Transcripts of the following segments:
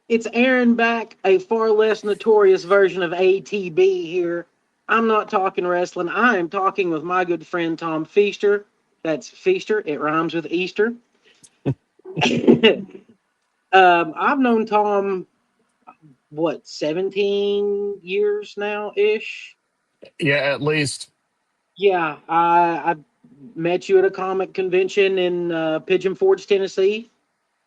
It's Aaron back, a far less notorious version of ATB here. I'm not talking wrestling. I am talking with my good friend Tom Feister. That's Feaster. It rhymes with Easter. I've known Tom, 17 years now ish? Yeah, at least. Yeah, I met you at a comic convention in Pigeon Forge, Tennessee.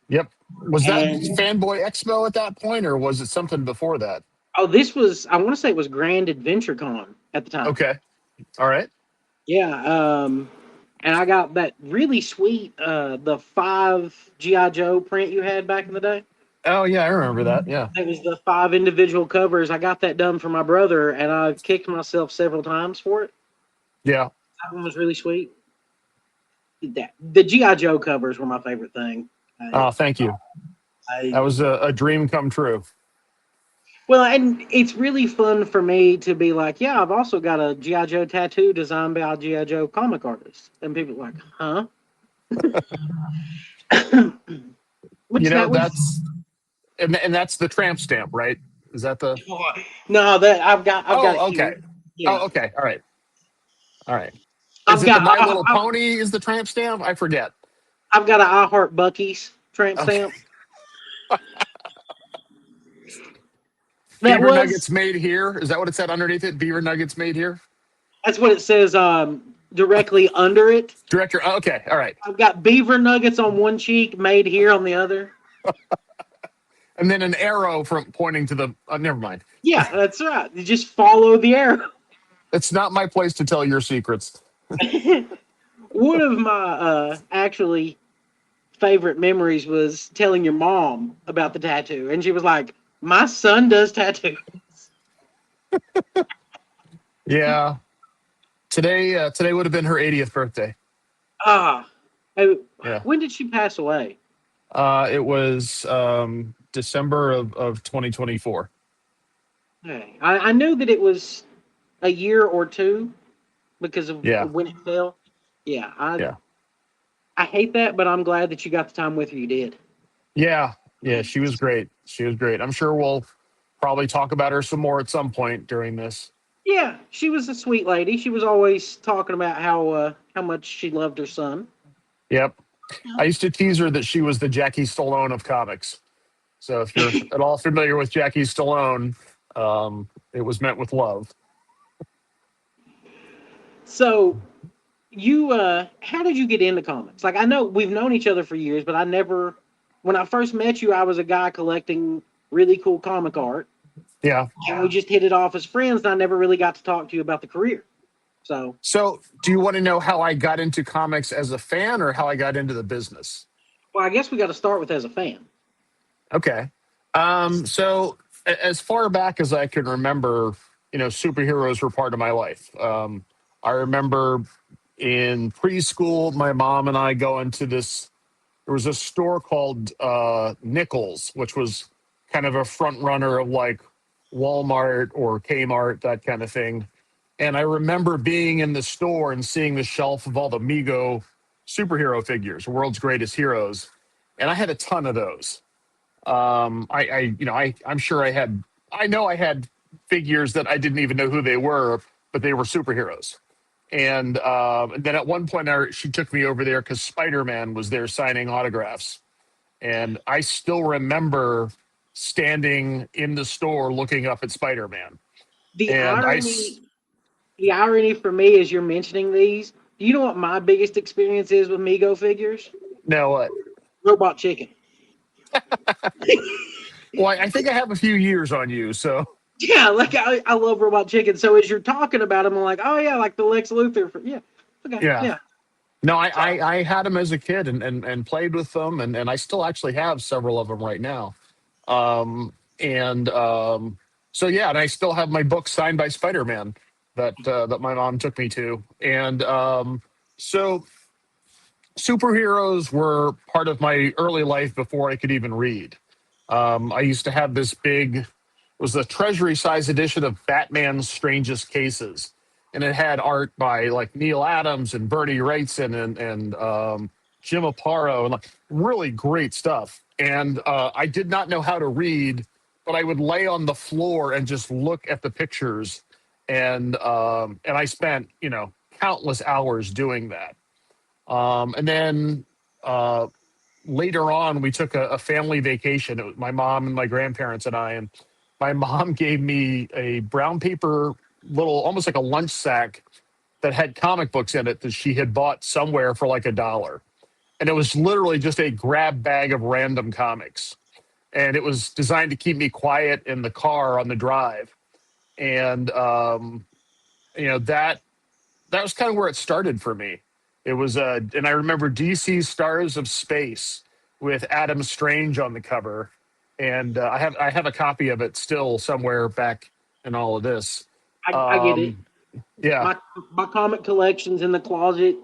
Yep. Was that And Fanboy Expo at that point, or was it something before that? this was, I want to say it was Grand Adventure Con at the time. Okay. All right. Yeah, and I got that really sweet the 5 GI Joe print you had back in the day. Oh yeah, I remember that. Yeah. It was the 5 individual covers. I got that done for my brother, and I kicked myself several times for it. Yeah. That one was really sweet. The GI Joe covers were my favorite thing. I, Thank you. I That was a dream come true. Well, and it's really fun for me to be like, yeah, I've also got a GI Joe tattoo designed by a GI Joe comic artist, and people are like, huh? You Which know, that was and that's the tramp stamp, right? Is that the? no, that I've got it Oh, here. okay. Yeah, Oh, okay. All right. All right. Is I've it the got My Little Pony? Is the tramp stamp? I forget. I've got a I Heart Bucky's tramp Okay. stamp. That Beaver was Nuggets made here. Is that what it said underneath it? Beaver Nuggets made here. that's what it says directly under it. Director. Oh, okay. All right. I've got beaver nuggets on one cheek, made here on the other. And then an arrow from pointing to the. Never mind. Yeah, that's right. You just follow the arrow. It's not my place to tell your secrets. One of my actually favorite memories was telling your mom about the tattoo, and she was like, "My son does tattoo." Yeah. Today would have been her 80th birthday. Ah, hey, Yeah. when did she pass away? It was December of 2024. Hey, I knew that it was a year or two because of Yeah. when it fell. Yeah, Yeah. I hate that, but I'm glad that you got the time with her you did. Yeah. Yeah. She was great. She was great. I'm sure we'll probably talk about her some more at some point during this. Yeah, she was a sweet lady. She was always talking about how much she loved her son. Yep. I used to tease her that she was the Jackie Stallone of comics. So if you're at all familiar with Jackie Stallone, it was meant with love. So you how did you get into comics? Like I know we've known each other for years, but I never when I first met you, I was a guy collecting really cool comic art, Yeah. and we just hit it off as friends, and I never really got to talk to you about the career. So, So do you want to know how I got into comics as a fan or how I got into the business? well, I guess we got to start with as a fan. Okay. So as far back as I can remember, superheroes were part of my life. I remember in preschool, my mom and I going to this. There was a store called Nichols, which was kind of a front runner of like Walmart or Kmart, that kind of thing. And I remember being in the store and seeing the shelf of all the Mego superhero figures, world's greatest heroes, and I had a ton of those. I'm sure I know I had figures that I didn't even know who they were, but they were superheroes. And then at one point, she took me over there because Spider Man was there signing autographs, and I still remember standing in the store looking up at Spider Man. The And irony, the irony for me is you're mentioning these. Do you know what my biggest experience is with Mego figures? now what? Robot Chicken. Well, I think I have a few years on you, so Yeah, like I love Robot Chicken. So as you're talking about them, I'm like, oh yeah, like the Lex Luthor. Yeah, okay, yeah. yeah. No, I, So I, I had them as a kid and played with them, and I still actually have several of them right now. And so yeah, and I still have my book signed by Spider Man that my mom took me to, and so superheroes were part of my early life before I could even read. I used to have this big, it was a treasury size edition of Batman's Strangest Cases. And it had art by like Neil Adams and Bernie Wrightson and Jim Aparo and like really great stuff. and I did not know how to read, but I would lay on the floor and just look at the pictures, and I spent countless hours doing that. And then later on, we took a family vacation. It was my mom and my grandparents and I, and my mom gave me a brown paper little, almost like a lunch sack that had comic books in it that she had bought somewhere for like $1. And it was literally just a grab bag of random comics. And it was designed to keep me quiet in the car on the drive. And, that was kind of where it started for me. It was, and I remember DC Stars of Space with Adam Strange on the cover. And I have a copy of it still somewhere back in all of this. I get it. Yeah. My comic collection's in the closet.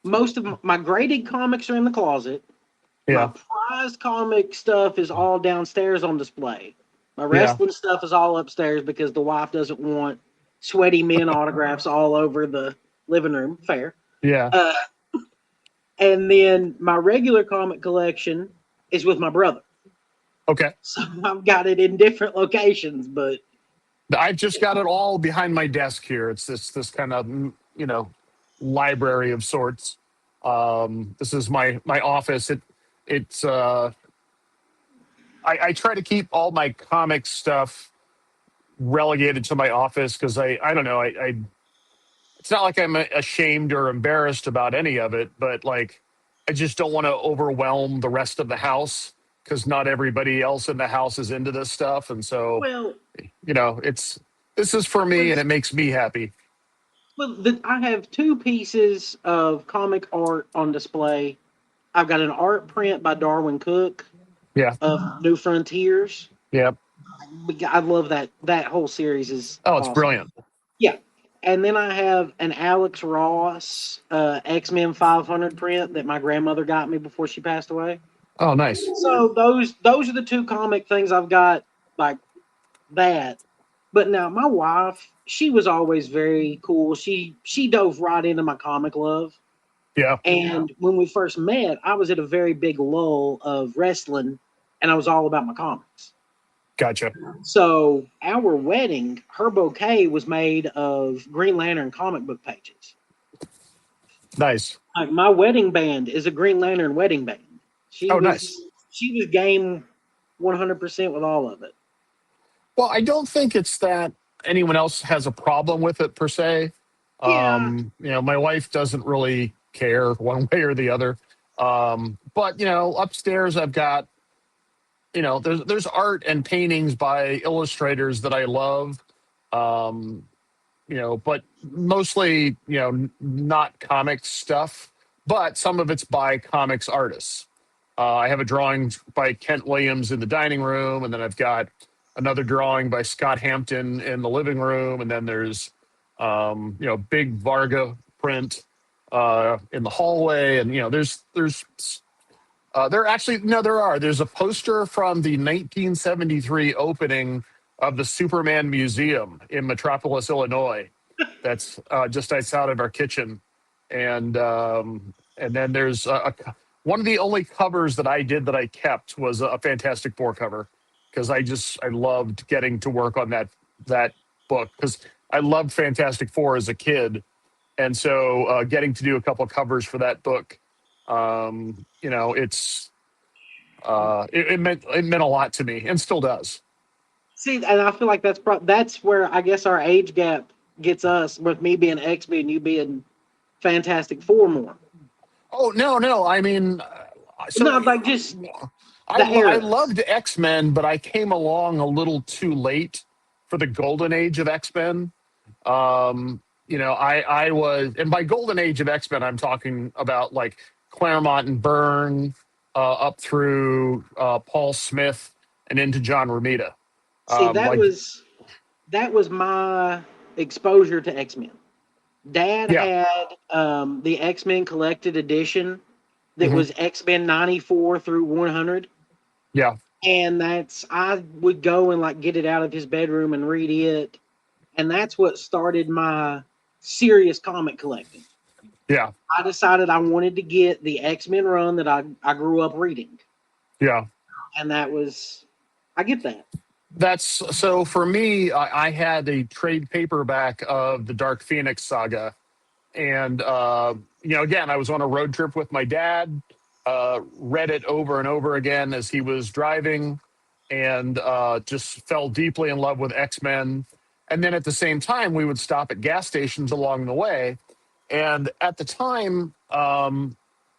Most of my graded comics are in the closet. My Yeah. prized comic stuff is all downstairs on display. My Yeah. wrestling stuff is all upstairs because the wife doesn't want sweaty men autographs all over the living room. Fair. Yeah. Uh, and then my regular comic collection is with my brother. Okay. So I've got it in different locations, but I've just got it all behind my desk here. It's this kind of library of sorts. This is my office. It's I try to keep all my comic stuff relegated to my office because I don't know I it's not like I'm ashamed or embarrassed about any of it, but like I just don't want to overwhelm the rest of the house because not everybody else in the house is into this stuff, and so well, it's this is for me and it makes me happy. I have two pieces of comic art on display. I've got an art print by Darwin Cook Yeah, of New Frontiers. yeah. I love that whole series is Oh, it's awesome. brilliant. Yeah. And then I have an Alex Ross X-Men 500 print that my grandmother got me before she passed away. Oh, nice. So those are the two comic things I've got like that. But now my wife, she was always very cool. She dove right into my comic love. Yeah, And when we first met, I was at a very big lull of wrestling and I was all about my comics. gotcha. So our wedding, her bouquet was made of Green Lantern comic book pages. Nice. Like my wedding band is a Green Lantern wedding band. She Oh, was nice. she was game 100% with all of it. Well, I don't think it's that anyone else has a problem with it per se. Yeah. My wife doesn't really care one way or the other. But upstairs I've got there's art and paintings by illustrators that I love. Um, but mostly not comics stuff. But some of it's by comics artists. I have a drawing by Kent Williams in the dining room, and then I've got another drawing by Scott Hampton in the living room, and then there's big Varga print in the hallway, and there actually no there are there's a poster from the 1973 opening of the Superman Museum in Metropolis, Illinois. That's just outside of our kitchen, and then there's one of the only covers that I did that I kept was a Fantastic Four cover because I loved getting to work on that book because I loved Fantastic Four as a kid, and so getting to do a couple of covers for that book, it meant a lot to me and still does. See, and I feel like that's where I guess our age gap gets us with me being X-Men and you being Fantastic Four more. Oh no! I mean, so No, like just I the I eras. loved X Men, but I came along a little too late for the golden age of X Men. I was, and by golden age of X Men, I'm talking about like Claremont and Byrne up through Paul Smith and into John Romita. See, Like, that was my exposure to X-Men. Dad yeah, had the X-Men collected edition that hmm was X-Men 94 through 100. yeah, And I would go and like get it out of his bedroom and read it. And that's what started my serious comic collecting. yeah, I decided I wanted to get the X-Men run that I grew up reading. yeah. and that was, I get that. That's so for me. I had a trade paperback of the Dark Phoenix saga, and again, I was on a road trip with my dad. Read it over and over again as he was driving, and just fell deeply in love with X-Men. And then at the same time, we would stop at gas stations along the way. And at the time,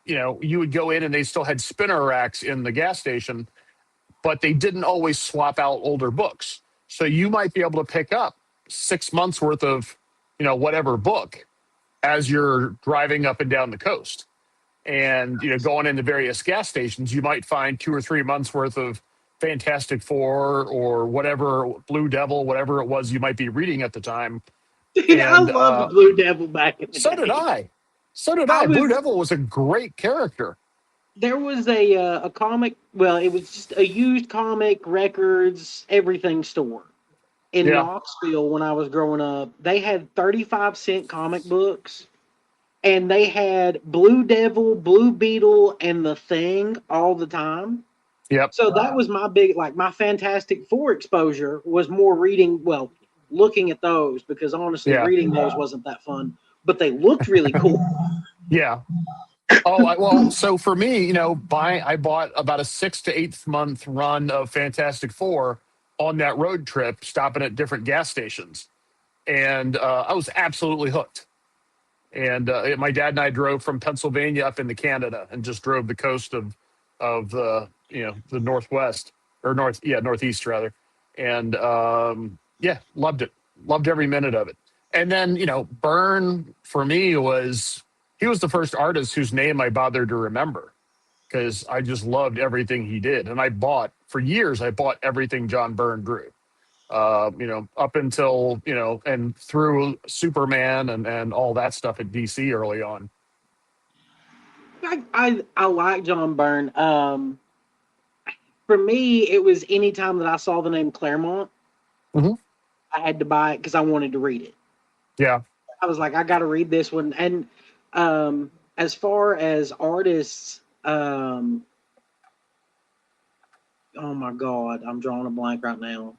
you would go in and they still had spinner racks in the gas station, but they didn't always swap out older books. So you might be able to pick up 6 months worth of, whatever book as you're driving up and down the coast. And, going into various gas stations, you might find 2 or 3 months worth of Fantastic Four or whatever, Blue Devil, whatever it was you might be reading at the time. Dude, I And loved Blue Devil back in the so did day. I. So did I I. Blue was Devil was a great character. There was a comic. Well, it was just a used comic, records, everything store in Yeah. Knoxville when I was growing up. They had 35-cent comic books, and they had Blue Devil, Blue Beetle, and the Thing all the time. Yep. So that was my big, like, my Fantastic Four exposure was more reading, well, looking at those, because honestly, Yeah. reading those wasn't that fun, but they looked really cool. Yeah. Oh, well, so for me, I bought about a 6 to 8 month run of Fantastic Four on that road trip, stopping at different gas stations. And I was absolutely hooked. And my dad and I drove from Pennsylvania up into Canada and just drove the coast of the Northwest or Northeast rather. And loved it. Loved every minute of it. And then Byrne for me he was the first artist whose name I bothered to remember because I just loved everything he did. And for years I bought everything John Byrne drew. Up until, and through Superman and all that stuff at DC early on. I like John Byrne. For me, it was any time that I saw the name Claremont, Hmm. I had to buy it because I wanted to read it. Yeah. I was like, I got to read this one. And as far as artists, oh my God, I'm drawing a blank right now.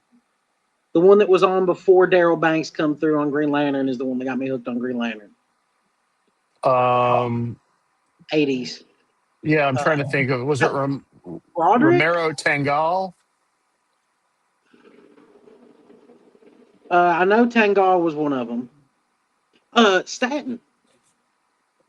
The one that was on before Daryl Banks come through on Green Lantern is the one that got me hooked on Green Lantern. Um, 80s. yeah, I'm trying to think of, was it Roderick? Romero Tangal? I know Tangal was one of them. Stanton.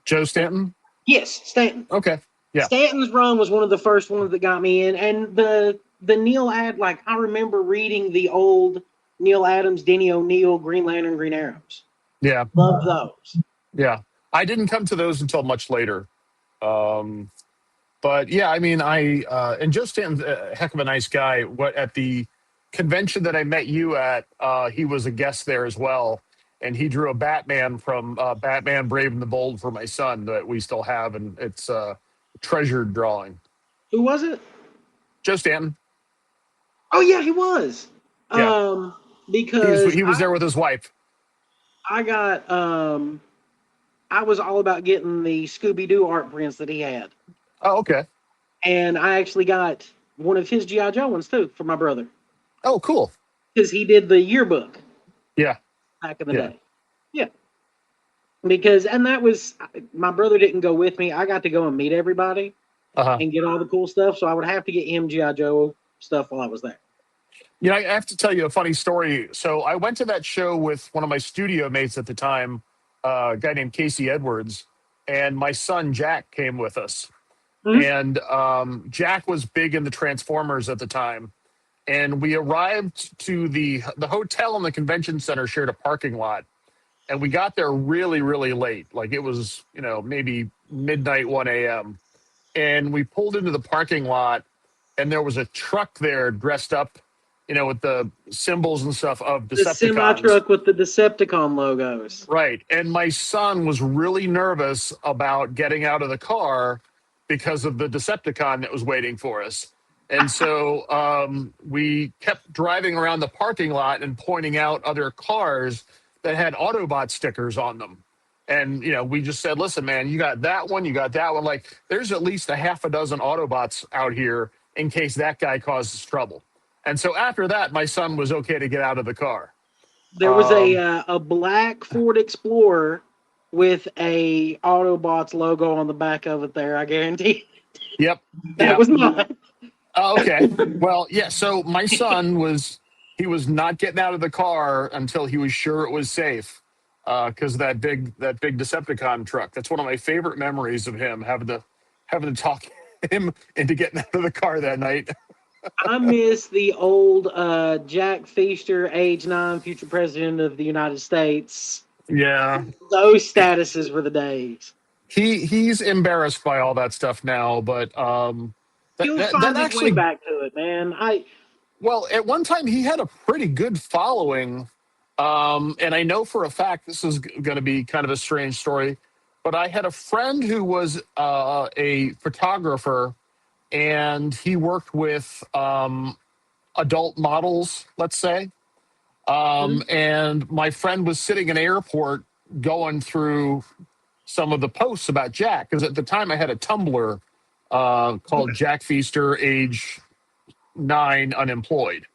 Joe Stanton? Yes, Stanton. Okay. Yeah. Stanton's run was one of the first ones that got me in, and the Neil like I remember reading the old Neil Adams, Denny O'Neil, Green Lantern, Green Arrows. Yeah. Love those. Yeah. I didn't come to those until much later. But yeah, I mean, and Joe Stanton's a heck of a nice guy. What at the convention that I met you at, he was a guest there as well. And he drew a Batman from Batman Brave and the Bold for my son that we still have. And it's a treasured drawing. Who was it? Joe Stanton. Oh yeah, he was. Yeah. Because He was there with his wife. I got I was all about getting the Scooby Doo art prints that he had. Oh, okay. And I actually got one of his G.I. Joe ones too for my brother. Oh, cool. Because he did the yearbook Yeah. back in the day. Yeah. Because, and that was, my brother didn't go with me. I got to go and meet everybody and get all the cool stuff. So I would have to get him G.I. Joe stuff while I was there. I have to tell you a funny story. So I went to that show with one of my studio mates at the time, a guy named Casey Edwards, and my son Jack came with us. Mm-hmm. And Jack was big in the Transformers at the time. And we arrived to the hotel and the convention center shared a parking lot. And we got there really, really late. Like it was, maybe midnight, 1 a.m. And we pulled into the parking lot and there was a truck there dressed up, with the symbols and stuff of Decepticons. The semi truck with the Decepticon logos. Right. And my son was really nervous about getting out of the car because of the Decepticon that was waiting for us. And so we kept driving around the parking lot and pointing out other cars that had Autobot stickers on them. And, we just said, listen, man, you got that one, you got that one. Like, there's at least a half a dozen Autobots out here in case that guy causes trouble. And so after that, my son was okay to get out of the car. There was a black Ford Explorer with a Autobots logo on the back of it there, I guarantee. Yep. That was mine. Oh, okay. Well, yeah. So my son was not getting out of the car until he was sure it was safe, because that big Decepticon truck. That's one of my favorite memories of him having to talk him into getting out of the car that night. I miss the old Jack Feister, age 9, future president of the United States. Yeah. Those statuses were the days. He's embarrassed by all that stuff now, but He'll that find his way actually, back to it, man. well, at one time he had a pretty good following. And I know for a fact this is going to be kind of a strange story, but I had a friend who was a photographer, and he worked with adult models, let's say. And my friend was sitting in an airport going through some of the posts about Jack, because at the time I had a Tumblr called Jack Feaster, age 9, unemployed.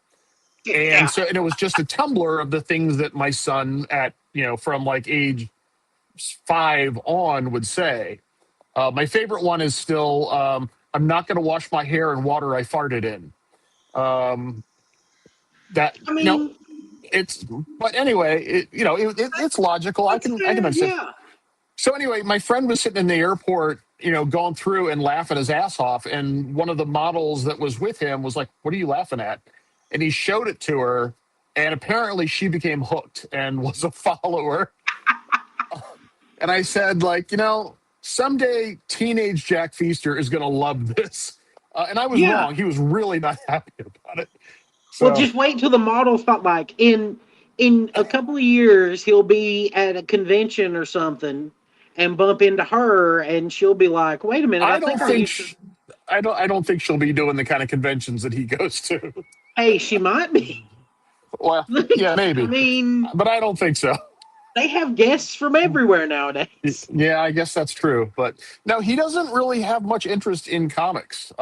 And so, and it was just a Tumblr of the things that my son at, from like age 5 on would say. My favorite one is still, I'm not going to wash my hair in water I farted in. That, I mean, but anyway, it's logical. I can understand. Yeah. So anyway, my friend was sitting in the airport, going through and laughing his ass off. And one of the models that was with him was like, "What are you laughing at?" And he showed it to her. And apparently she became hooked and was a follower. And I said, like, someday teenage Jack Feaster is going to love this. And I was wrong. He was really not happy about it. So, well, just wait till the model thought, like, in a couple of years, he'll be at a convention or something and bump into her, and she'll be like, "Wait a minute, I don't think she'll be doing the kind of conventions that he goes to." Hey, she might be. Well, yeah, maybe. I mean, but I don't think so. They have guests from everywhere nowadays. Yeah, I guess that's true. But no, he doesn't really have much interest in comics.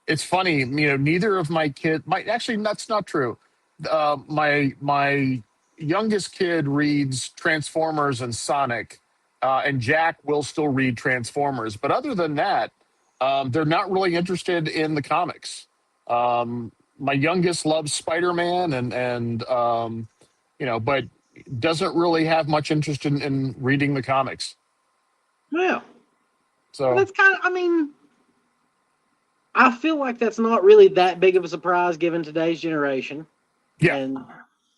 It's funny, neither of my kids. Actually, that's not true. My youngest kid reads Transformers and Sonic, and Jack will still read Transformers. But other than that, they're not really interested in the comics. My youngest loves Spider-Man, and but doesn't really have much interest in reading the comics. Yeah. So that's kind of, I feel like that's not really that big of a surprise given today's generation. Yeah. And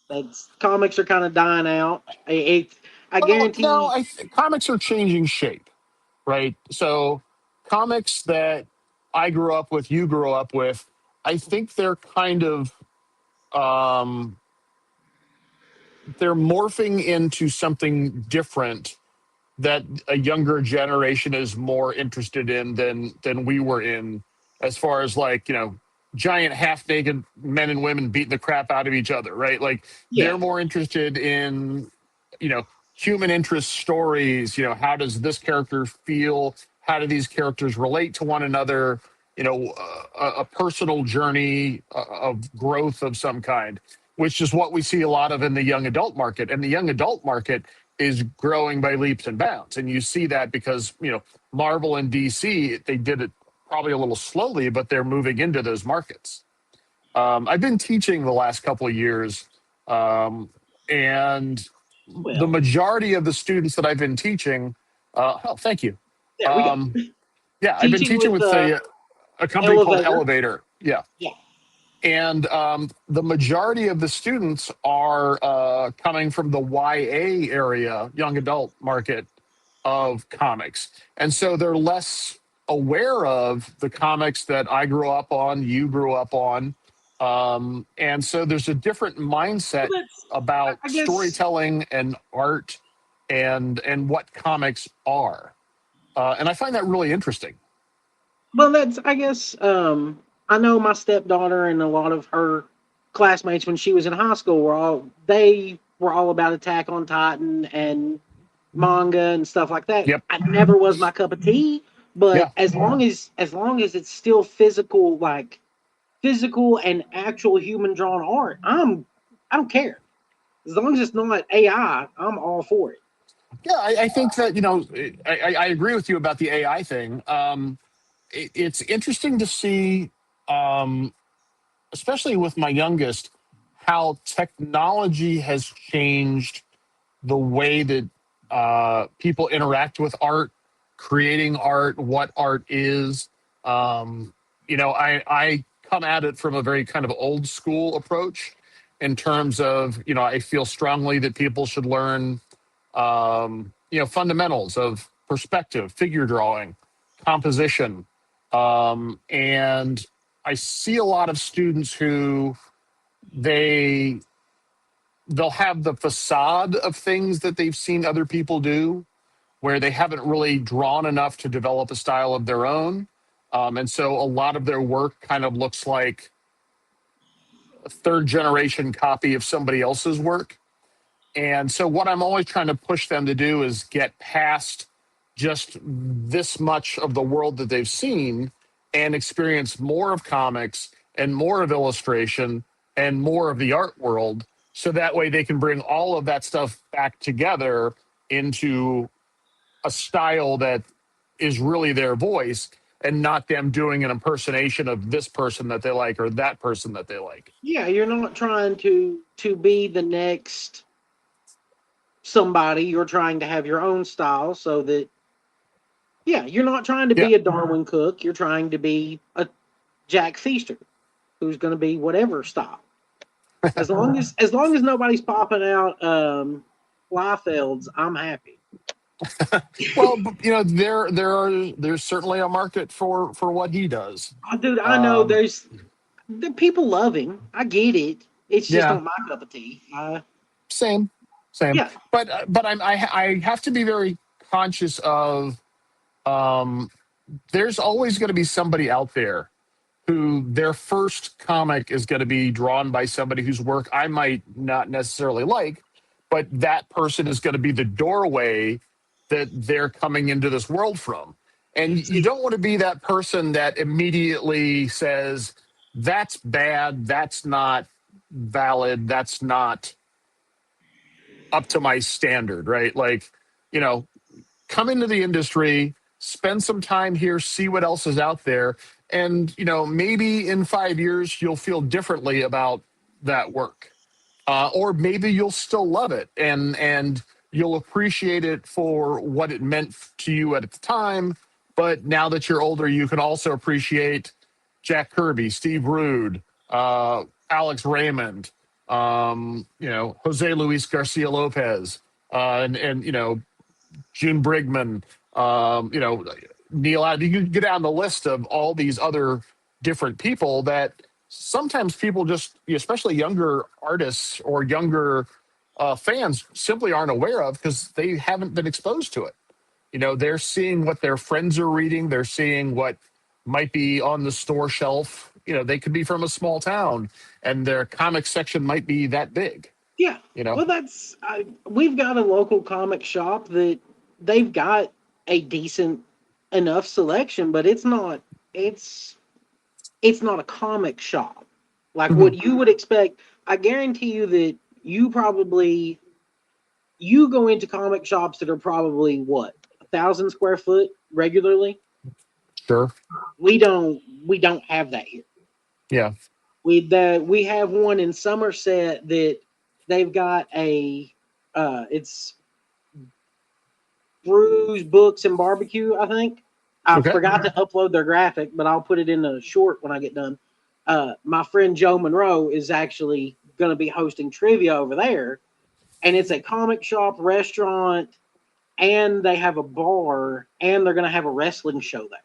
that's, comics are kind of dying out. I guarantee. No, comics are changing shape, right? So comics that I grew up with, you grew up with, I think they're kind of they're morphing into something different that a younger generation is more interested in than we were in, as far as like, giant half-naked men and women beating the crap out of each other, right? Like they're more interested in, human interest stories. How does this character feel? How do these characters relate to one another? A personal journey of growth of some kind, which is what we see a lot of in the young adult market. And the young adult market is growing by leaps and bounds. And you see that because, Marvel and DC, they did it probably a little slowly, but they're moving into those markets. I've been teaching the last couple of years, and the majority of the students that I've been teaching, thank you. There we go. Yeah, I've been teaching with a company called Elevator. Yeah. Yeah. And the majority of the students are coming from the YA area, young adult market of comics. And so they're less aware of the comics that I grew up on, you grew up on. And so there's a different mindset about storytelling and art and what comics are. And I find that really interesting. Well, I guess, I know my stepdaughter and a lot of her classmates when she was in high school were all about Attack on Titan and manga and stuff like that. Yep. I never was my cup of tea, But Yeah. as long as it's still physical, like physical and actual human drawn art, I don't care. As long as it's not AI, I'm all for it. Yeah, I think that, I agree with you about the AI thing. It's interesting to see, um, especially with my youngest, how technology has changed the way that people interact with art, creating art, what art is. I come at it from a very kind of old school approach in terms of, I feel strongly that people should learn, fundamentals of perspective, figure drawing, composition. And I see a lot of students who they they'll have the facade of things that they've seen other people do where they haven't really drawn enough to develop a style of their own. And so a lot of their work kind of looks like a third generation copy of somebody else's work. And so what I'm always trying to push them to do is get past just this much of the world that they've seen and experience more of comics and more of illustration and more of the art world. So that way they can bring all of that stuff back together into a style that is really their voice and not them doing an impersonation of this person that they like or that person that they like. Yeah, you're not trying to be the next somebody. You're trying to have your own style, so that yeah, you're not trying to Yeah. be a Darwin Cook. You're trying to be a Jack Feister, who's going to be whatever style. As long as nobody's popping out Liefelds, I'm happy. Well, there's certainly a market for what he does. Oh, dude, I know Um, the people love him. I get it. It's just yeah, not my cup of tea. same, same. Yeah, But I have to be very conscious of, um, there's always going to be somebody out there who their first comic is going to be drawn by somebody whose work I might not necessarily like, but that person is going to be the doorway that they're coming into this world from. And you see, don't want to be that person that immediately says, that's bad, that's not valid, that's not up to my standard, right? Like, you know, come into the industry, spend some time here, see what else is out there, and maybe in 5 years you'll feel differently about that work, or maybe you'll still love it and you'll appreciate it for what it meant to you at the time. But now that you're older, you can also appreciate Jack Kirby, Steve Rude, Alex Raymond, Jose Luis Garcia Lopez, and June Brigman, Neil. You can get down the list of all these other different people that sometimes people just, especially younger artists or younger fans, simply aren't aware of because they haven't been exposed to it. They're seeing what their friends are reading. They're seeing what might be on the store shelf. They could be from a small town, and their comic section might be that big. yeah. You know, Well, we've got a local comic shop that they've got a decent enough selection, but it's it's not a comic shop like Mhm. what you would expect. I guarantee you that you go into comic shops that are probably what 1,000 square foot regularly. Sure. We don't have that here. Yeah. We have one in Somerset that they've got it's Brews, Books, and Barbecue. I think I Okay. forgot to upload their graphic, but I'll put it in a short when I get done. My friend Joe Monroe is actually going to be hosting trivia over there, and it's a comic shop, restaurant, and they have a bar, and they're going to have a wrestling show there.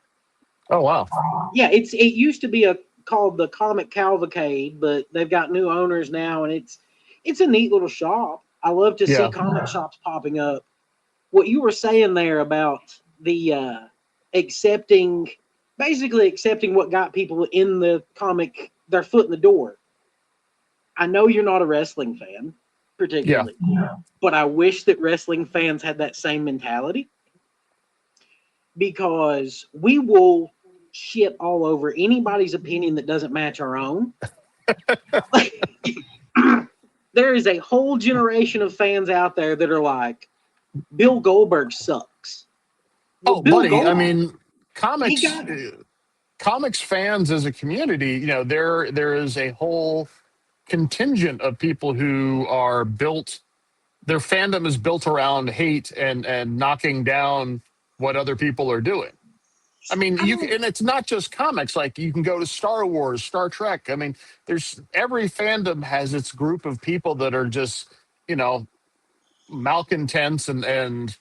Oh wow. Yeah, it used to be called the Comic Cavalcade, but they've got new owners now, and it's a neat little shop. I love to see Yeah. comic shops popping up. What you were saying there about the accepting, basically accepting what got people in the comic their foot in the door. I know you're not a wrestling fan, Yeah. particularly, but I wish that wrestling fans had that same mentality because we will shit all over anybody's opinion that doesn't match our own. There is a whole generation of fans out there that are like, Bill Goldberg sucks. Well, Oh, Bill buddy, I Goldberg, mean, he comics got comics fans as a community, there is a whole contingent of people who are built, their fandom is built around hate and knocking down what other people are doing. I mean, I don't and it's not just comics. Like you can go to Star Wars, Star Trek. I mean, there's every fandom has its group of people that are just, you know, malcontents and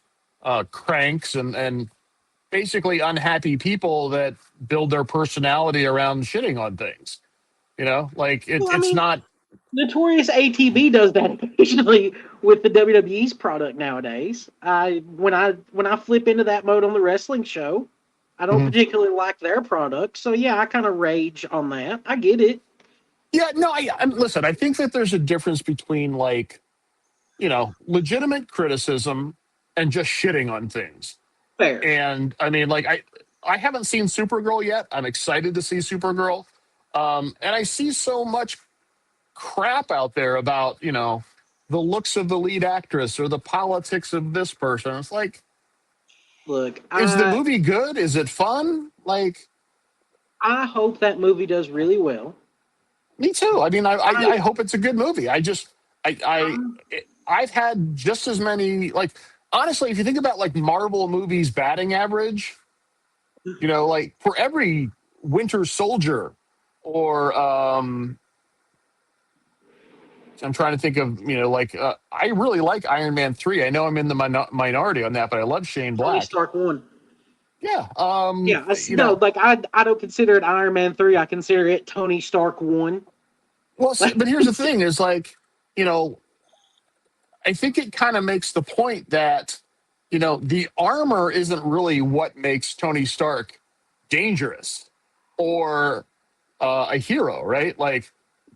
cranks and basically unhappy people that build their personality around shitting on things. You know, like well, I it's mean, not. Notorious ATB does that occasionally with the WWE's product nowadays. When I flip into that mode on the wrestling show, I don't Mhm. particularly like their product. So yeah, I kind of rage on that. I get it. Yeah, no. Listen. I think that there's a difference between like, you know, legitimate criticism and just shitting on things. Fair. And I mean, like I haven't seen Supergirl yet. I'm excited to see Supergirl. And I see so much crap out there about, you know, the looks of the lead actress or the politics of this person. It's like, Look, is the I movie good? Is it fun? Like, I hope that movie does really well. me too. I mean, I, I hope it's a good movie. I I I've had just as many, like, honestly, if you think about like Marvel movies batting average, you know, like for every Winter Soldier or I'm trying to think of, you know, like I really like Iron Man 3. I know I'm in the minority on that, but I love Shane Tony Black. Stark won. Yeah. Yeah, You no, know, like I don't consider it Iron Man 3. I consider it Tony Stark 1. well, but here's the thing is like, you know, I think it kind of makes the point that, you know, the armor isn't really what makes Tony Stark dangerous or a hero, right? Like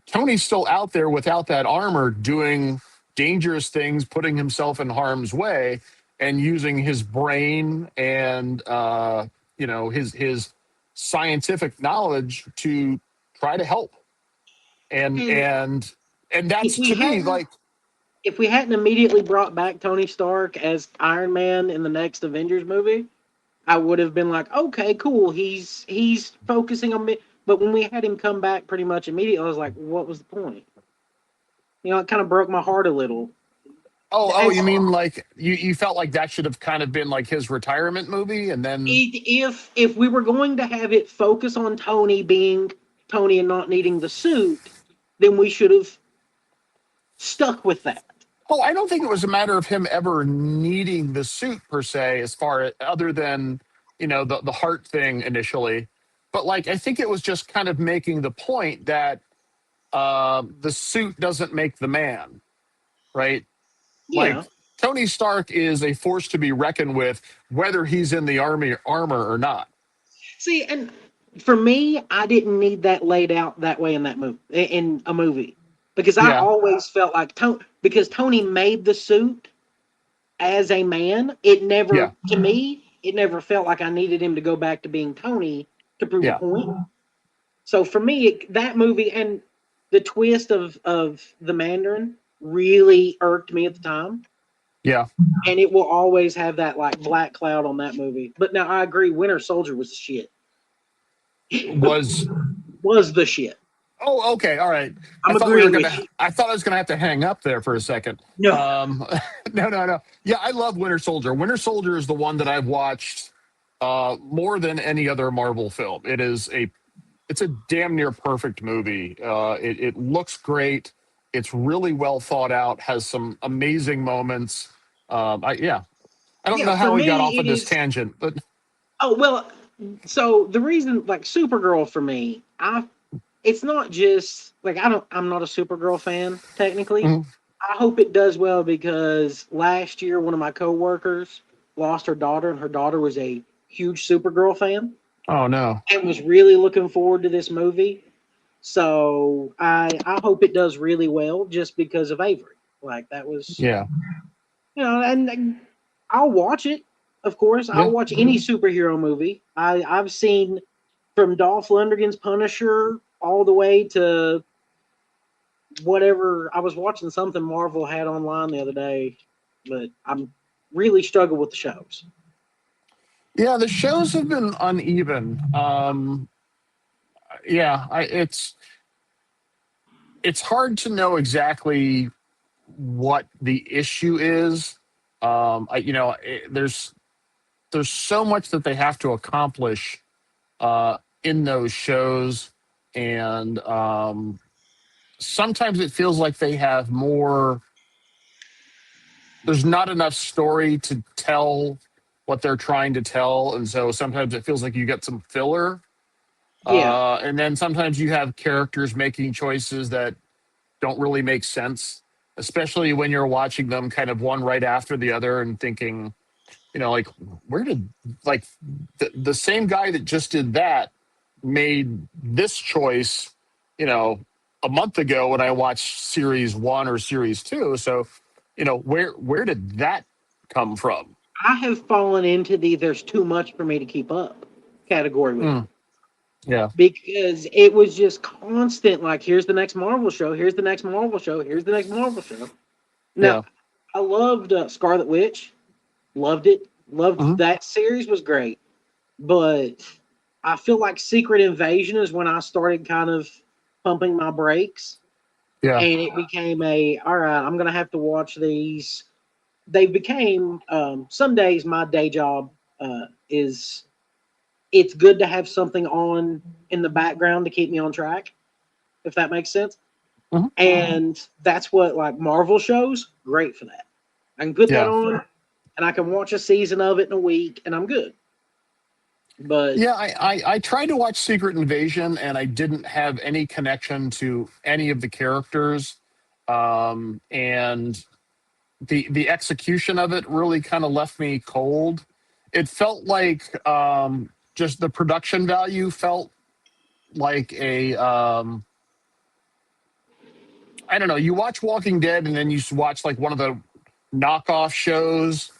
Tony's still out there without that armor doing dangerous things, putting himself in harm's way and using his brain and, you know, his scientific knowledge to try to help. And, And and, and if that's we to me hadn't like, if we hadn't immediately brought back Tony Stark as Iron Man in the next Avengers movie, I would have been like, okay, cool. He's focusing on me. But when we had him come back pretty much immediately, I was like, what was the point? You know, it kind of broke my heart a little. oh, As you mean like you felt like that should have kind of been like his retirement movie, and then if we were going to have it focus on Tony being Tony and not needing the suit, then we should have stuck with that. oh, I don't think it was a matter of him ever needing the suit per se, as far as other than you know the heart thing initially, but like I think it was just kind of making the point that the suit doesn't make the man, right? Yeah. Like Tony Stark is a force to be reckoned with, whether he's in the army armor or not. See, and for me, I didn't need that laid out that way in that movie, in a movie, because I Yeah, always felt like because Tony made the suit as a man. It yeah, never, to me, it never felt like I needed him to go back to being Tony to prove a yeah, point. So for me, that movie and the twist of the Mandarin really irked me at the time, yeah. and it will always have that like black cloud on that movie. But now I agree, Winter Soldier was shit. Was Was the shit. Oh, okay, all right. I'm agreeing with you. I thought I was gonna have to hang up there for a second. No, Um, no. Yeah, I love Winter Soldier. Winter Soldier is the one that I've watched more than any other Marvel film. It's a damn near perfect movie. It looks great. It's really well thought out. Has some amazing moments. Yeah, I don't yeah, know for how we got me off it of this is. tangent, but Oh well, so the reason like Supergirl for me, I it's not just like I'm not a Supergirl fan technically. Mhm. I hope it does well because last year one of my coworkers lost her daughter, and her daughter was a huge Supergirl fan Oh no, and was really looking forward to this movie. So I hope it does really well just because of Avery. Like that was yeah. and I'll watch it. Of course, I'll Yeah. watch any superhero movie. I've seen from Dolph Lundgren's Punisher all the way to whatever. I was watching something Marvel had online the other day, but I'm really struggle with the shows. Yeah, the shows have been uneven. Yeah, it's hard to know exactly what the issue is. There's so much that they have to accomplish in those shows, and sometimes it feels like they have more. There's not enough story to tell what they're trying to tell, and so sometimes it feels like you get some filler. Yeah, And then sometimes you have characters making choices that don't really make sense, especially when you're watching them kind of one right after the other and thinking, like, where did, like, the same guy that just did that made this choice, you know, a month ago when I watched series one or series two. So, where did that come from? I have fallen into the "there's too much for me to keep up" category with Mm, it yeah. because it was just constant. Like, here's the next Marvel show. Here's the next Marvel show. Here's the next Marvel show. Now, Yeah. I loved Scarlet Witch. Loved it. Loved Hmm. that series was great. But I feel like Secret Invasion is when I started kind of pumping my brakes, Yeah. and it became a all right. I'm gonna have to watch these. They became some days my day job is it's good to have something on in the background to keep me on track, if that makes sense. Hmm. And that's what like Marvel shows great for that. I can put that Yeah. on and I can watch a season of it in a week and I'm good. But Yeah, I tried to watch Secret Invasion and I didn't have any connection to any of the characters. And the execution of it really kind of left me cold. It felt like just the production value felt like a I don't know. You watch Walking Dead and then you watch like one of the knockoff shows,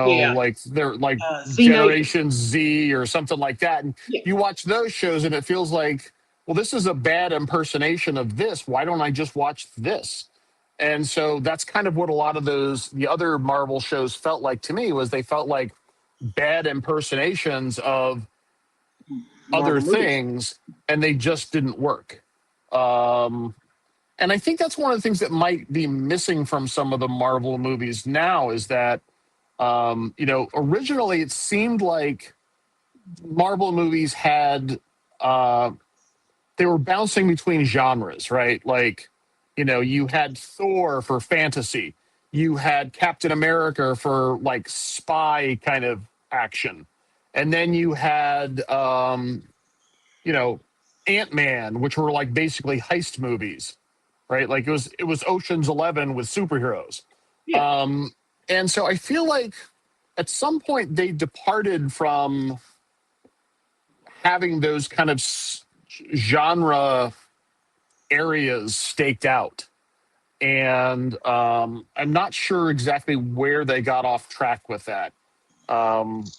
yeah, like they're like C Nation. Generation Z or something like that. And Yeah, you watch those shows and it feels like, well, this is a bad impersonation of this. Why don't I just watch this? And so that's kind of what a lot of the other Marvel shows felt like to me was they felt like bad impersonations of other Marvel movies. things and they just didn't work. Um, and I think that's one of the things that might be missing from some of the Marvel movies now is that, originally it seemed like Marvel movies had, uh, they were bouncing between genres, right? Like, you had Thor for fantasy, you had Captain America for like spy kind of action, and then you had, you know, Ant Man, which were like basically heist movies, right? Like it was Ocean's 11 with superheroes. Yeah. Um, and so I feel like at some point they departed from having those kind of genre areas staked out. And I'm not sure exactly where they got off track with that. Um,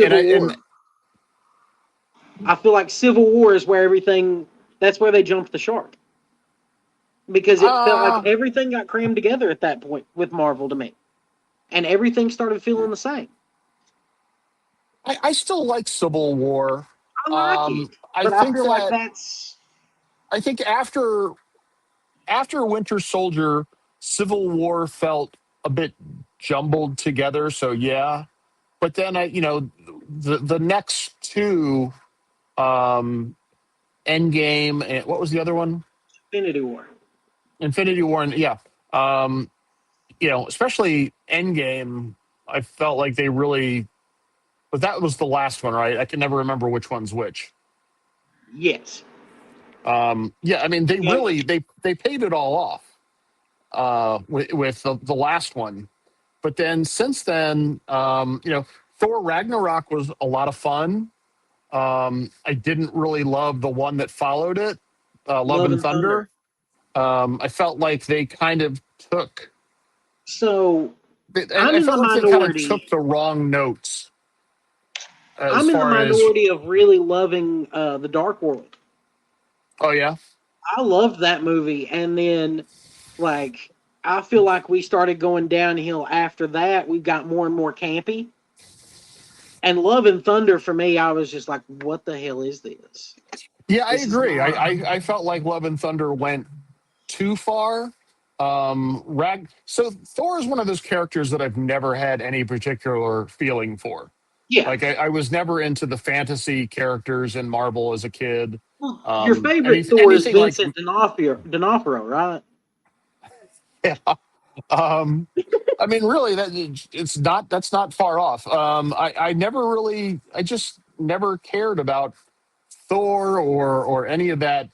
and I Civil War. and I feel like Civil War is where everything that's where they jumped the shark. Because it felt like uh, everything got crammed together at that point with Marvel to me. And everything started feeling the same. I still like Civil War. I like it. I But I think feel like that that's I think after Winter Soldier, Civil War felt a bit jumbled together. So yeah, but then the next two, um, Endgame and what was the other one? Infinity War. Infinity War. And yeah, um, especially Endgame. I felt like they really, but that was the last one, right? I can never remember which one's which. Yes. Yeah, I mean they Yeah. really they paid it all off with the last one. But then since then, Thor Ragnarok was a lot of fun. I didn't really love the one that followed it, Love Love and and Thunder. Thunder. I felt like they kind of took. So I'm I in the felt like they kind of minority. took the wrong notes as I'm in the far as. minority of really loving the Dark World. Oh yeah. I loved that movie, and then like I feel like we started going downhill after that. We got more and more campy. And Love and Thunder for me, I was just like, what the hell is this? Yeah, I This is agree. not. I felt like Love and Thunder went too far. So Thor is one of those characters that I've never had any particular feeling for. Yeah. Like I was never into the fantasy characters in Marvel as a kid. Well, your favorite Thor is Anything like Vincent D'Onofrio, right? yeah. Um, I mean, really, it's not that's not far off. I never really, I just never cared about Thor or any of that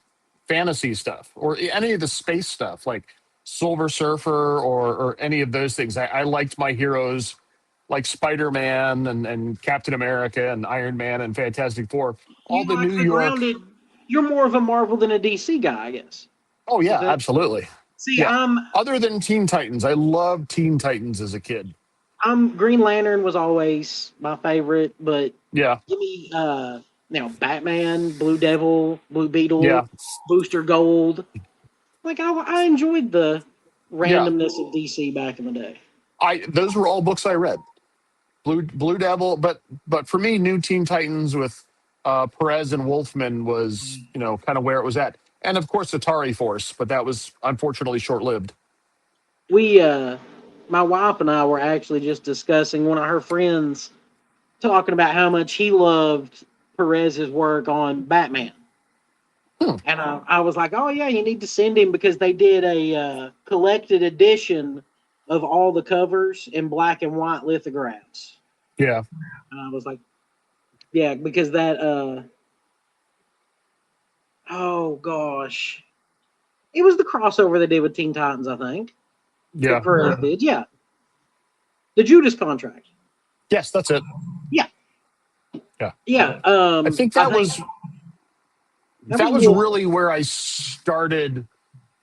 fantasy stuff or any of the space stuff like Silver Surfer or any of those things. I liked my heroes like Spider-Man and Captain America and Iron Man and Fantastic Four. All You the like New the York. grounded. You're more of a Marvel than a DC guy, I guess. Oh Is yeah, that? absolutely. See, Yeah. Other than Teen Titans, I loved Teen Titans as a kid. I'm Green Lantern was always my favorite, but Yeah. give me now Batman, Blue Devil, Blue Beetle, Yeah. Booster Gold. Like I enjoyed the Yeah. randomness of DC back in the day. Those were all books I read. Blue Devil, but for me, New Teen Titans with Perez and Wolfman was kind of where it was at, and of course Atari Force, but that was unfortunately short lived. We my wife and I were actually just discussing one of her friends talking about how much he loved Perez's work on Batman. Hmm. And I was like, oh, yeah, you need to send him because they did a collected edition of all the covers in black and white lithographs. Yeah, And I was like, yeah, because that, oh, gosh. It was the crossover they did with Teen Titans, I think. That yeah, Perez did. Yeah. The Judas Contract. yes, that's it. Yeah. Yeah, Yeah. I think I that think was that was that was more. really where I started,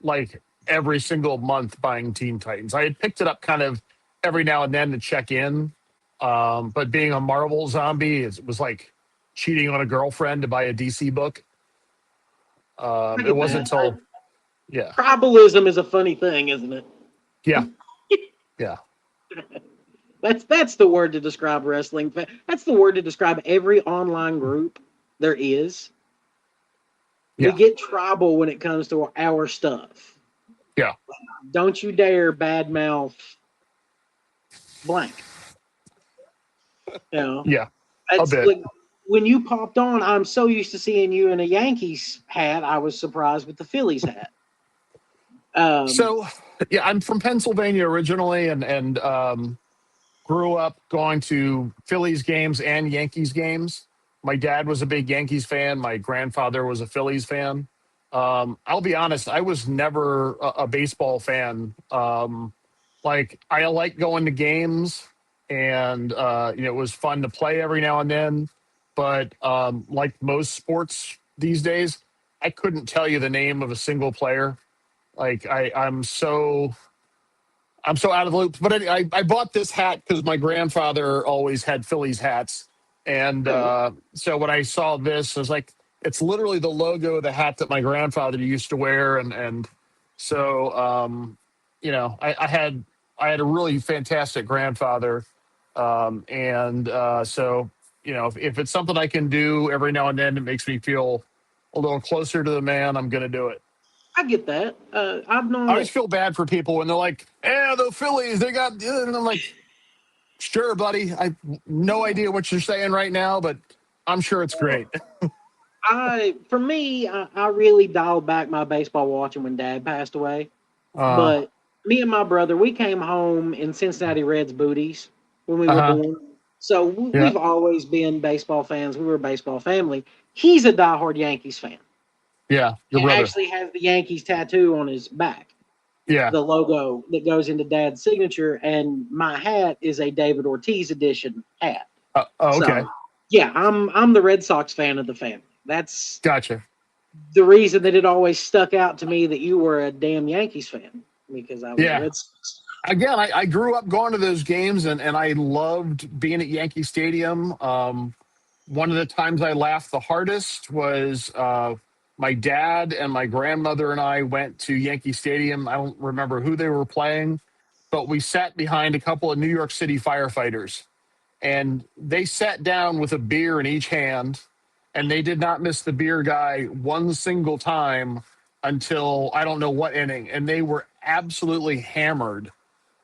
like every single month buying Teen Titans. I had picked it up kind of every now and then to check in, but being a Marvel zombie was like cheating on a girlfriend to buy a DC book. I It get wasn't that. until yeah, Tribalism is a funny thing, isn't it? yeah, yeah, That's the word to describe wrestling. That's the word to describe every online group there is. We yeah, get tribal when it comes to our stuff. yeah, Don't you dare badmouth blank. You know, yeah, a it's bit. like when you popped on. I'm so used to seeing you in a Yankees hat. I was surprised with the Phillies hat. Um, So, yeah, I'm from Pennsylvania originally, and grew up going to Phillies games and Yankees games. My dad was a big Yankees fan. My grandfather was a Phillies fan. I'll be honest, I was never a baseball fan. Like I like going to games, and it was fun to play every now and then. But like most sports these days, I couldn't tell you the name of a single player. Like I'm so out of the loop. But I bought this hat because my grandfather always had Phillies hats, and okay. so when I saw this, I was like, it's literally the logo of the hat that my grandfather used to wear, and so I had a really fantastic grandfather, and so if it's something I can do every now and then, it makes me feel a little closer to the man. I'm going to do it. I get that. I've I not. always feel bad for people when they're like, "Yeah, the Phillies, they got," and I'm like, "Sure, buddy. I have no idea what you're saying right now, but I'm sure it's great." For me, I really dialed back my baseball watching when Dad passed away. Uh But me and my brother, we came home in Cincinnati Reds booties when we were huh. born. So Yeah. we've always been baseball fans. We were a baseball family. He's a diehard Yankees fan. Yeah. Your And brother. actually has the Yankees tattoo on his back, Yeah. the logo that goes into Dad's signature. And my hat is a David Ortiz edition hat. Oh, okay. So yeah, I'm the Red Sox fan of the family. That's Gotcha. the reason that it always stuck out to me that you were a damn Yankees fan because I was a Yeah. Red Sox. again, I grew up going to those games, and I loved being at Yankee Stadium. One of the times I laughed the hardest was my dad and my grandmother and I went to Yankee Stadium. I don't remember who they were playing, but we sat behind a couple of New York City firefighters, and they sat down with a beer in each hand, and they did not miss the beer guy one single time until I don't know what inning, and they were absolutely hammered,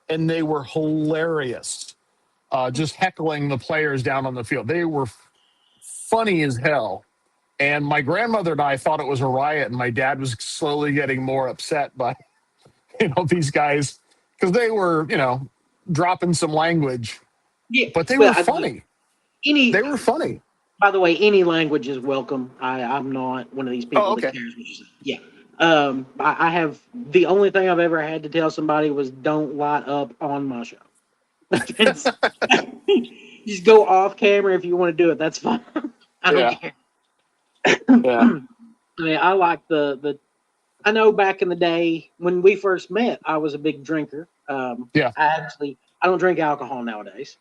and they were hilarious, just heckling the players down on the field. They were funny as hell. And my grandmother and I thought it was a riot, and my dad was slowly getting more upset by these guys because they were dropping some language, Yeah, but they were well, funny. any They were funny. by the way, any language is welcome. I'm not one of these Oh, people that okay. cares what you say. Yeah. I have the only thing I've ever had to tell somebody was don't light up on my show. Just go off camera if you want to do it. That's fine. I don't Yeah. care. Yeah. I mean, I like the. I know back in the day when we first met, I was a big drinker. Yeah. I don't drink alcohol nowadays.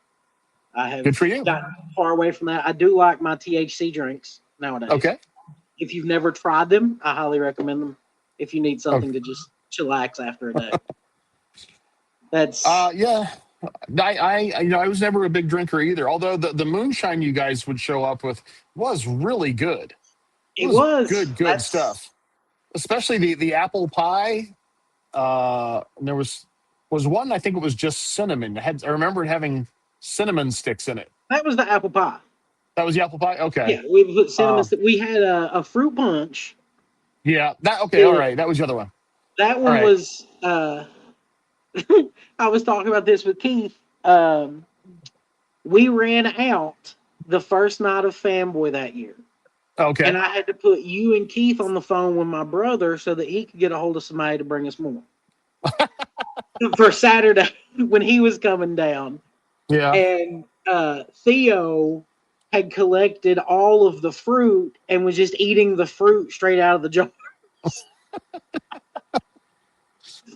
I have Good for you. gotten far away from that. I do like my THC drinks nowadays. Okay. If you've never tried them, I highly recommend them. If you need Oh, something to just chillax after a day, that's yeah. I was never a big drinker either. Although the moonshine you guys would show up with was really good. It it was was. good That's stuff. Especially the apple pie. And there was one, I think it was just cinnamon. I remember it having cinnamon sticks in it. that was the apple pie. That was the apple pie. Okay. Yeah, we put cinnamon. Uh, We had a fruit punch. yeah. That okay. All It, right. That was the other one. that All one right. was. I was talking about this with Keith. We ran out the first night of Fanboy that year. Okay. And I had to put you and Keith on the phone with my brother so that he could get a hold of somebody to bring us more for Saturday when he was coming down. Yeah. And Theo had collected all of the fruit and was just eating the fruit straight out of the jar.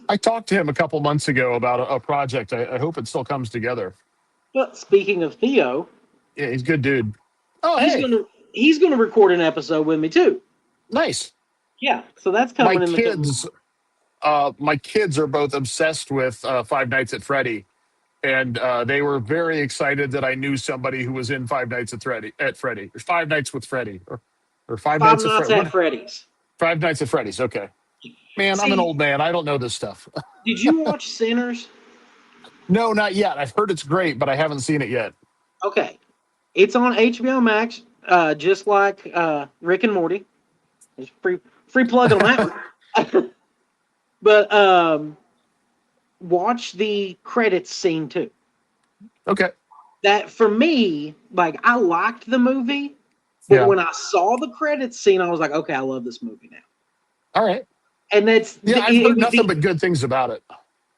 I talked to him a couple months ago about a project. I hope it still comes together. But speaking of Theo, Yeah, he's a good dude. Oh, he's hey, gonna he's gonna record an episode with me too. nice. Yeah, so that's My coming in the couple. kids, my kids are both obsessed with Five Nights at Freddy, and they were very excited that I knew somebody who was in Five Nights at Freddy, or Five Nights with Freddy, or Five Five Nights at Nights Freddy. at What? Freddy's. Five Nights at Freddy's. Okay, man, I'm an See, old man. I don't know this stuff. did you watch Sinners? No, not yet. I've heard it's great, but I haven't seen it yet. Okay, it's on HBO Max, just like Rick and Morty. There's free plug on that one. But watch the credits scene too. Okay. That for me, like I liked the movie, but Yeah. when I saw the credits scene, I was like, okay, I love this movie now. All right. And Yeah, I've it heard was nothing but good things about it.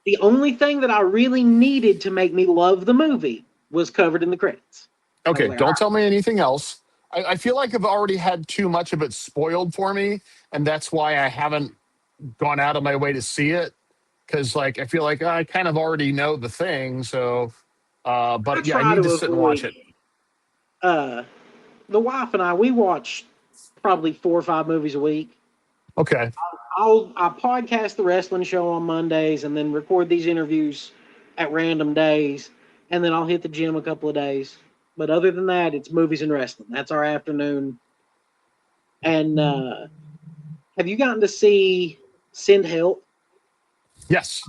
the only thing that I really needed to make me love the movie was covered in the credits. I was Okay, like, all don't right, tell me anything else. I feel like I've already had too much of it spoiled for me, and that's why I haven't gone out of my way to see it. Because like I feel like I kind of already know the thing, so I but yeah, I try need to to sit and watch avoid. it. Uh, the wife and I, we watch probably 4 or 5 movies a week. Okay. I podcast the wrestling show on Mondays and then record these interviews at random days, and then I'll hit the gym a couple of days. But other than that, it's movies and wrestling. That's our afternoon. And have you gotten to see Send Help? Yes.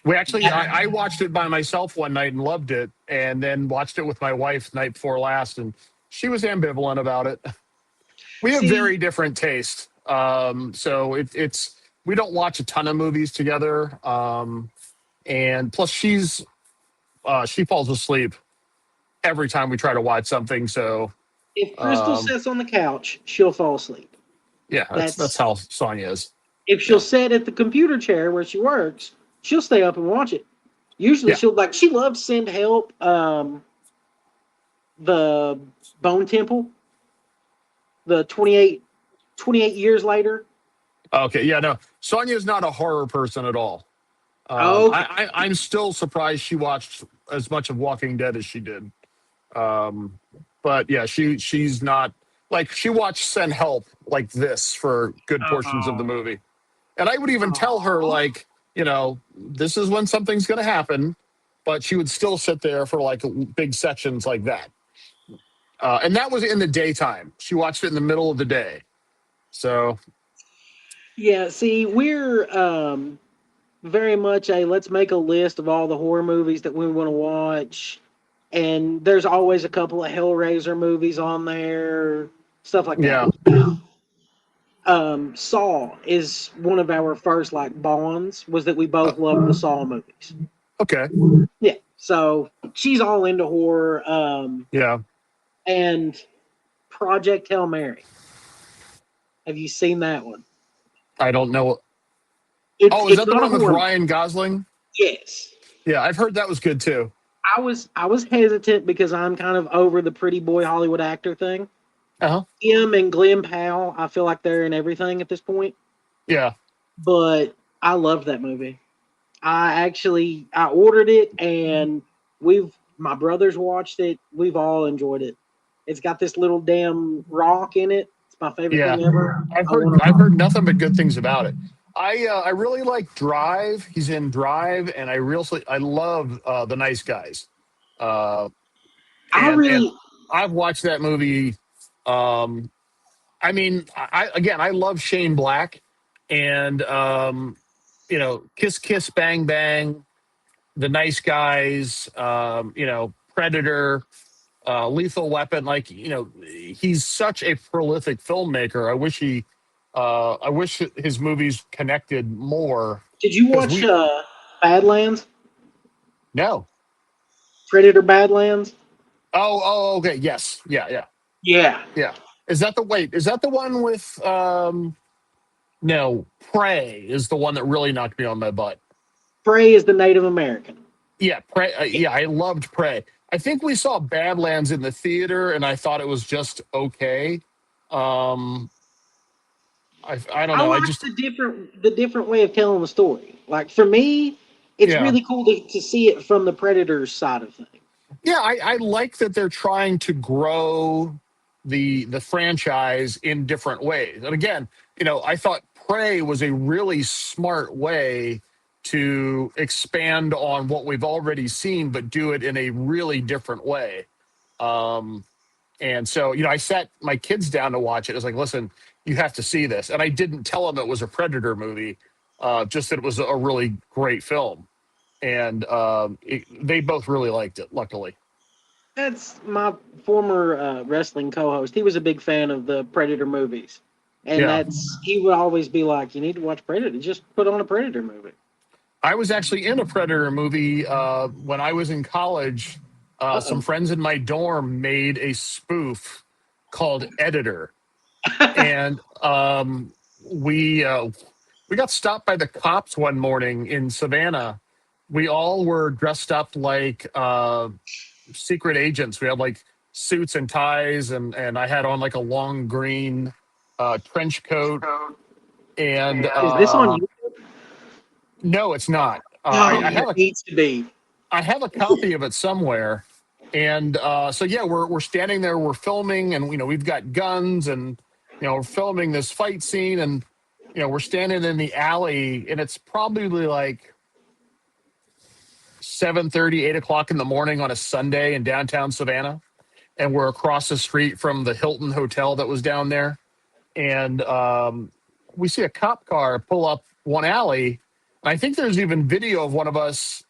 We actually I watched it by myself one night and loved it, and then watched it with my wife night before last, and she was ambivalent about it. We have See, very different taste. So it's we don't watch a ton of movies together. And plus she falls asleep every time we try to watch something. So if Crystal um, sits on the couch, she'll fall asleep. yeah, that's That's how Sonya is. if she'll Yeah. sit at the computer chair where she works, she'll stay up and watch it. Usually, Yeah. she loves Send Help. The Bone Temple, the 28 years later. Okay. Yeah. No, Sonya is not a horror person at all. Okay. I'm still surprised she watched as much of Walking Dead as she did. Um, but yeah, she's not like she watched Send Help like this for good portions of the Oh. movie. And I would even tell her, Oh. like, this is when something's going to happen, but she would still sit there for like big sections like that. And that was in the daytime. She watched it in the middle of the day. So, Yeah, see, we're very much a let's make a list of all the horror movies that we want to watch. And there's always a couple of Hellraiser movies on there, stuff like that. yeah. Saw is one of our first like bonds was that we Uh, both loved the Saw movies. okay. Yeah, so she's all into horror. Yeah. And Project Hail Mary. Have you seen that one? I don't know. It's Oh, is it's that the not a one with horror. Ryan Gosling? Yes. Yeah, I've heard that was good too. I was hesitant because I'm kind of over the pretty boy Hollywood actor thing. Uh huh. Him and Glenn Powell, I feel like they're in everything at this point. Yeah. But I loved that movie. I ordered it and we've my brothers watched it. We've all enjoyed it. It's got this little damn rock in it. It's my favorite Yeah. thing ever. I've I heard want I've to. heard nothing but good things about it. I really like Drive. He's in Drive, and I love The Nice Guys. Uh, I and really. I've watched that movie. Um, I mean, I love Shane Black, and Kiss Kiss Bang Bang, The Nice Guys, Predator, Lethal Weapon. Like, he's such a prolific filmmaker. I wish his movies connected more Did you because watch Badlands? no. Predator Badlands? Okay, yes, yeah, Yeah. yeah. Is that the one with no, Prey is the one that really knocked me on my butt. Prey is the Native American. Yeah, Prey. Yeah, I loved Prey. I think we saw Badlands in the theater, and I thought it was just okay. Um, I don't I know. I like just the different way of telling the story. Like for me, it's yeah, really cool to see it from the Predator's side of things. yeah. I like that they're trying to grow the franchise in different ways. And again, I thought Prey was a really smart way to expand on what we've already seen, but do it in a really different way. Um, And so, I sat my kids down to watch it. I was like, listen, you have to see this. And I didn't tell them it was a Predator movie, just that it was a really great film. And they both really liked it, luckily. That's my former wrestling co-host. He was a big fan of the Predator movies, and Yeah. he would always be like, "You need to watch Predator. Just put on a Predator movie." I was actually in a Predator movie when I was in college. Some Uh friends in my dorm made a spoof called Editor. oh. And we got stopped by the cops one morning in Savannah. We all were dressed up like secret agents. We had like suits and ties, and I had on like a long green trench coat. And Is this on you? no, it's not. Oh, it needs to be. I have a copy of it somewhere. And so yeah, we're standing there, we're filming, and we've got guns, and we're filming this fight scene, and we're standing in the alley, and it's probably like 7:30, 8 o'clock in the morning on a Sunday in downtown Savannah, and we're across the street from the Hilton Hotel that was down there, and we see a cop car pull up one alley. And I think there's even video of one of us,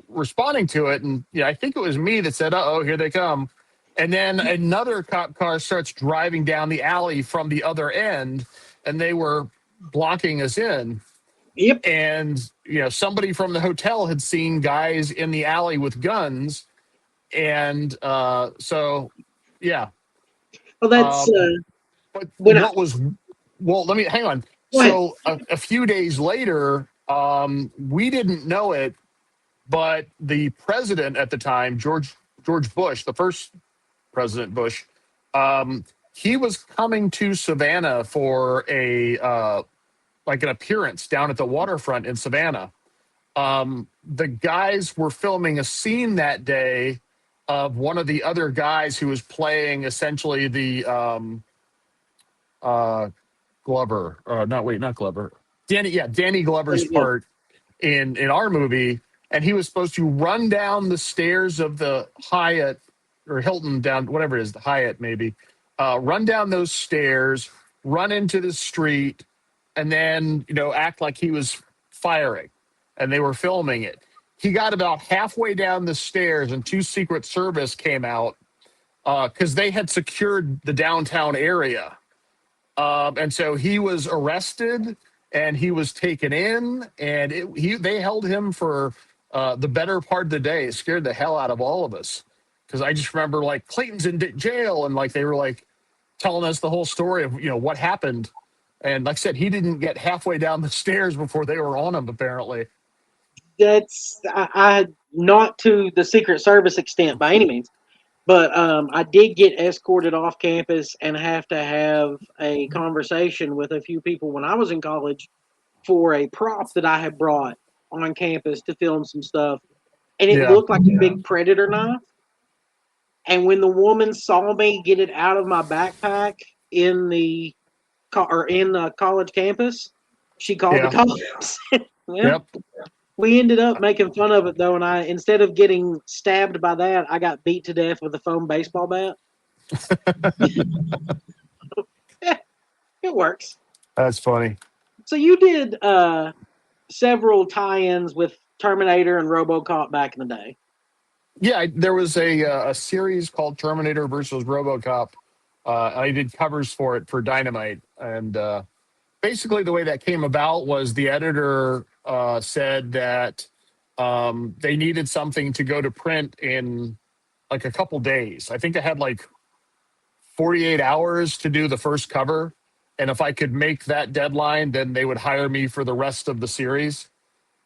responding to it. And I think it was me that said, "Uh oh, here they come." And then another cop car starts driving down the alley from the other end, and they were blocking us in. Yep. And somebody from the hotel had seen guys in the alley with guns, and so yeah. Well, that's Um, but when I let me hang on. go ahead. So a few days later, we didn't know it, but the president at the time, George Bush, the first President Bush, he was coming to Savannah for a like an appearance down at the waterfront in Savannah. The guys were filming a scene that day of one of the other guys who was playing essentially the uh, Glover. Not Glover. Danny Glover's part in our movie, and he was supposed to run down the stairs of the Hyatt or Hilton, down whatever it is, the Hyatt maybe, run down those stairs, run into the street, and then act like he was firing, and they were filming it. He got about halfway down the stairs, and two Secret Service came out because they had secured the downtown area. And so he was arrested and he was taken in, and they held him for the better part of the day. It scared the hell out of all of us because I just remember like Clayton's in jail, and like they were like telling us the whole story of what happened. And like I said, he didn't get halfway down the stairs before they were on him. Apparently, That's I not to the Secret Service extent by any means. But I did get escorted off campus and have to have a conversation with a few people when I was in college for a prop that I had brought on campus to film some stuff. And it looked like a big predator knife. And when the woman saw me get it out of my backpack in the college campus, she called the cops. Yep. We ended up making fun of it though, and I instead of getting stabbed by that, I got beat to death with a foam baseball bat. Yeah, it works. That's funny. So you did several tie-ins with Terminator and RoboCop back in the day. Yeah, there was a series called Terminator versus RoboCop. I did covers for it for Dynamite, and basically the way that came about was the editor said that they needed something to go to print in like a couple days. I think they had like 48 hours to do the first cover, and if I could make that deadline, then they would hire me for the rest of the series.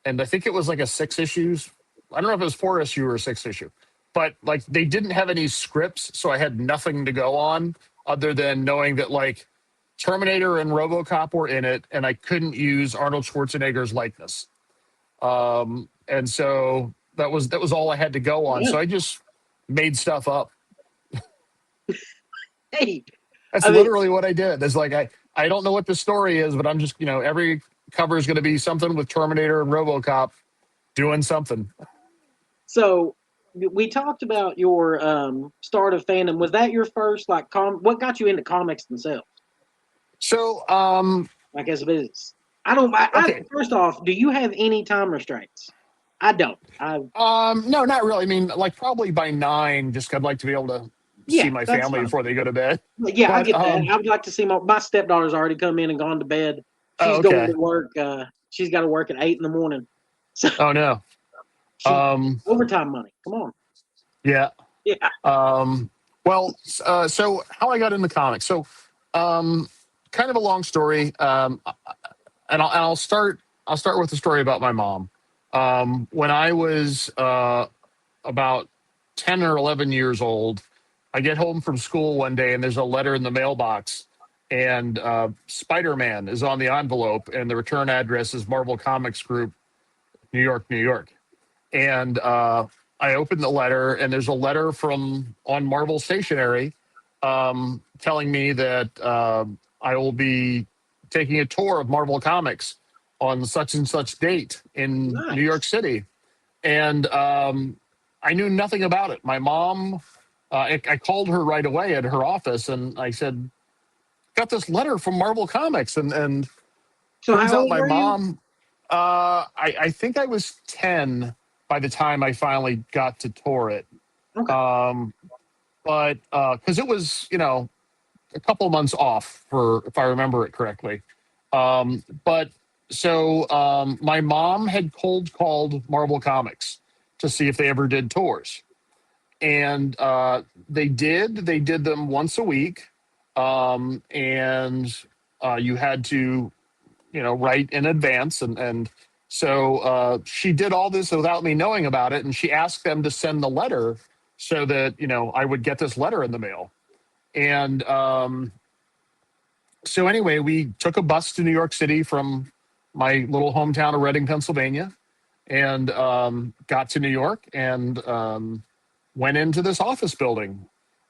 And I think it was like a 6 issues. I don't know if it was 4 issue or 6 issue, but like they didn't have any scripts, so I had nothing to go on other than knowing that like Terminator and RoboCop were in it, and I couldn't use Arnold Schwarzenegger's likeness. And so that was all I had to go on. So I just made stuff up. Hey, That's literally what I did. It's like I don't know what the story is, but I'm just every cover is going to be something with Terminator and RoboCop doing something. So we talked about your start of fandom. Was that your first what got you into comics themselves? So like as a business. First off, do you have any time restraints? I don't. No, not really. I mean, like probably by 9, just I'd like to be able to see my family before they go to bed. Yeah, but, I get that. I would like to see my stepdaughter's already come in and gone to bed. She's going to work. She's got to work at 8 a.m. So, oh no. Overtime money. Come on. Yeah. Yeah. Well, so how I got into comics. So, kind of a long story. And I'll start with the story about my mom. When I was about 10 or 11 years old, I get home from school one day and there's a letter in the mailbox, and Spider-Man is on the envelope, and the return address is Marvel Comics Group, New York, New York. And I opened the letter, and there's a letter on Marvel Stationery telling me that I will be taking a tour of Marvel Comics on such and such date in New York City. And I knew nothing about it. My mom, I called her right away at her office, and I said, got this letter from Marvel Comics. And so turns out my mom, I think I was 10 by the time I finally got to tour it. Okay. But because it was, a couple of months off, if I remember it correctly. But so my mom had cold called Marvel Comics to see if they ever did tours. And they did. They did them once a week. And you had to, write in advance. And so she did all this without me knowing about it. And she asked them to send the letter so that, I would get this letter in the mail. And so anyway, we took a bus to New York City from my little hometown of Reading, Pennsylvania. and got to New York and went into this office building.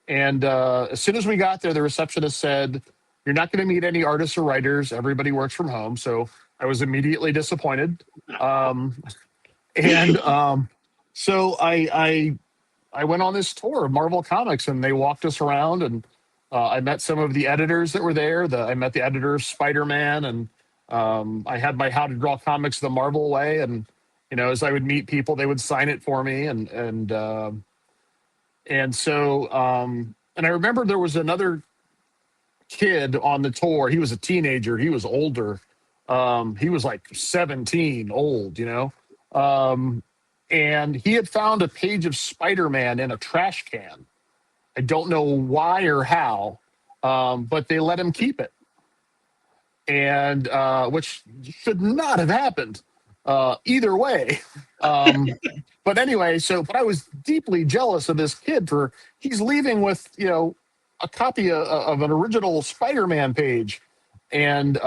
And as soon as we got there, the receptionist said, "You're not going to meet any artists or writers. Everybody works from home." So I was immediately disappointed. And so I went on this tour of Marvel Comics, and they walked us around, and I met some of the editors that were there. I met the editor of Spider-Man, and I had my How to Draw Comics the Marvel Way, and as I would meet people, they would sign it for me, and I remember there was another kid on the tour. He was a teenager. He was older. He was like 17, old. And he had found a page of Spider-Man in a trash can. I don't know why or how, but they let him keep it, and which should not have happened either way. But anyway, but I was deeply jealous of this kid for he's leaving with a copy of an original Spider-Man page. And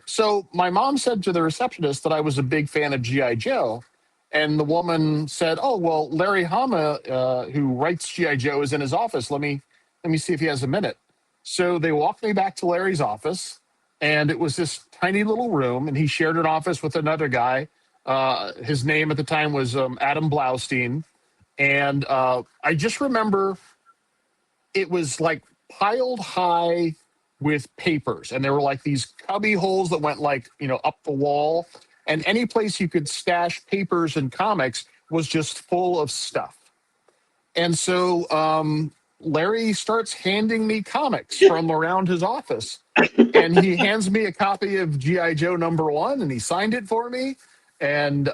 so my mom said to the receptionist that I was a big fan of G.I. Joe. And the woman said, "Oh, well, Larry Hama, who writes G.I. Joe, is in his office. Let me see if he has a minute." So they walked me back to Larry's office, and it was this tiny little room, and he shared an office with another guy. His name at the time was Adam Blaustein. And I just remember it was like piled high with papers, and there were like these cubby holes that went up the wall, and any place you could stash papers and comics was just full of stuff. And so Larry starts handing me comics from around his office, and he hands me a copy of G.I. Joe #1, and he signed it for me. And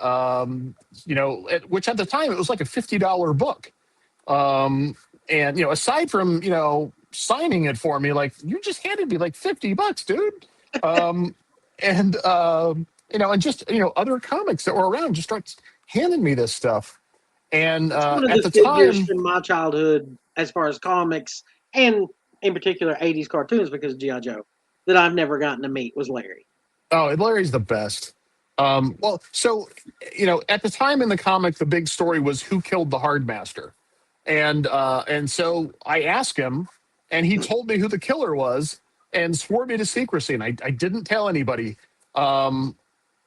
which at the time it was like a $50 book. And aside from signing it for me, like, you just handed me like $50, dude. And just other comics that were around just starts handing me this stuff. And it's one of at the the figures time, from my childhood, as far as comics and in particular 80s cartoons, because of G.I. Joe, that I've never gotten to meet was Larry. oh, and Larry's the best. Well, so at the time in the comic, the big story was who killed the Hardmaster. And so I asked him, and he told me who the killer was and swore me to secrecy, and I didn't tell anybody. And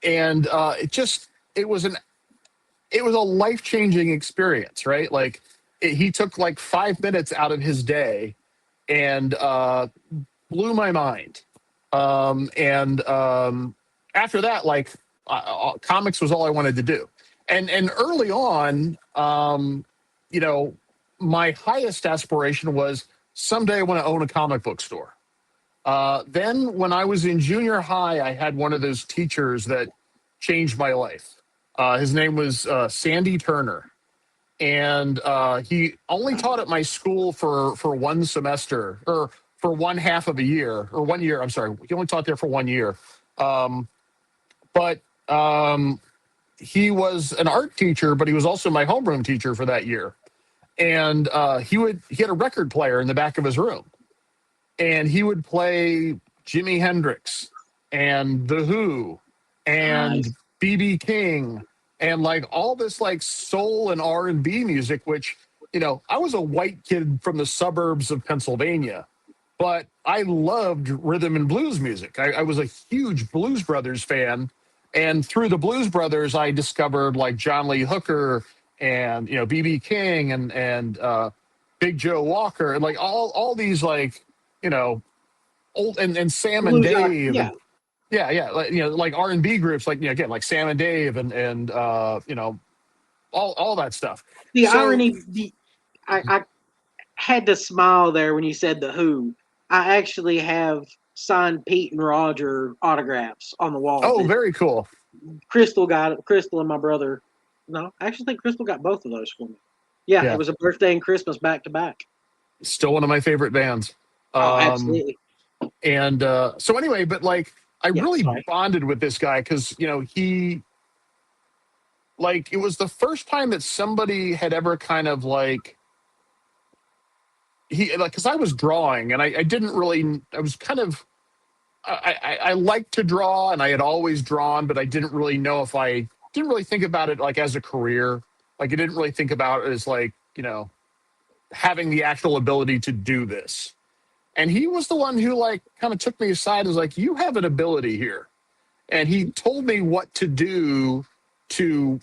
it was a life-changing experience, right? Like he took like 5 minutes out of his day and blew my mind. After that, like comics was all I wanted to do. And early on, my highest aspiration was someday I want to own a comic book store. Then when I was in junior high, I had one of those teachers that changed my life. His name was Sandy Turner. And he only taught at my school for one semester, or for one half of a year, or 1 year. I'm sorry. He only taught there for 1 year. But he was an art teacher, but he was also my homeroom teacher for that year. And he had a record player in the back of his room, and he would play Jimi Hendrix and The Who and Nice. BB King and like all this like soul and R&B music, which I was a white kid from the suburbs of Pennsylvania, but I loved rhythm and blues music. I was a huge Blues Brothers fan. And through the Blues Brothers, I discovered like John Lee Hooker and BB King and Big Joe Walker, and like all these like old and Sam and Blues, Dave, yeah. and yeah, like R&B groups, like again, like Sam and Dave and all that stuff. The So irony, I had to smile there when you said The Who. I actually have signed Pete and Roger autographs on the wall. oh, very cool. Crystal got it. Crystal and my brother. No, I actually think Crystal got both of those for me. Yeah, Yeah, it was a birthday and Christmas back to back. still one of my favorite bands. Oh, Um, absolutely. and so anyway, but like I Yeah, really sorry. bonded with this guy because he, like, it was the first time that somebody had ever kind of like because I was drawing, and I didn't really, I was kind of, I liked to draw, and I had always drawn, but I didn't really know if I didn't really think about it like as a career. Like I didn't really think about it as like, having the actual ability to do this. And he was the one who like kind of took me aside and was like, you have an ability here. And he told me what to do to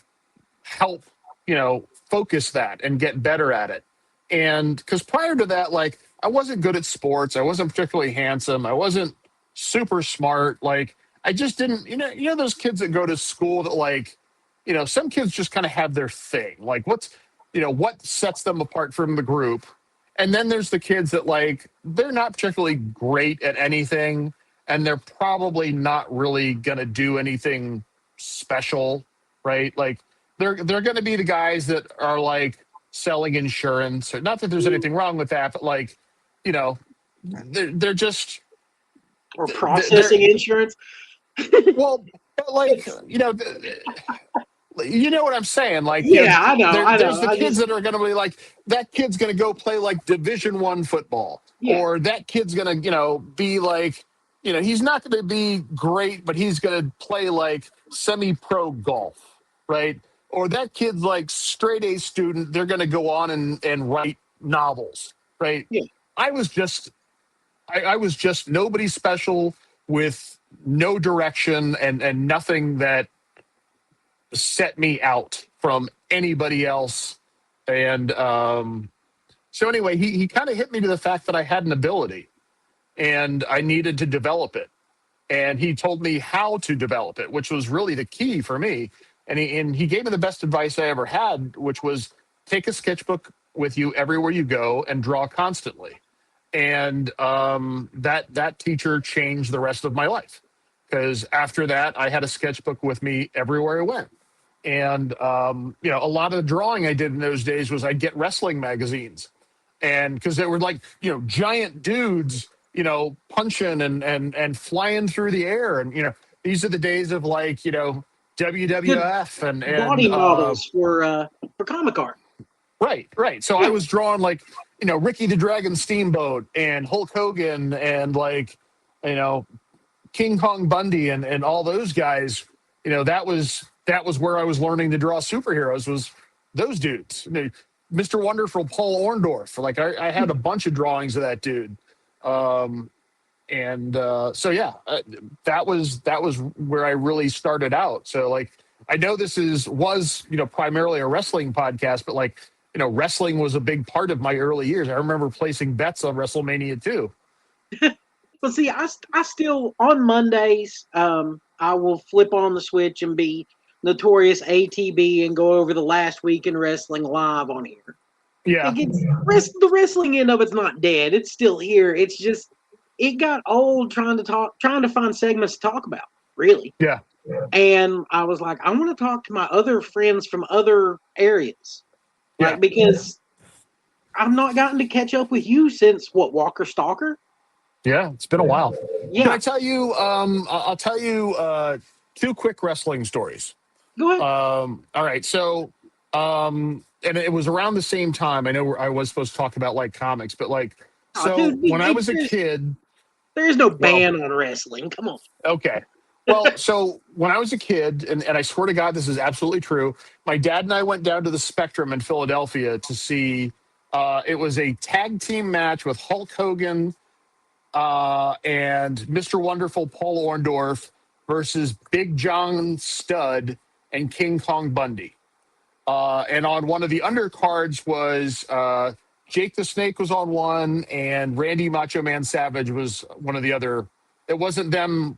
help, focus that and get better at it. And because prior to that, like I wasn't good at sports. I wasn't particularly handsome. I wasn't super smart. Like I just didn't, those kids that go to school that like, some kids just kind of have their thing. Like what sets them apart from the group. And then there's the kids that like, they're not particularly great at anything. And they're probably not really going to do anything special, right? Like they're going to be the guys that are like selling insurance. Not that there's anything wrong with that, but like, they're just or processing insurance. Well, but like you know what I'm saying? Like, yeah, I know. There's the kids that are going to be like, that kid's going to go play like Division I football, or that kid's going to, be like, he's not going to be great, but he's going to play like semi-pro golf, right? Or that kid's like straight A student. They're going to go on and write novels, right? Yeah. I was just nobody special with no direction and nothing that set me out from anybody else. And so anyway, he kind of hit me to the fact that I had an ability and I needed to develop it. And he told me how to develop it, which was really the key for me. And he gave me the best advice I ever had, which was take a sketchbook with you everywhere you go and draw constantly. And that teacher changed the rest of my life, because after that, I had a sketchbook with me everywhere I went. And, a lot of the drawing I did in those days was I'd get wrestling magazines. And because they were like, giant dudes, punching and flying through the air. And, these are the days of like, WWF and body models for comic art. Right. So I was drawing like, Ricky the Dragon Steamboat and Hulk Hogan and like, King Kong Bundy and all those guys. That was where I was learning to draw superheroes, was those dudes. Mr. Wonderful Paul Orndorff. Like I had a bunch of drawings of that dude. So that was where I really started out. So like, I know this was primarily a wrestling podcast, but like, wrestling was a big part of my early years. I remember placing bets on WrestleMania 2. But see, I still on Mondays, I will flip on the switch and be notorious ATB and go over the last week in wrestling live on here. Yeah, the wrestling end of it's not dead; it's still here. It's just it got old trying to find segments to talk about. Really, yeah. And I was like, I want to talk to my other friends from other areas, because I've not gotten to catch up with you since Walker Stalker. Yeah, it's been a while. Yeah. Can I tell you? I'll tell you 2 quick wrestling stories. Go ahead. All right. So, and it was around the same time. I know I was supposed to talk about like comics, but like, when I was a kid, there's no ban on wrestling. Come on. Okay. Well, so when I was a kid, and I swear to God, this is absolutely true. My dad and I went down to the Spectrum in Philadelphia to see. It was a tag team match with Hulk Hogan and Mr. Wonderful Paul Orndorff versus Big John Studd and King Kong Bundy. And on one of the undercards was Jake the Snake was on one, and Randy Macho Man Savage was one of the other. It wasn't them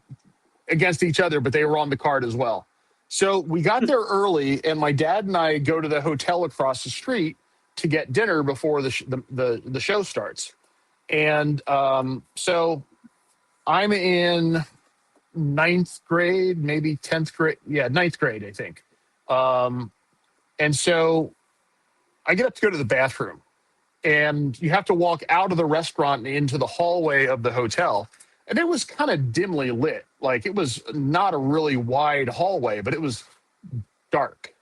against each other, but they were on the card as well. So we got there early, and my dad and I go to the hotel across the street to get dinner before the show starts. And so I'm in 9th grade, maybe 10th grade. Yeah, 9th grade, I think. And so I get up to go to the bathroom, and you have to walk out of the restaurant and into the hallway of the hotel. And it was kind of dimly lit. Like, it was not a really wide hallway, but it was dark.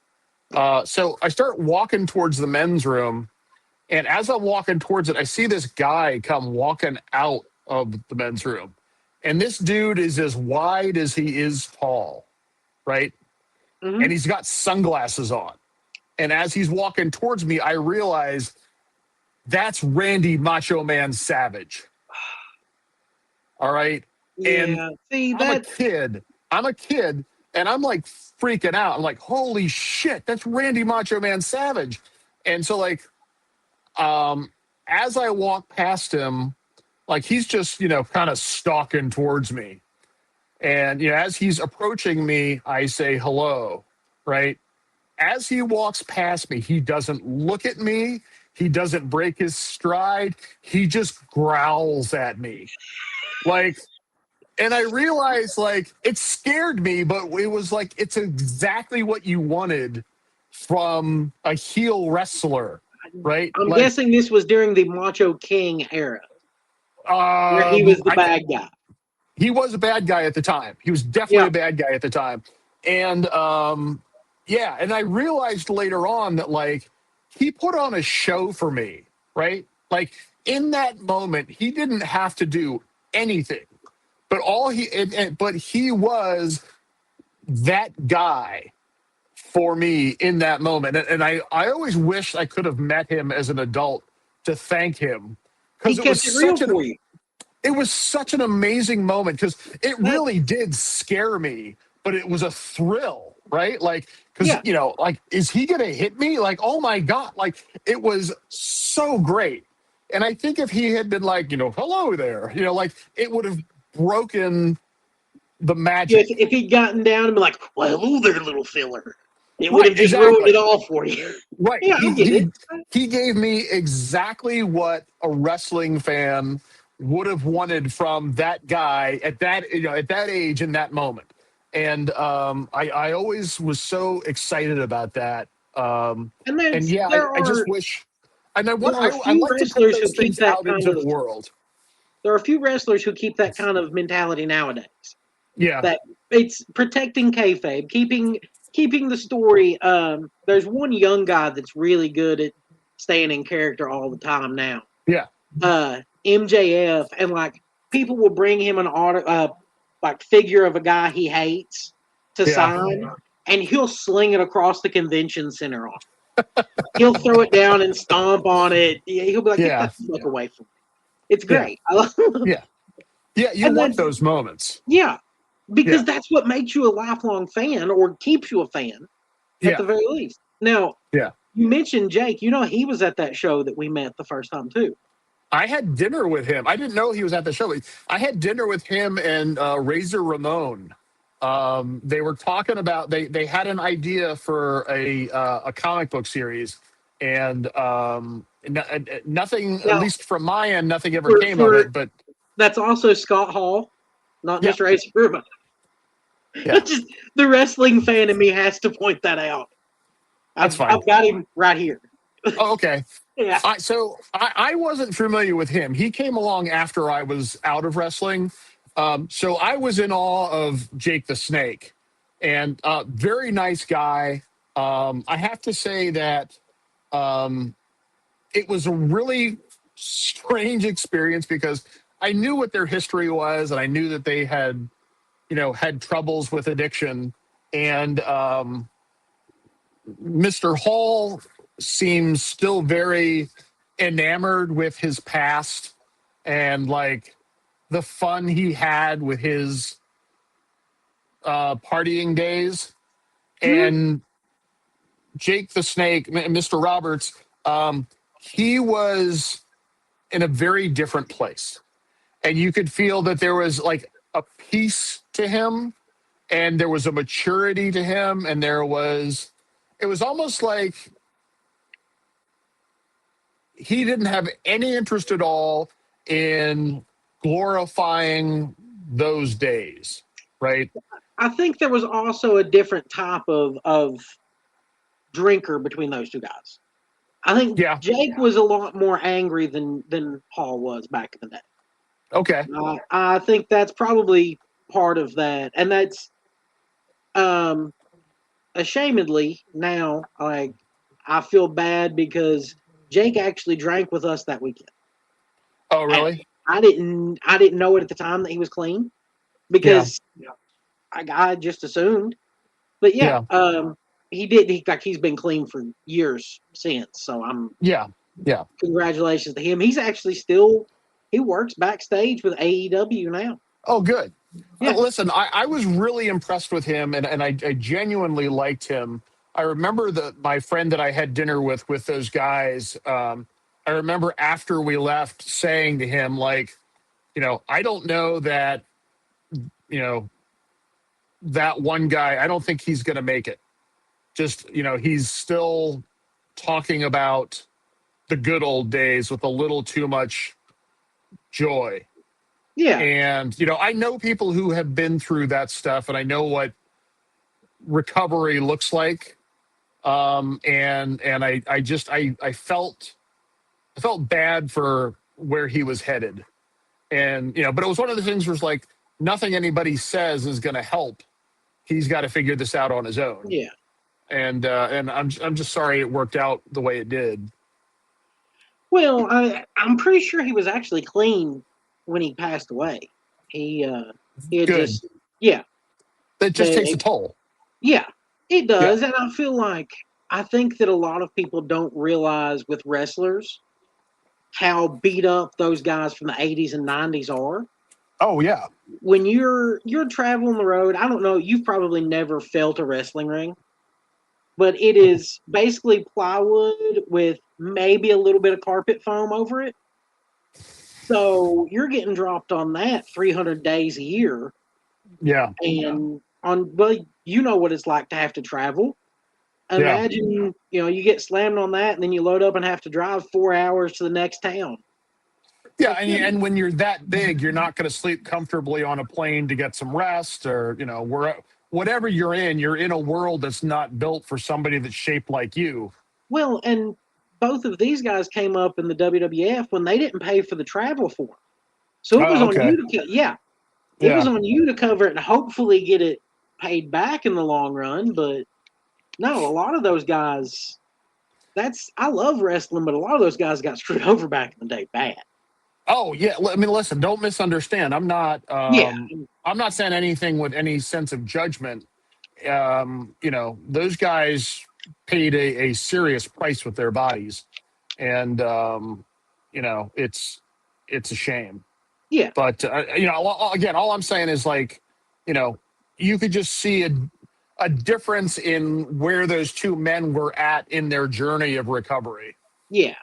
So I start walking towards the men's room. And as I'm walking towards it, I see this guy come walking out of the men's room. And this dude is as wide as he is tall, right? and he's got sunglasses on. And as he's walking towards me, I realize that's Randy Macho Man Savage. All right. And see, I'm a kid, and I'm like freaking out. I'm like, holy shit, that's Randy Macho Man Savage. And so, like, as I walk past him, like, he's just, kind of stalking towards me. And, as he's approaching me, I say hello, right? As he walks past me, he doesn't look at me. He doesn't break his stride. He just growls at me. Like, and I realized, like, it scared me, but it was like, it's exactly what you wanted from a heel wrestler, right? I'm like, guessing this was during the Macho King era, where he was the bad guy. He was a bad guy at the time. He was definitely a bad guy at the time. And, and I realized later on that, like, he put on a show for me, right? Like, in that moment, he didn't have to do anything. But but he was that guy for me in that moment. And I always wish I could have met him as an adult to thank him. Because it was real for you. It was such an amazing moment because it really did scare me, but it was a thrill, right? Like, because, like, is he going to hit me? Like, oh my God. Like, it was so great. And I think if he had been like, hello there, like, it would have broken the magic. If he'd gotten down and been like, well, hello there, little filler. It would have just ruined it all for you. Right. Yeah, I get it. He gave me exactly what a wrestling fan would have wanted from that guy at that age in that moment. And I always was so excited about that. I just wish. And I like to put those things out into the world. There are a few wrestlers who keep that kind of mentality nowadays. Yeah. That it's protecting kayfabe, keeping the story. There's one young guy that's really good at staying in character all the time now. Yeah. MJF, and like people will bring him an like figure of a guy he hates to sign, and he'll sling it across the convention center on. He'll throw it down and stomp on it. He'll be like, "Get that fuck away from me." It's great. Yeah, you want those moments. Yeah, because that's what makes you a lifelong fan or keeps you a fan at the very least. Now, you mentioned Jake. He was at that show that we met the first time too. I had dinner with him. I didn't know he was at the show. I had dinner with him and Razor Ramon. They were talking about they had an idea for a comic book series, and nothing, at least from my end, nothing ever came of it. But that's also Scott Hall, not just Razor Ramon. Just the wrestling fan in me has to point that out. That's fine. I've got him right here. Oh, okay. Yeah. So I wasn't familiar with him. He came along after I was out of wrestling. So I was in awe of Jake the Snake, and very nice guy. I have to say that it was a really strange experience because I knew what their history was, and I knew that they had, had troubles with addiction. And Mr. Hall seems still very enamored with his past and like the fun he had with his partying days. And Jake the Snake, Mr. Roberts, he was in a very different place. And you could feel that there was like a peace to him, and there was a maturity to him, and it was almost like he didn't have any interest at all in glorifying those days, right? I think there was also a different type of drinker between those two guys. I think Jake was a lot more angry than Paul was back in the day. Okay. I think that's probably part of that. And that's ashamedly now, like, I feel bad because Jake actually drank with us that weekend. Oh, really? I didn't know it at the time that he was clean because I just assumed. But yeah, he's been clean for years since. So Yeah. congratulations to him. He's actually he works backstage with AEW now. Oh, good. Yeah. Listen, I was really impressed with him, and I genuinely liked him. I remember my friend that I had dinner with those guys. I remember after we left saying to him, like, I don't know that, you know, that one guy, I don't think he's going to make it. Just, he's still talking about the good old days with a little too much joy. Yeah. And, I know people who have been through that stuff, and I know what recovery looks like. And I felt bad for where he was headed. And, but it was one of the things where it's like nothing anybody says is going to help. He's got to figure this out on his own. Yeah. And I'm just sorry it worked out the way it did. Well, I'm pretty sure he was actually clean when he passed away. He had Good. just It just takes a toll. Yeah, it does. Yeah. And I think that a lot of people don't realize with wrestlers how beat up those guys from the 80s and 90s are. Oh yeah. When you're traveling the road, I don't know, you've probably never felt a wrestling ring, but it is basically plywood with maybe a little bit of carpet foam over it. So you're getting dropped on that 300 days a year. Yeah. And you know what it's like to have to travel. Imagine, you get slammed on that and then you load up and have to drive 4 hours to the next town. Yeah, and when you're that big, you're not going to sleep comfortably on a plane to get some rest, or whatever you're in a world that's not built for somebody that's shaped like you. Well, and both of these guys came up in the WWF when they didn't pay for the travel for them. So it was on you to it was on you to cover it and hopefully get it paid back in the long run. But no, a lot of those guys, I love wrestling, but a lot of those guys got screwed over back in the day bad. Oh yeah, I mean, listen, don't misunderstand. I'm not saying anything with any sense of judgment. Those guys paid a serious price with their bodies, and it's a shame. Yeah. But again, all I'm saying is, like, you could just see a difference in where those two men were at in their journey of recovery. Yeah.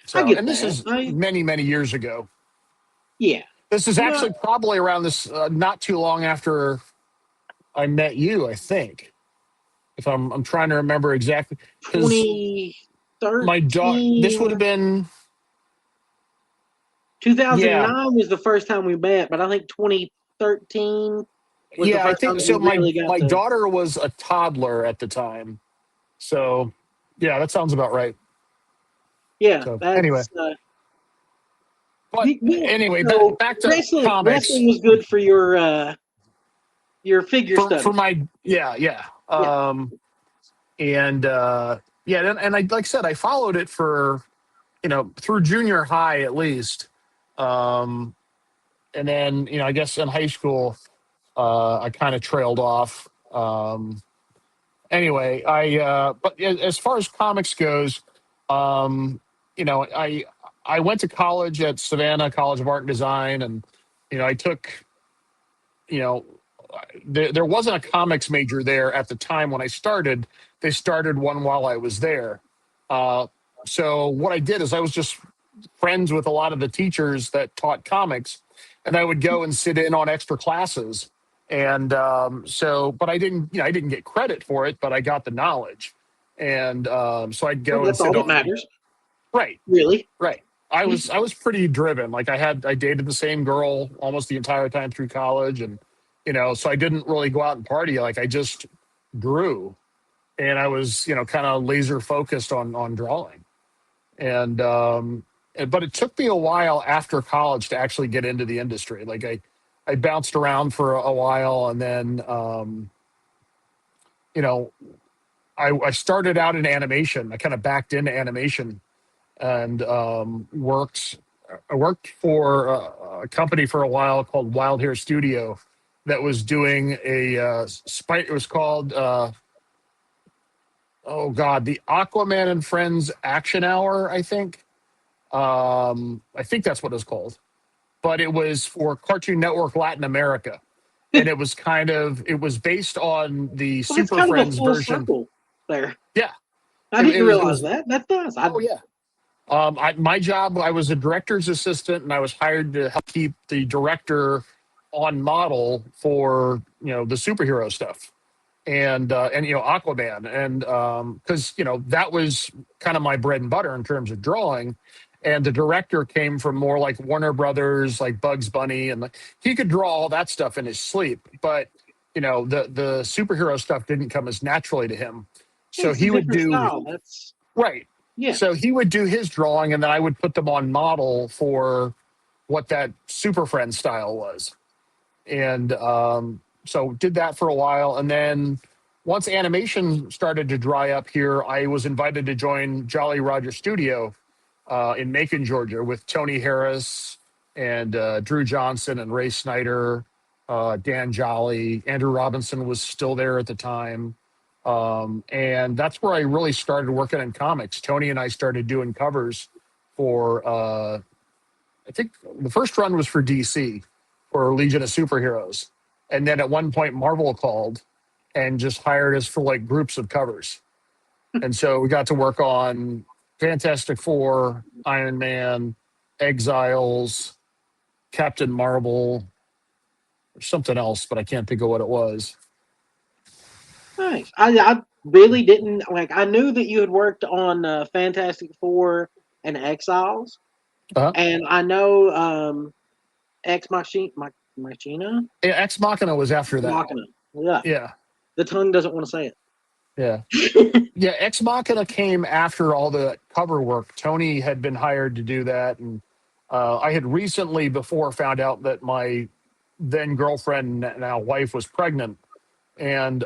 So, and this is many, many years ago. Yeah. This is actually probably around this, not too long after I met you, I think. If I'm trying to remember exactly. 2013. My daughter, this would have been 2009 was the first time we met, but I think 2013 was the first time so. My to... daughter was a toddler at the time. So, yeah, that sounds about right. Yeah. So, anyway. But anyway, so back to wrestling. comics. Wrestling was good for your figure study. For my and I, like I said, I followed it for through junior high at least, and then I guess in high school I kind of trailed off. Anyway, but as far as comics goes, I went to college at Savannah College of Art and Design, and I took there wasn't a comics major there at the time when I started. They started one while I was there. So what I did is I was just friends with a lot of the teachers that taught comics, and I would go and sit in on extra classes. And but I didn't get credit for it, but I got the knowledge. And so I'd go and sit all that matters. Right. Really? Right. I was pretty driven. Like I dated the same girl almost the entire time through college, and so I didn't really go out and party. Like I just grew, and I was kind of laser focused on drawing, and but it took me a while after college to actually get into the industry. Like I bounced around for a while, and then I started out in animation. I kind of backed into animation, and I worked for a company for a while called Wild Hair Studio, that was doing a spite. It was called the Aquaman and Friends Action Hour, I think. I think that's what it was called. But it was for Cartoon Network Latin America. And it was based on the Well, that's Super kind of a Friends full version. circle there. Yeah. I It didn't was, realize that. That's nice. yeah. My job, I was a director's assistant, and I was hired to help keep the director on model for the superhero stuff, and Aquaman, and because that was kind of my bread and butter in terms of drawing, and the director came from more like Warner Brothers, like Bugs Bunny, and he could draw all that stuff in his sleep, but the superhero stuff didn't come as naturally to him, so It's a he would different do. style. That's Right. yeah. So he would do his drawing, and then I would put them on model for what that Super Friend style was. And so did that for a while. And then once animation started to dry up here, I was invited to join Jolly Roger Studio in Macon, Georgia, with Tony Harris and Drew Johnson and Ray Snyder, Dan Jolly. Andrew Robinson was still there at the time. And that's where I really started working in comics. Tony and I started doing covers for, I think the first run was for DC, for Legion of Superheroes. And then at one point, Marvel called and just hired us for like groups of covers. And so we got to work on Fantastic Four, Iron Man, Exiles, Captain Marvel, something else, but I can't think of what it was. Nice. I really didn't like. I knew that you had worked on Fantastic Four and Exiles, Uh-huh. and I know Machina. Yeah, Ex Machina was after that. Machina. Yeah. Yeah. The tongue doesn't want to say it. Yeah. Yeah. Ex Machina came after all the cover work. Tony had been hired to do that. And I had recently before found out that my then girlfriend, now wife, was pregnant. And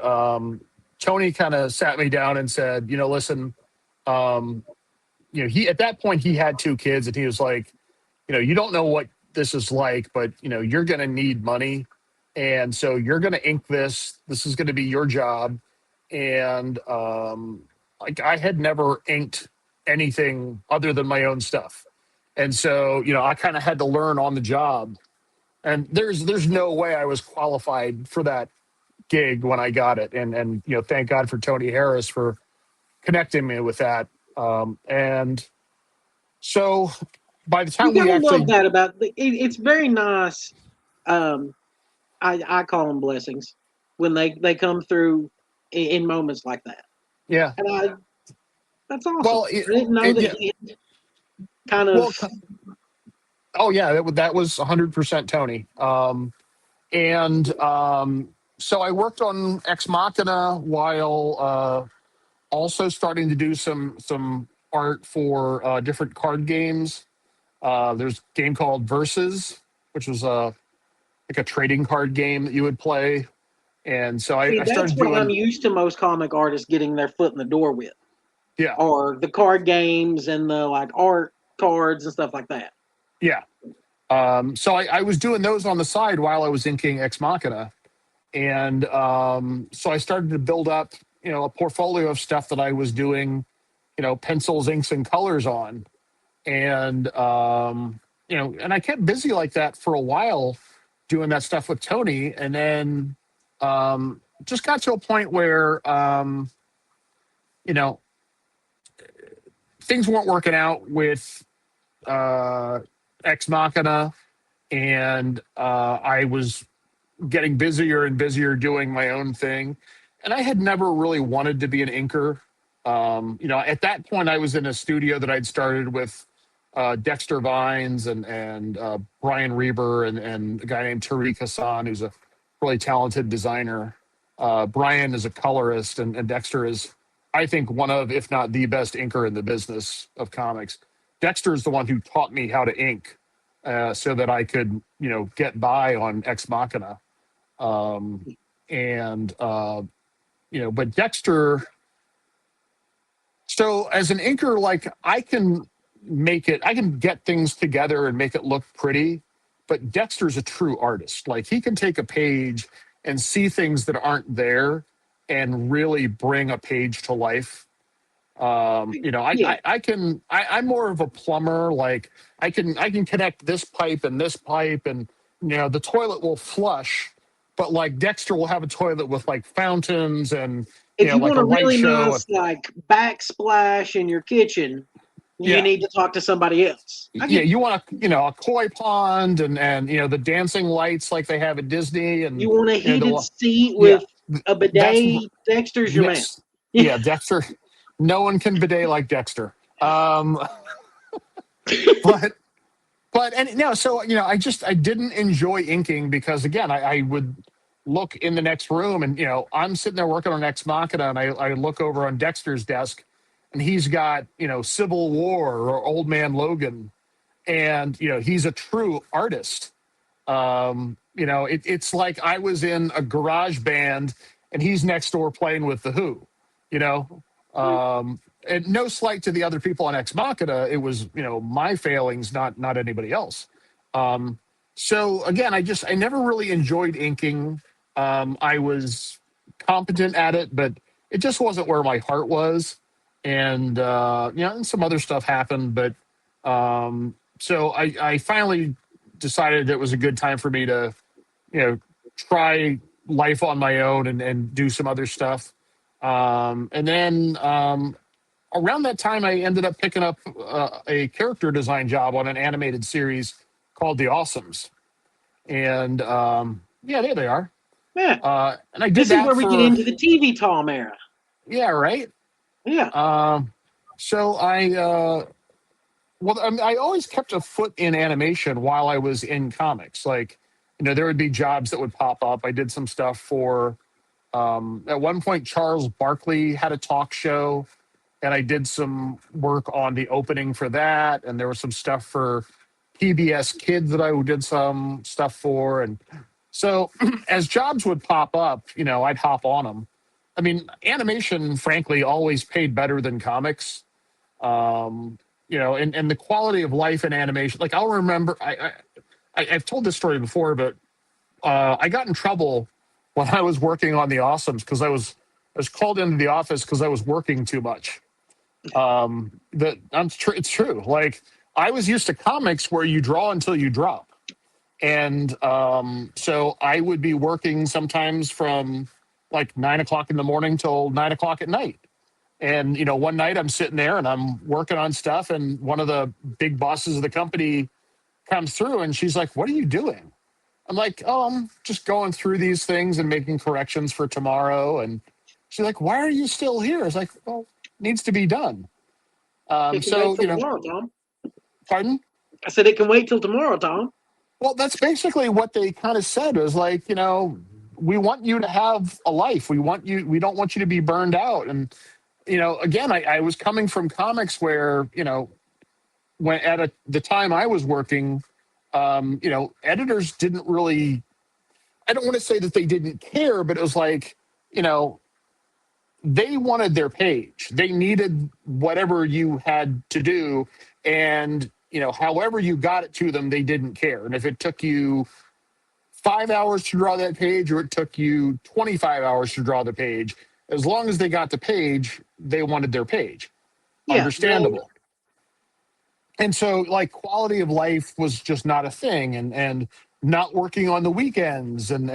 Tony kind of sat me down and said, listen, he at that point he had two kids, and he was like, you don't know what this is like, but you're going to need money, and so you're going to ink this. This is going to be your job, and like I had never inked anything other than my own stuff, and so I kind of had to learn on the job, and there's no way I was qualified for that gig when I got it, and thank God for Tony Harris for connecting me with that, and so by the You time we gotta love actually, that about it's very nice. Um, I call them blessings when they come through in moments like that, yeah, and that's awesome. well, I didn't know that yeah, he had kind well, of. oh yeah, that was 100% Tony, and so I worked on Ex Machina while also starting to do some art for different card games. There's a game called Versus, which was like a trading card game that you would play. And so See, I that's started what I'm doing, used to most comic artists getting their foot in the door with, yeah, or the card games and the like art cards and stuff like that. yeah. So I was doing those on the side while I was inking Ex Machina. And so I started to build up, a portfolio of stuff that I was doing, pencils, inks, and colors on. And, and I kept busy like that for a while doing that stuff with Tony. And then just got to a point where, you know, things weren't working out with Ex Machina. And I was getting busier and busier doing my own thing. And I had never really wanted to be an inker. At that point, I was in a studio that I'd started with Dexter Vines and Brian Reber and a guy named Tariq Hassan, who's a really talented designer. Brian is a colorist, and Dexter is, I think, one of, if not the best inker in the business of comics. Dexter is the one who taught me how to ink so that I could, get by on Ex Machina. But Dexter, so as an inker, like I can get things together and make it look pretty, but Dexter's a true artist. Like he can take a page and see things that aren't there and really bring a page to life. Yeah. I'm more of a plumber. Like I can connect this pipe and this pipe, and the toilet will flush, but like Dexter will have a toilet with like fountains and If you like want a a light really show. nice like backsplash in your kitchen, you Yeah. need to talk to somebody else. I Yeah, get you want a koi pond and the dancing lights like they have at Disney, and you want a heated the seat yeah, with a that's bidet. Dexter's your man. yes, yeah, Dexter. No one can bidet like Dexter. But and no, so I didn't enjoy inking because again I would look in the next room and I'm sitting there working on Ex Machina and I look over on Dexter's desk and he's got Civil War or Old Man Logan, and he's a true artist. It's like I was in a garage band and he's next door playing with the Who, you know. And no slight to the other people on Ex Machina, it was my failings, not anybody else. So again, I never really enjoyed inking. I was competent at it, but it just wasn't where my heart was. And and some other stuff happened, but so I finally decided it was a good time for me to, try life on my own and do some other stuff. And then around that time, I ended up picking up a character design job on an animated series called The Awesomes. And yeah, there they are. Yeah. And I did This is that where we get for, into the TV Tom era. yeah, right. Yeah. So I always kept a foot in animation while I was in comics. Like, there would be jobs that would pop up. I did some stuff for, at one point, Charles Barkley had a talk show, and I did some work on the opening for that. And there was some stuff for PBS Kids that I did some stuff for. And so as jobs would pop up, I'd hop on them. I mean, animation, frankly, always paid better than comics. And the quality of life in animation. Like I'll remember, I've told this story before, but I got in trouble when I was working on The Awesomes because I was called into the office because I was working too much. It's true. Like I was used to comics where you draw until you drop, and so I would be working sometimes from like 9 o'clock in the morning till 9 o'clock at night. And one night I'm sitting there and I'm working on stuff, and one of the big bosses of the company comes through, and she's like, "What are you doing?" I'm like, "Oh, I'm just going through these things and making corrections for tomorrow." And she's like, "Why are you still here?" I was like, "Well, it needs to be done." It can wait So till tomorrow, Tom. pardon? I said it can wait till tomorrow, Tom. Well, that's basically what they kind of said. Was like, we want you to have a life. We don't want you to be burned out. And again, I was coming from comics where, when the time I was working, editors didn't really, I don't want to say that they didn't care, but it was like, they wanted their page. They needed whatever you had to do. And, however you got it to them, they didn't care. And if it took you 5 hours to draw that page or it took you 25 hours to draw the page, as long as they got the page, they wanted their page. Yeah. Understandable. And so like quality of life was just not a thing, and not working on the weekends and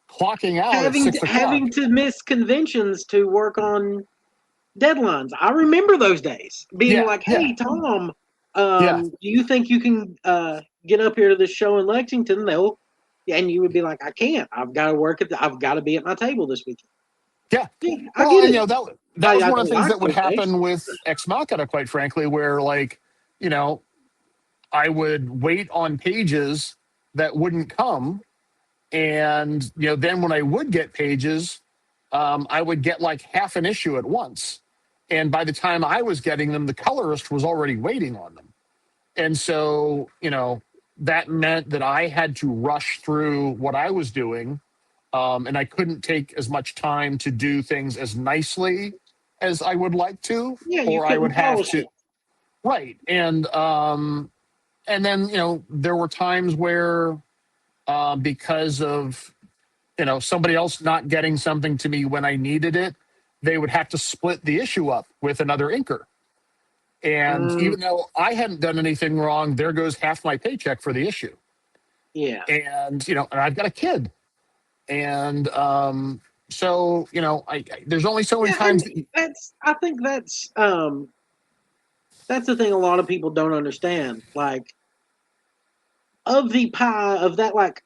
clocking out at 6 o'clock. Having to miss conventions to work on deadlines. I remember those days being Yeah, like, yeah, "Hey, Tom, yeah, do you think you can get up here to this show in Lexington?" And you would be like, "I can't. I've got to I've got to be at my table this weekend." yeah. Yeah, I Well, get and it. that was I one of don't the things like that would those days. happen with Ex Machina, quite frankly, where like, you know, I would wait on pages that wouldn't come. And, then when I would get pages, I would get like half an issue at once. And by the time I was getting them, the colorist was already waiting on them. And so, that meant that I had to rush through what I was doing. And I couldn't take as much time to do things as nicely as I would like to, Yeah, you or I would couldn't have polish to. it. Right. And and then there were times where because of somebody else not getting something to me when I needed it, they would have to split the issue up with another inker. And Mm, even though I hadn't done anything wrong, there goes half my paycheck for the issue. yeah. And and I've got a kid, and so there's only so many Yeah, and times that I think that's the thing a lot of people don't understand. Like, of the pie of that, like,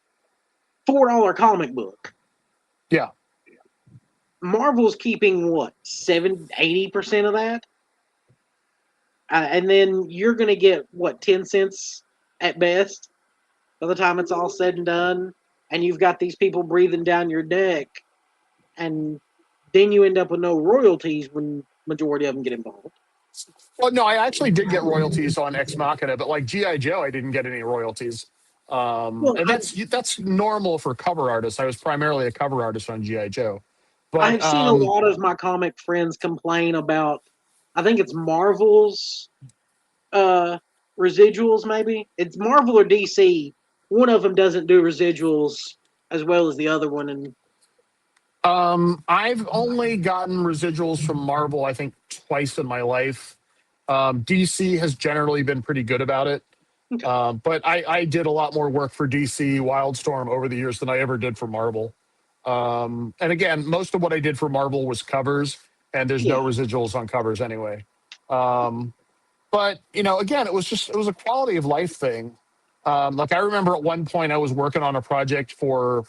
$4 comic book, yeah. Marvel's keeping what, 80% of that? And then you're going to get what, 10 cents at best by the time it's all said and done. And you've got these people breathing down your neck, and then you end up with no royalties when majority of them get involved. Well, no, I actually did get royalties on Ex Machina, but like GI Joe, I didn't get any royalties. Well, And that's normal for cover artists. I was primarily a cover artist on GI Joe, but I've seen a lot of my comic friends complain about, I think it's Marvel's uh, residuals, maybe. It's Marvel or DC. One of them doesn't do residuals as well as the other one. And I've only gotten residuals from Marvel, I think, twice in my life. DC has generally been pretty good about it. okay. But I did a lot more work for DC Wildstorm over the years than I ever did for Marvel. And again, most of what I did for Marvel was covers, and there's no Yeah. residuals on covers anyway. But again, it was a quality of life thing. Like I remember at one point I was working on a project for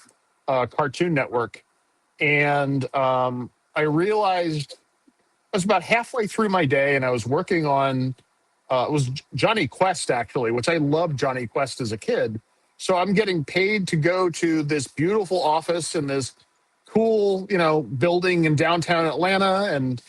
Cartoon Network, and I realized I was about halfway through my day, and I was working on it was Johnny Quest actually, which I loved Johnny Quest as a kid. So I'm getting paid to go to this beautiful office in this cool, building in downtown Atlanta, and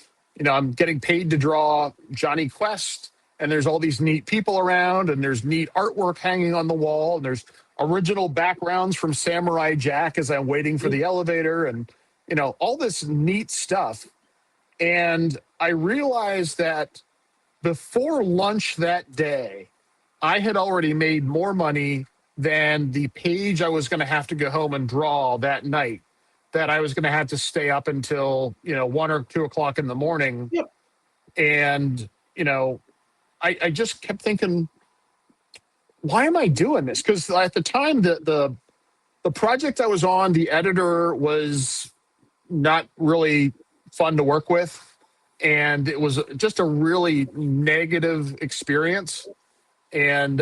I'm getting paid to draw Johnny Quest. And there's all these neat people around, and there's neat artwork hanging on the wall, and there's original backgrounds from Samurai Jack as I'm waiting for the elevator, and all this neat stuff. And I realized that before lunch that day, I had already made more money than the page I was going to have to go home and draw that night. That I was going to have to stay up until 1 or 2 o'clock in the morning, Yep. and I just kept thinking, why am I doing this? Because at the time, the project I was on, the editor was not really fun to work with, and it was just a really negative experience, and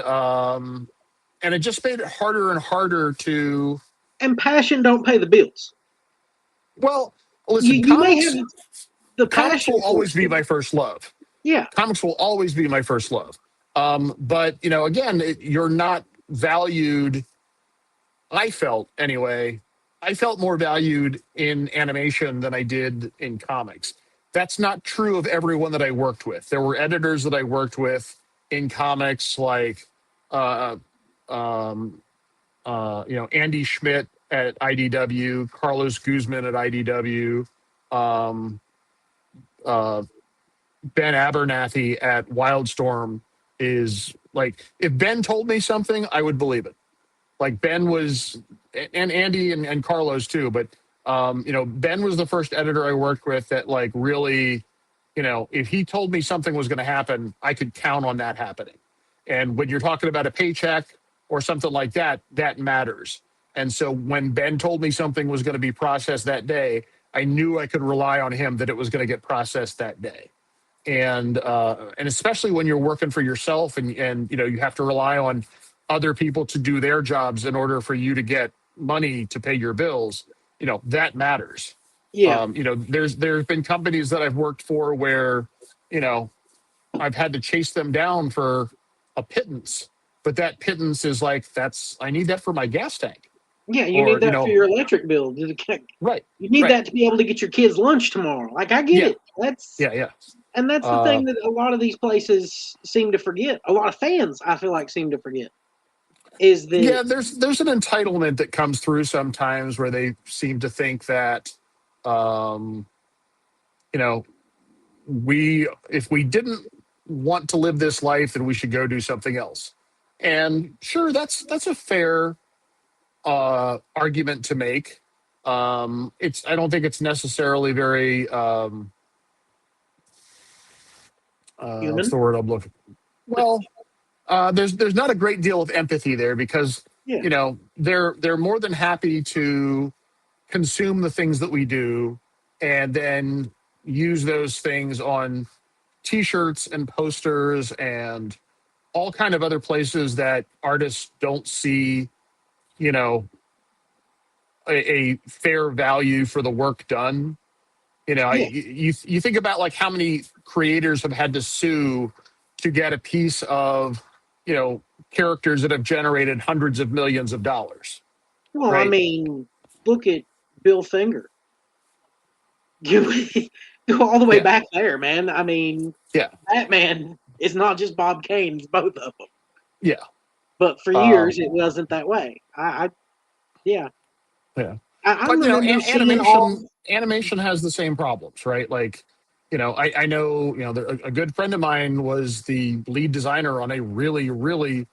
it just made it harder and harder to. And passion don't pay the bills. Well, listen, You may have the comics passion will for always be it. my first love. Yeah. Comics will always be my first love. But again, you're not valued. I felt anyway. I felt more valued in animation than I did in comics. That's not true of everyone that I worked with. There were editors that I worked with in comics, like uh, um, Andy Schmidt at IDW, Carlos Guzman at IDW, um, uh, Ben Abernathy at Wildstorm. Is like, if Ben told me something, I would believe it. Like Ben was, and Andy and Carlos too, but Ben was the first editor I worked with that like really, if he told me something was going to happen, I could count on that happening. And when you're talking about a paycheck or something like that, that matters. And so when Ben told me something was going to be processed that day, I knew I could rely on him that it was going to get processed that day. And especially when you're working for yourself, and you have to rely on other people to do their jobs in order for you to get money to pay your bills, that matters. Yeah. There's been companies that I've worked for where you know I've had to chase them down for a pittance, but that pittance is like, I need that for my gas tank. Yeah, you Or need that for your electric bill. right, You need right, that to be able to get your kids lunch tomorrow. Like, I get yeah, it. That's yeah, And that's the uh, thing that a lot of these places seem to forget. A lot of fans, I feel like, seem to forget is that yeah. There's an entitlement that comes through sometimes where they seem to think that um, you know if we didn't want to live this life, then we should go do something else. And sure, that's a fair argument to make. It's I don't think it's necessarily very what's Human. the word I'm looking. Well, there's not a great deal of empathy there because Yeah. they're more than happy to consume the things that we do and then use those things on t-shirts and posters and all kind of other places that artists don't see you know a fair value for the work done. Yeah. You think about like how many creators have had to sue to get a piece of you know characters that have generated hundreds of millions of dollars, Well, I right? mean, look at Bill Finger. Go all the way Yeah, back there, man. I mean, yeah, Batman is not just Bob Kane; it's both of them. yeah, But for years, um, it wasn't that way. Yeah, yeah. I But remember seeing all. animation has the same problems, right? Like, I know, a good friend of mine was the lead designer on a really, really,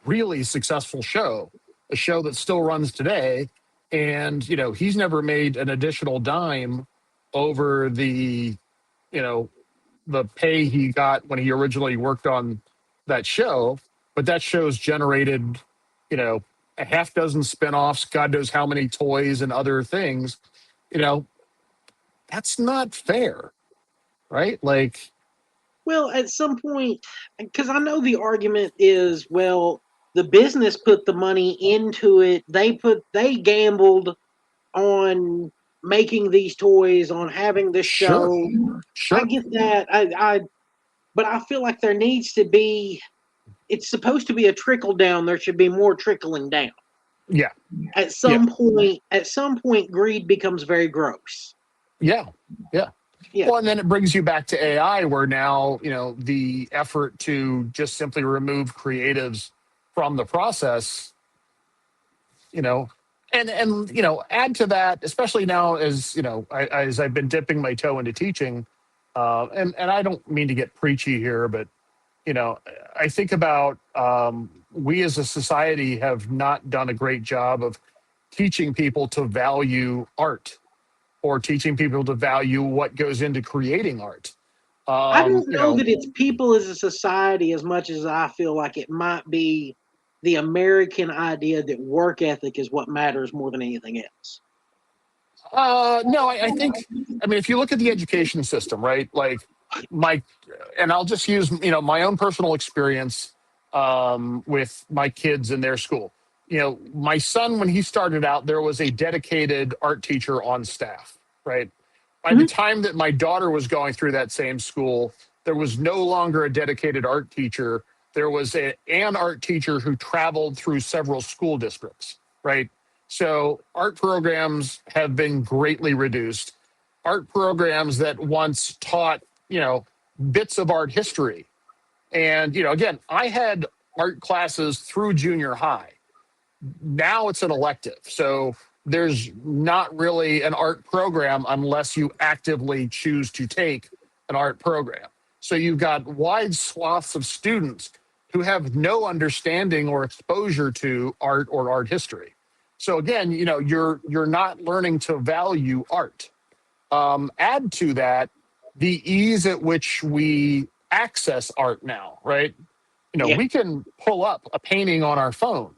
really successful show, a show that still runs today, and he's never made an additional dime over you know the pay he got when he originally worked on that show. But that show's generated, you know, a half dozen spinoffs, God knows how many toys and other things. You know, that's not fair, right? Like, Well, at some point, because I know the argument is, well, the business put the money into it. They gambled on making these toys, on having this sure, show. I sure, get that. But I feel like there needs to be. It's supposed to be a trickle down. There should be more trickling down. yeah, At yeah, some point, greed becomes very gross. yeah, yeah. Yeah. Well, and then it brings you back to AI, where now, the effort to just simply remove creatives from the process, you know, and add to that, especially now as as I've been dipping my toe into teaching, and I don't mean to get preachy here, but you know, I think about we as a society have not done a great job of teaching people to value art or teaching people to value what goes into creating art. I don't You know know, that it's people as a society as much as I feel like it might be the American idea that work ethic is what matters more than anything else. no, I think, I mean, if you look at the education system, right? Like my, and I'll just use, my own personal experience with my kids in their school. My son, when he started out, there was a dedicated art teacher on staff, right? By the Mhm. time that my daughter was going through that same school, there was no longer a dedicated art teacher. There was an art teacher who traveled through several school districts, right? So art programs have been greatly reduced. Art programs that once taught, bits of art history. And, again, I had art classes through junior high. Now it's an elective. So there's not really an art program unless you actively choose to take an art program. So you've got wide swaths of students who have no understanding or exposure to art or art history. So again, you're not learning to value art. Add to that the ease at which we access art now, right? Yeah. We can pull up a painting on our phone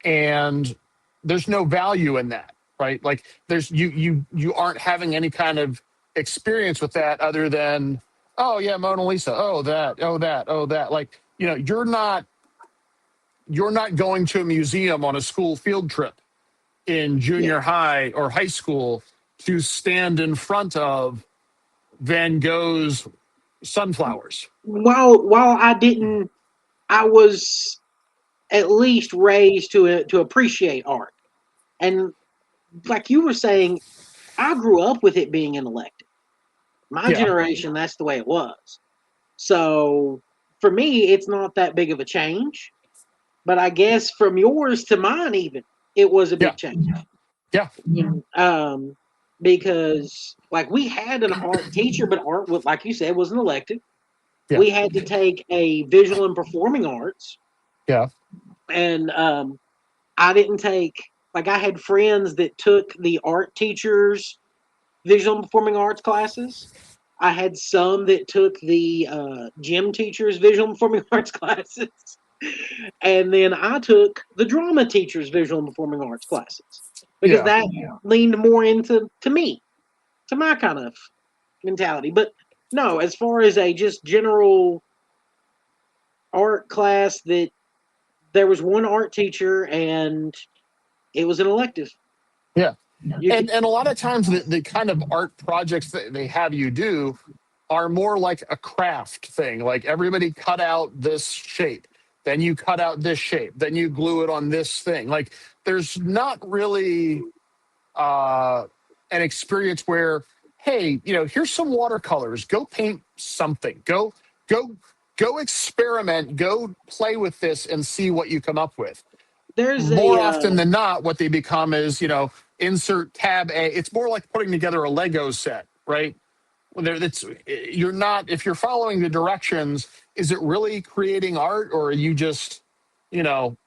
and there's no value in that, right? Like there's you aren't having any kind of experience with that other than, oh yeah, Mona Lisa, oh that, oh that, oh that. Like, you're not going to a museum on a school field trip in Yeah. junior high or high school to stand in front of Van Gogh's sunflowers. While I didn't, I was at least raised to appreciate art. And like you were saying, I grew up with it being an elective. My Yeah, generation, that's the way it was. So for me, it's not that big of a change. But I guess from yours to mine, even it was a yeah, big change. yeah, Um, because like we had an art teacher, but art, like you said, was an elective. yeah, We had to take a visual and performing arts, Yeah. And I didn't take, like, I had friends that took the art teachers' visual and performing arts classes. I had some that took the gym teachers' visual and performing arts classes. And then I took the drama teacher's visual and performing arts classes because Yeah. that leaned more into me, to my kind of mentality. But no, as far as a just general art class, that there was one art teacher and it was an elective. Yeah. You could, And a lot of times the kind of art projects that they have you do are more like a craft thing. Like everybody cut out this shape, then you cut out this shape, then you glue it on this thing. Like there's not really uh, an experience where, hey, here's some watercolors. Go paint something. Go go experiment. Go play with this and see what you come up with. there's More a often than not, what they become is insert tab A. It's more like putting together a Lego set, right? That's you're not if you're following the directions. Is it really creating art, or are you just you know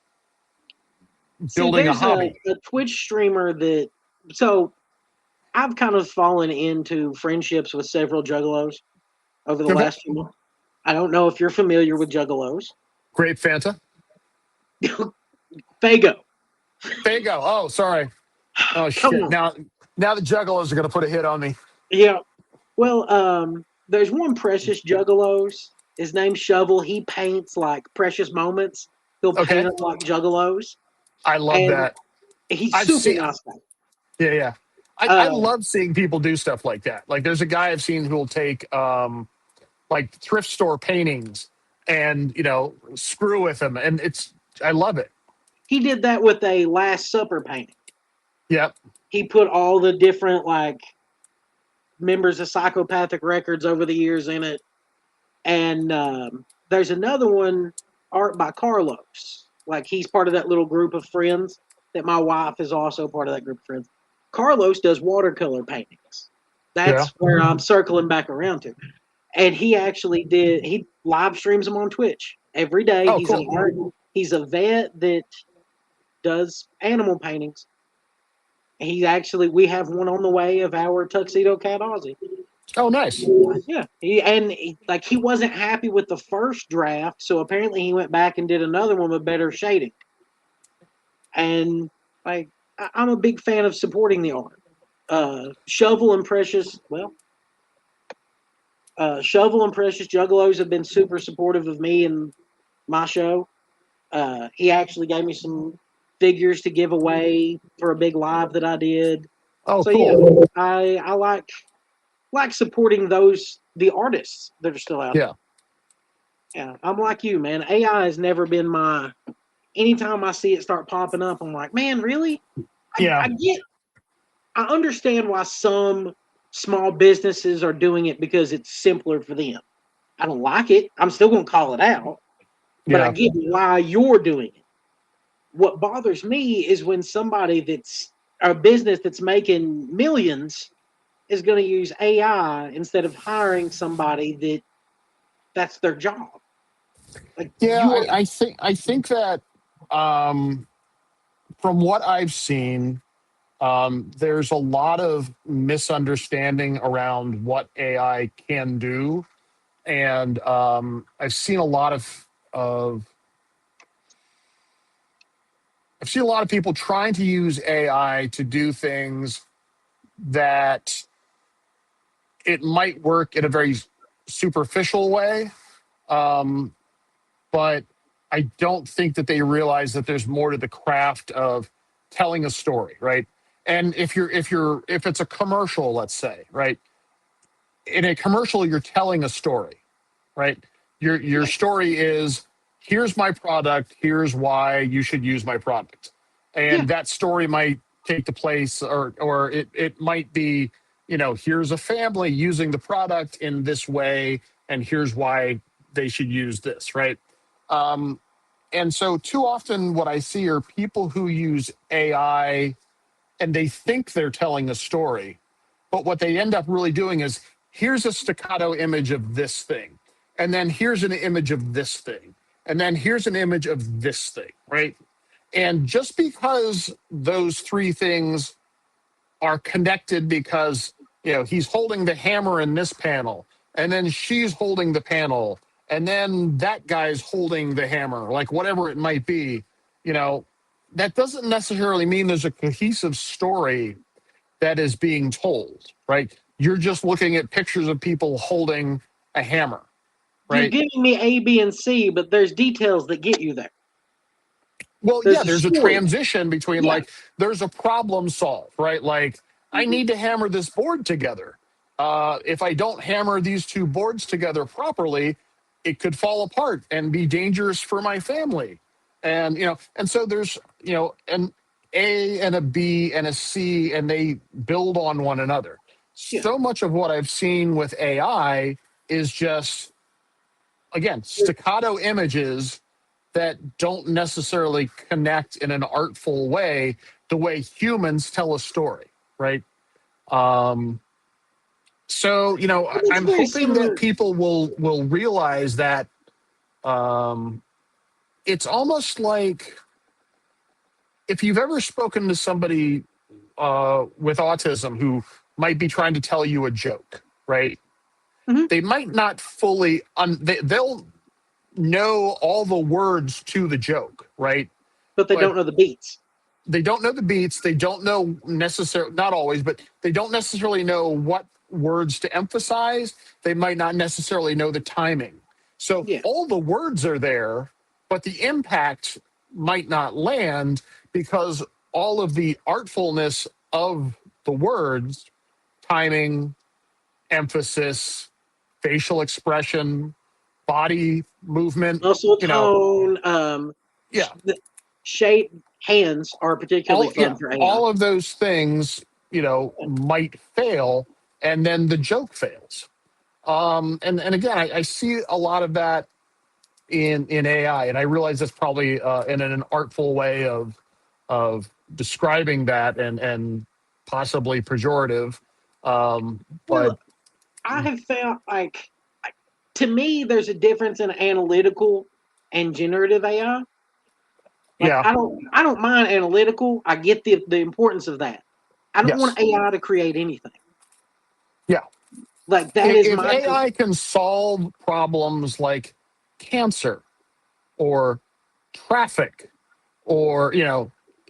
see, building a there's hobby? a Twitch streamer that, so I've kind of fallen into friendships with several juggalos over the Okay. last few months. I don't know if you're familiar with juggalos. Grape Fanta. Fago. There you go. Oh, sorry. Oh Come shit. on. Now the Juggalos are gonna put a hit on me. Yeah. Well, there's one Precious Juggalos. His name's Shovel. He paints like precious moments. He'll paint Okay. them like juggalos, I love and that. he's I've super seen. nice guy. Yeah, yeah. I Uh, love seeing people do stuff like that. Like there's a guy I've seen who'll take like thrift store paintings and screw with them, and I love it. he did that with a Last Supper painting. Yep. He put all the different like members of Psychopathic Records over the years in it, and there's another one, art by Carlos. Like he's part of that little group of friends that my wife is also part of that group of friends. Carlos does watercolor paintings. Yeah. That's where I'm circling back around to. And he live streams them on Twitch every day. Oh, cool. He's a vet that does animal paintings. We have one on the way of our tuxedo cat Ozzy. Oh, nice. Yeah, he wasn't happy with the first draft, so apparently he went back and did another one with better shading. And like I'm a big fan of supporting the art. Shovel and Precious, Shovel and Precious Juggalos have been super supportive of me and my show. He actually gave me some figures to give away for a big live that I did. Oh, So yeah, cool. I like supporting the artists that are still out there. Yeah. Yeah, I'm like you, man. AI has never been my. Anytime I see it start popping up, I'm like, man, really? Yeah. I understand why some small businesses are doing it because it's simpler for them. I don't like it. I'm still going to call it out, but I Yeah. get why you're doing it. What bothers me is when somebody that's a business that's making millions is going to use AI instead of hiring somebody that's their job. Like Yeah. you are, I think that um, from what I've seen, there's a lot of misunderstanding around what AI can do, and I've seen a lot of I've seen a lot of people trying to use AI to do things that it might work in a very superficial way, um, but I don't think that they realize that there's more to the craft of telling a story, right? And if it's a commercial, let's say, right? In a commercial, you're telling a story, right? Your yeah, story is here's my product, here's why you should use my product, yeah, and that story might take the place, or it might be here's a family using the product in this way, and here's why they should use this, right? Um, and so too often what I see are people who use AI and they think they're telling a story, but what they end up really doing is here's a staccato image of this thing, and then here's an image of this thing. and then here's an image of this thing, right? And just because those three things are connected because, he's holding the hammer in this panel, and then she's holding the panel, and then that guy's holding the hammer, like whatever it might be, that doesn't necessarily mean there's a cohesive story that is being told, right? You're just looking at pictures of people holding a hammer, right? You're giving me A, B, and C, but there's details that get you there. Well, there's a transition between there's a problem solved, right? Like, I need to hammer this board together. If I don't hammer these two boards together properly, it could fall apart and be dangerous for my family. And, and so there's, an A and a B and a C, and they build on one another. Yeah. So much of what I've seen with AI is just, again, staccato images that don't necessarily connect in an artful way the way humans tell a story, right? So, I'm hoping that people will realize that it's almost like if you've ever spoken to somebody with autism who might be trying to tell you a joke, right? Mm-hmm. They might not fully, they'll know all the words to the joke, right? But they don't know the beats. They don't know the beats. They don't know necessarily, not always, but they don't necessarily know what words to emphasize. They might not necessarily know the timing. So all the words are there, but the impact might not land because all of the artfulness of the words, timing, emphasis, facial expression, body movement, muscle tone, shape, hands are particularly fun for AI. All of those things, might fail, and then the joke fails. And again, I see a lot of that in AI, and I realize that's probably in an artful way of describing that and possibly pejorative. But I have found to me, there's a difference in analytical and generative AI. I don't mind analytical. I get the importance of that. I don't want AI to create anything. Yeah. Like that if AI can solve problems like cancer or traffic, or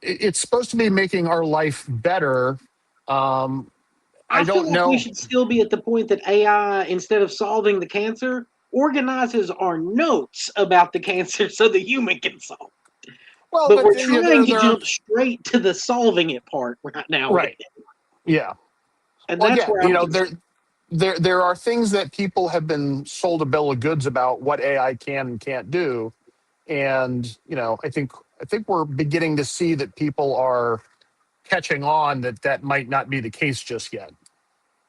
it's supposed to be making our life better. I don't know. We should still be at the point that AI, instead of solving the cancer, organizes our notes about the cancer so the human can solve it. Well, but we're trying to jump straight to the solving it part right now. Right. Yeah. And that's where there are things that people have been sold a bill of goods about what AI can and can't do. And, I think we're beginning to see that people are catching on that might not be the case just yet.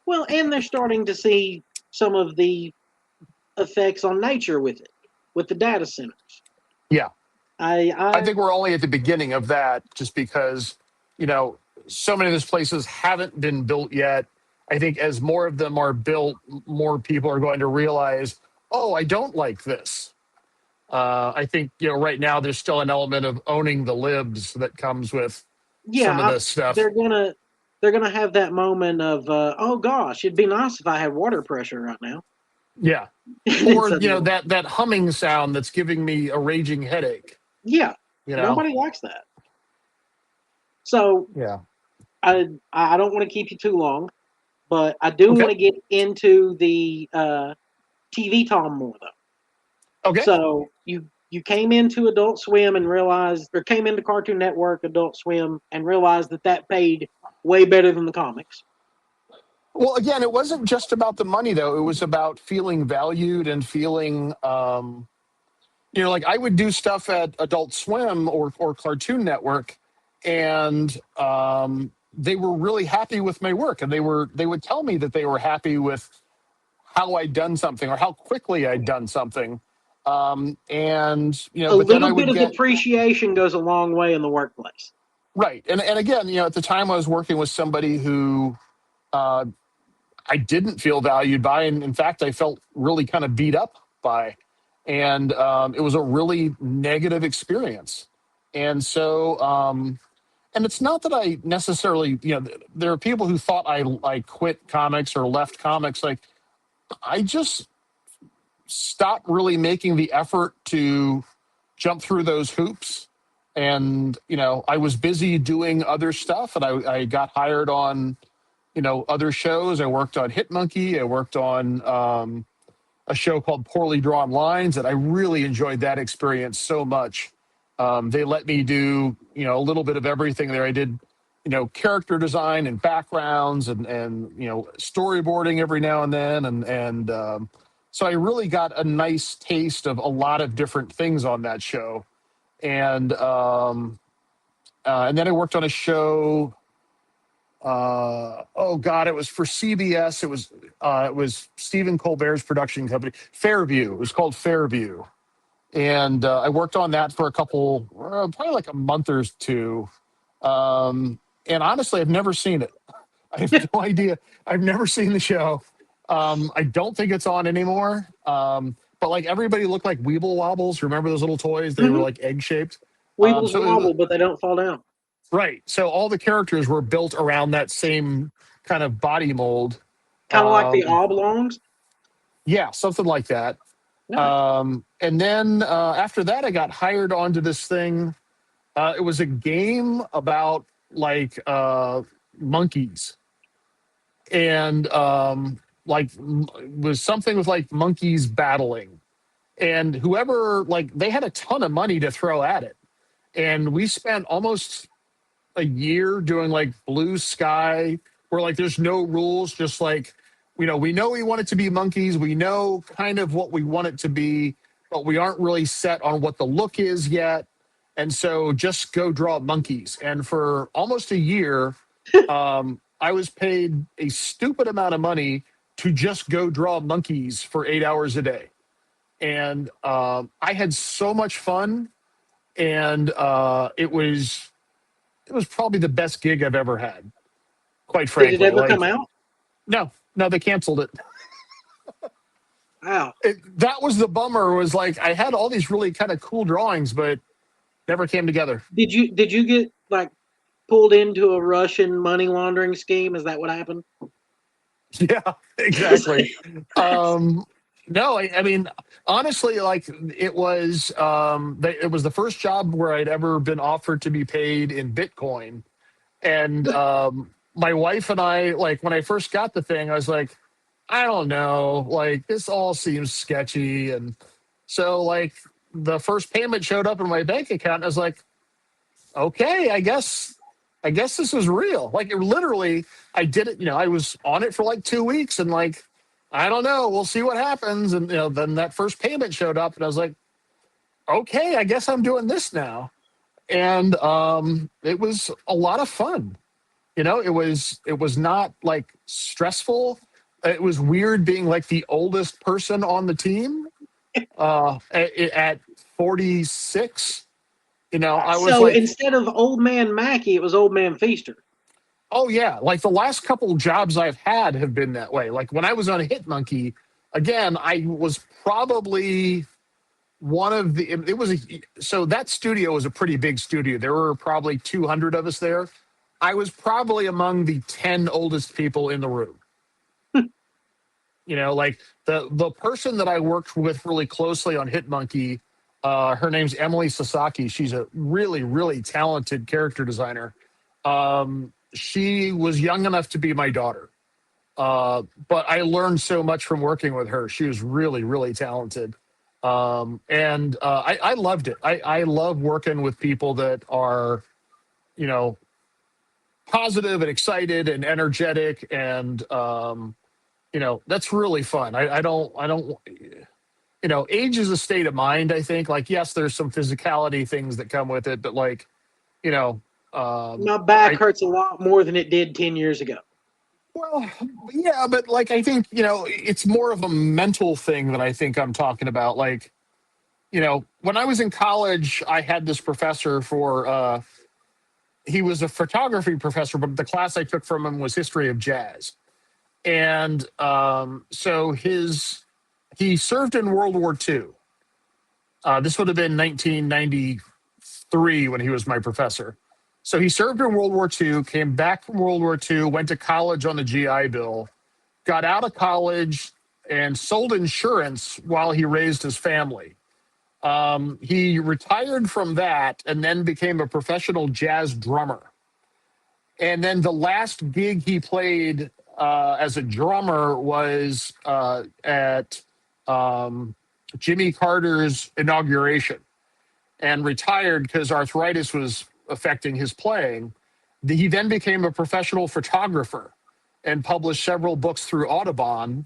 Well, and they're starting to see some of the effects on nature with it, with the data centers. Yeah. I think we're only at the beginning of that, just because, so many of those places haven't been built yet. I think as more of them are built, more people are going to realize, oh, I don't like this. I think, right now there's still an element of owning the libs that comes with some of this stuff. They're gonna have that moment of, oh gosh, it'd be nice if I had water pressure right now. Yeah. Or, that humming sound that's giving me a raging headache. Yeah. Nobody likes that. So I don't want to keep you too long, but I do want to get into the TV Tom more though. Okay. So you came into Adult Swim and realized, or came into Cartoon Network, Adult Swim, and realized that paid way better than the comics. Well, again, it wasn't just about the money, though. It was about feeling valued and feeling, like I would do stuff at Adult Swim or Cartoon Network, and they were really happy with my work, and they would tell me that they were happy with how I'd done something or how quickly I'd done something. And a little bit of appreciation goes a long way in the workplace. Right. And again, at the time I was working with somebody who I didn't feel valued by, and in fact I felt really kind of beat up by. and it was a really negative experience. And so, and it's not that I necessarily, there are people who thought I quit comics or left comics. Like, I just stopped really making the effort to jump through those hoops. And, I was busy doing other stuff, and I got hired on, other shows. I worked on Hit Monkey. I worked on a show called Poorly Drawn Lines, and I really enjoyed that experience so much. They let me do, a little bit of everything there. I did, character design and backgrounds and storyboarding every now and then. And so I really got a nice taste of a lot of different things on that show. And then I worked on a show. Oh God, it was for CBS. It was Stephen Colbert's production company, Fairview. It was called Fairview, and I worked on that for a couple, probably like a month or two. And honestly, I've never seen it. I have no idea. I've never seen the show. I don't think it's on anymore. But like everybody looked like Weeble Wobbles. Remember those little toys? They were like egg shaped. Weebles wobble, but they don't fall down. Right. So all the characters were built around that same kind of body mold. Kind of like the oblongs? Yeah, something like that. Nice. And then after that, I got hired onto this thing. It was a game about like monkeys. And was something with like monkeys battling. And whoever, like, they had a ton of money to throw at it. And we spent almost a year doing like Blue Sky, where like there's no rules, just like, we know we want it to be monkeys. We know kind of what we want it to be, but we aren't really set on what the look is yet. And so just go draw monkeys. And for almost a year, I was paid a stupid amount of money to just go draw monkeys for 8 hours a day. And I had so much fun. And it was probably the best gig I've ever had, quite frankly. Did it ever come out? No, they canceled it. Wow. That was the bummer, was like I had all these really kind of cool drawings, but never came together. Did you get like pulled into a Russian money laundering scheme? Is that what happened? Yeah, exactly. No, I mean, honestly, like it was the first job where I'd ever been offered to be paid in Bitcoin. And my wife and I, like, when I first got the thing, I was like, I don't know, like, this all seems sketchy. And so, like, the first payment showed up in my bank account, and I was like, okay, I guess this is real. Like, it literally, I did it, I was on it for like 2 weeks, and like, I don't know, we'll see what happens. And, then that first payment showed up, and I was like, okay, I guess I'm doing this now. And it was a lot of fun. It was not like stressful. It was weird being like the oldest person on the team at 46. I was so like, instead of old man Mackey, it was old man Feister. oh yeah, like the last couple jobs I've had have been that way. Like when I was on Hit Monkey, again, I was probably one of the, so that studio was a pretty big studio. There were probably 200 of us there. I was probably among the 10 oldest people in the room. Like the person that I worked with really closely on Hit Monkey, her name's Emily Sasaki. She's a really, really talented character designer. She was young enough to be my daughter. But I learned so much from working with her. She was really, really talented. And I loved it. I love working with people that are, positive and excited and energetic. And, that's really fun. I don't, age is a state of mind, I think. Like, yes, there's some physicality things that come with it, but like, my back hurts a lot more than it did 10 years ago. Well, yeah, but like, I think, it's more of a mental thing that I think I'm talking about. Like, when I was in college, I had this professor he was a photography professor, but the class I took from him was history of jazz. And so he served in World War II. This would have been 1993 when he was my professor. So he served in World War II, came back from World War II, went to college on the GI Bill, got out of college, and sold insurance while he raised his family. He retired from that and then became a professional jazz drummer. And then the last gig he played as a drummer was at Jimmy Carter's inauguration, and retired because arthritis was affecting his playing. He then became a professional photographer and published several books through Audubon.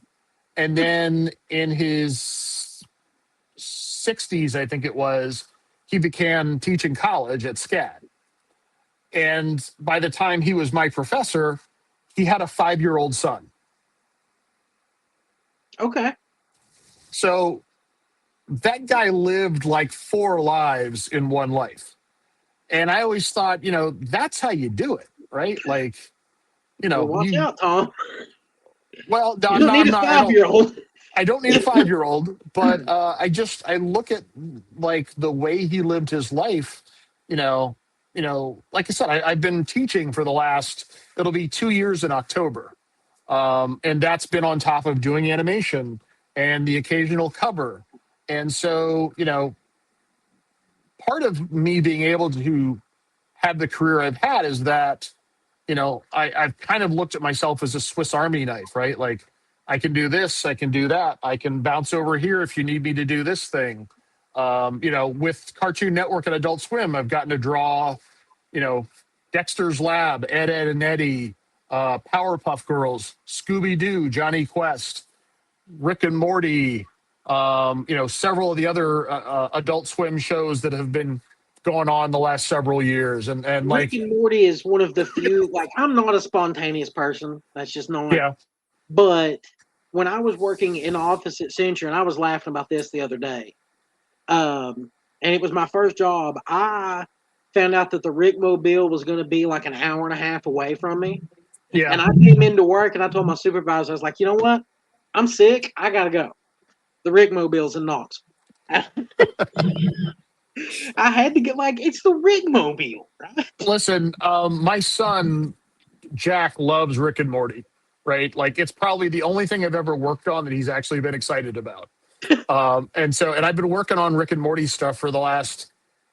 And then in his 60s, I think it was, he began teaching college at SCAD. And by the time he was my professor, he had a 5-year-old son. Okay. So that guy lived like 4 lives in one life. And I always thought, that's how you do it, right? Like, watch out, Tom. Well, no, you don't need a 5-year-old. I don't need a 5-year-old, but I look at like the way he lived his life, like I said, I've been teaching for it'll be 2 years in October. And that's been on top of doing animation and the occasional cover. And so, part of me being able to have the career I've had is that, I've kind of looked at myself as a Swiss Army knife, right? Like, I can do this, I can do that, I can bounce over here if you need me to do this thing. With Cartoon Network and Adult Swim, I've gotten to draw, Dexter's Lab, Ed, Ed and Eddie, Powerpuff Girls, Scooby-Doo, Johnny Quest, Rick and Morty, several of the other Adult Swim shows that have been going on the last several years. And Rick and Morty is one of the few, like, I'm not a spontaneous person. That's just not. Yeah. But when I was working in the office at Century, and I was laughing about this the other day, and it was my first job, I found out that the Rick Mobile was going to be like an hour and a half away from me. Yeah. And I came into work and I told my supervisor, I was like, you know what? I'm sick. I got to go. The Rick Mobile's in Knoxville. I had to get it's the Rick Mobile, right? Listen, my son, Jack, loves Rick and Morty, right? Like, it's probably the only thing I've ever worked on that he's actually been excited about. And I've been working on Rick and Morty stuff for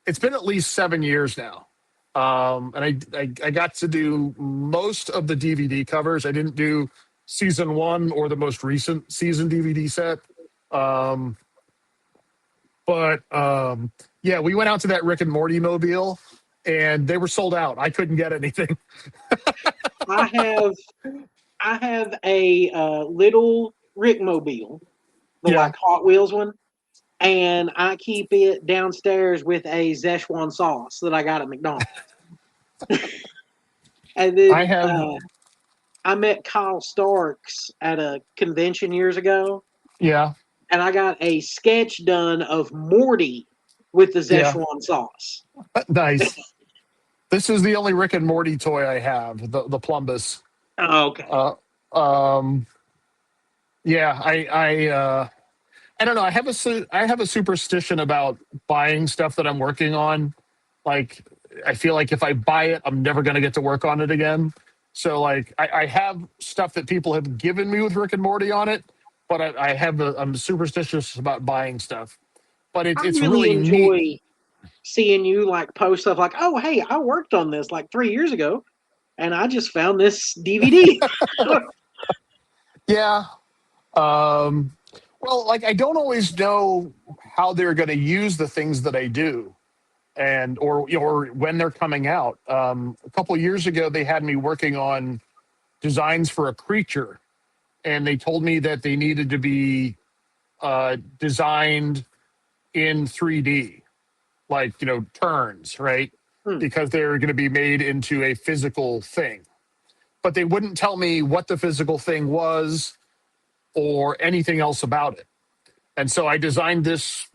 it's been at least 7 years now. And I got to do most of the DVD covers. I didn't do season 1 or the most recent season DVD set. Yeah, we went out to that Rick and Morty mobile and they were sold out. I couldn't get anything. I have a little Rick Mobile, the Hot Wheels one, and I keep it downstairs with a Szechuan sauce that I got at McDonald's. And then I met Kyle Starks at a convention years ago. Yeah. And I got a sketch done of Morty with the Szechuan sauce. Nice. This is the only Rick and Morty toy I have, the Plumbus. Oh, okay. Yeah, I don't know. I have a superstition about buying stuff that I'm working on. Like, I feel like if I buy it, I'm never going to get to work on it again. So, like, I have stuff that people have given me with Rick and Morty on it, but I'm superstitious about buying stuff. But it's really enjoy neat seeing you post stuff like, oh, hey, I worked on this 3 years ago, and I just found this DVD. Yeah. Well, I don't always know how they're going to use the things that I do, or when they're coming out. A couple of years ago, they had me working on designs for a creature, and they told me that they needed to be designed in 3D, turns, right? Because they're going to be made into a physical thing. But they wouldn't tell me what the physical thing was or anything else about it. And so I designed this,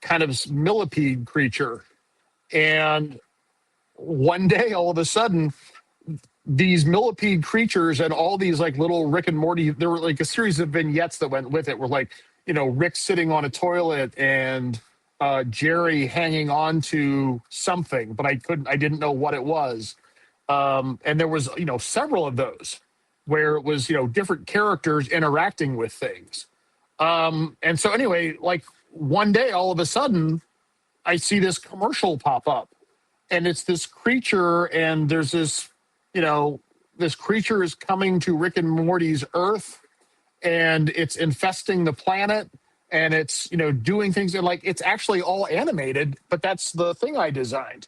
kind of millipede creature. And one day, all of a sudden, these millipede creatures and all these little Rick and Morty, there were a series of vignettes that went with it were Rick sitting on a toilet and Jerry hanging on to something, but I didn't know what it was. And there was, several of those where it was, different characters interacting with things. And so anyway, like one day, all of a sudden, I see this commercial pop up, and it's this creature, and there's this, this creature is coming to Rick and Morty's Earth, and it's infesting the planet, and it's, doing things, and like it's actually all animated, but that's the thing I designed.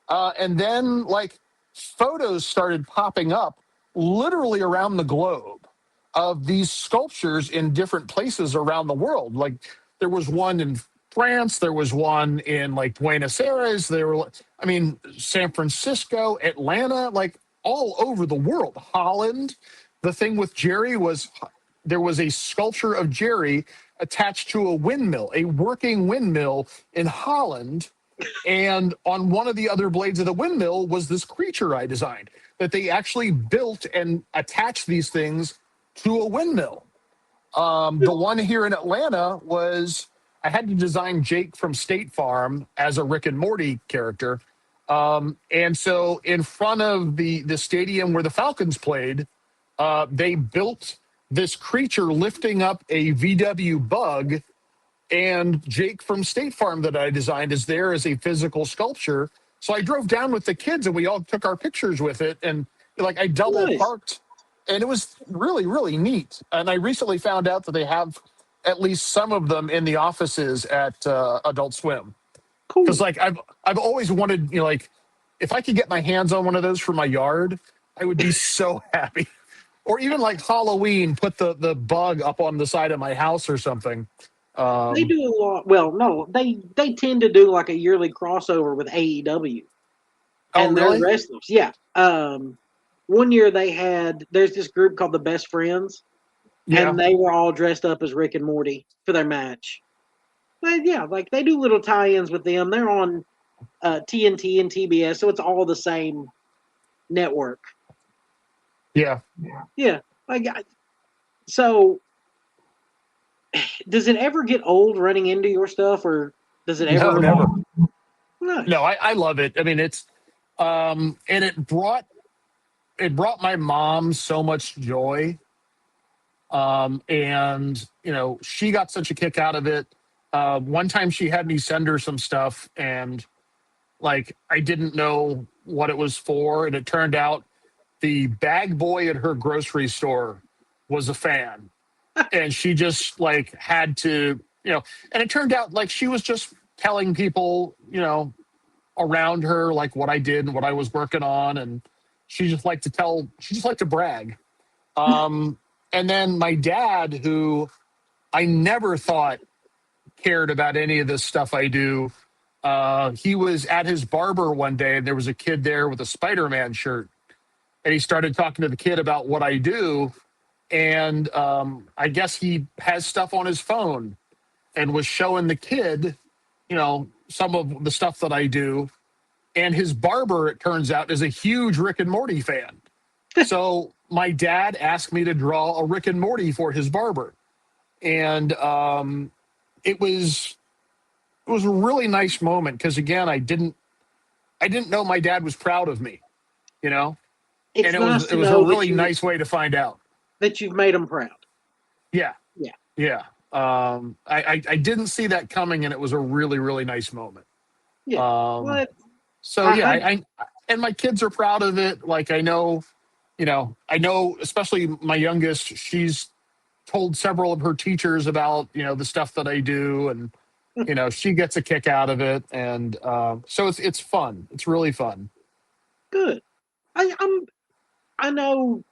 And then like photos started popping up literally around the globe of these sculptures in different places around the world. Like there was one in France, there was one in like Buenos Aires, San Francisco, Atlanta, like all over the world. Holland. The thing with Jerry was there was a sculpture of Jerry attached to a windmill, a working windmill in Holland. And on one of the other blades of the windmill was this creature I designed that they actually built and attached these things to a windmill. The one here in Atlanta was I had to design Jake from State Farm as a Rick and Morty character. And so in front of the stadium where the Falcons played, they built this creature lifting up a VW bug, and Jake from State Farm that I designed is there as a physical sculpture. So I drove down with the kids and we all took our pictures with it. And like I double parked, and it was really, really neat. And I recently found out that they have at least some of them in the offices at Adult Swim. Cool. Because like I've always wanted, like if I could get my hands on one of those for my yard, I would be so happy. Or even like Halloween, put the bug up on the side of my house or something. They do a lot. Well, no, they tend to do like a yearly crossover with AEW. And really? their wrestlers. Yeah. One year there's this group called the Best Friends. Yeah. And they were all dressed up as Rick and Morty for their match. But yeah, like they do little tie-ins with them. They're on TNT and TBS, so it's all the same network. Yeah. Yeah. So does it ever get old running into your stuff, or does it ever? No, never. Nice. No, I love it. I mean, it's and it brought my mom so much joy. And she got such a kick out of it. One time she had me send her some stuff, and like I didn't know what it was for, and it turned out the bag boy at her grocery store was a fan. And she just like had to, and it turned out like she was just telling people, around her, like what I did and what I was working on. And she just liked to brag. And then my dad, who I never thought cared about any of this stuff I do, he was at his barber one day, and there was a kid there with a Spider-Man shirt. And he started talking to the kid about what I do. And I guess he has stuff on his phone and was showing the kid, some of the stuff that I do. And his barber, it turns out, is a huge Rick and Morty fan. So my dad asked me to draw a Rick and Morty for his barber. And it was a really nice moment because, again, I didn't know my dad was proud of me, And it was a really nice way to find out that you've made him proud. Yeah. Yeah. Yeah. I didn't see that coming, and it was a really, really nice moment. Yeah. I and my kids are proud of it. Like I know, especially my youngest, she's told several of her teachers about, the stuff that I do, and, she gets a kick out of it. And so it's fun. It's really fun. Good. I know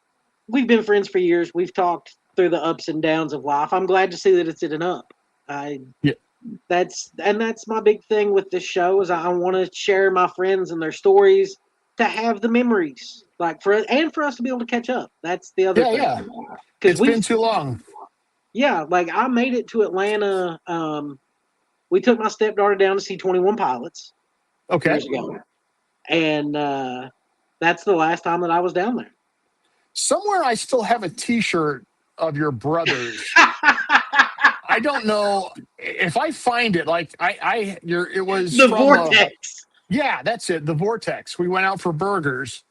we've been friends for years. We've talked through the ups and downs of life. I'm glad to see that it's at an up. That's my big thing with this show is I want to share my friends and their stories to have the memories, like for us to be able to catch up. That's the other thing. Yeah. It's been too long. Yeah, like I made it to Atlanta. We took my stepdaughter down to see 21 Pilots. Okay. Years ago. And that's the last time that I was down there. Somewhere I still have a T-shirt of your brothers. I don't know if I find it. Like it was The from Vortex. yeah, that's it. The Vortex. We went out for burgers,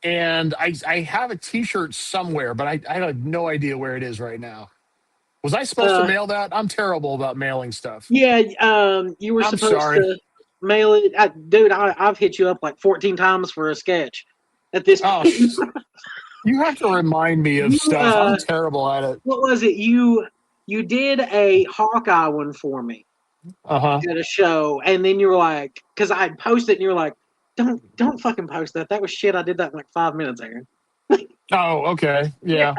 and I have a T-shirt somewhere, but I have no idea where it is right now. Was I supposed to mail that? I'm terrible about mailing stuff. Yeah, you were I'm supposed sorry. to mail it. Dude, I've hit you up like 14 times for a sketch at this Oh, point. you have to remind me of You, stuff. I'm terrible at it. what was it? You did a Hawkeye one for me Uh-huh. at a show, and then you were like, because I had posted, and you were like, don't fucking post that. That was shit. I did that in like 5 minutes, Aaron. Oh, okay. Yeah, Yeah.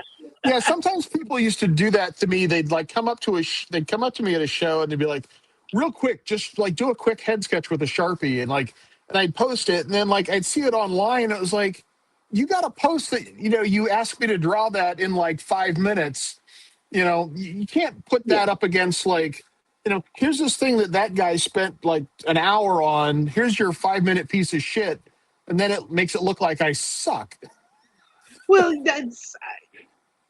Yeah, sometimes people used to do that to me. They'd like come up to they'd come up to me at a show and they'd be like, real quick, just like do a quick head sketch with a Sharpie, and I'd post it, and then like I'd see it online. It was like, you got to post it. You asked me to draw that in like 5 minutes. You can't put yeah. that up against like, here's this thing that guy spent like an hour on. Here's your 5-minute piece of shit. And then it makes it look like I suck. Well,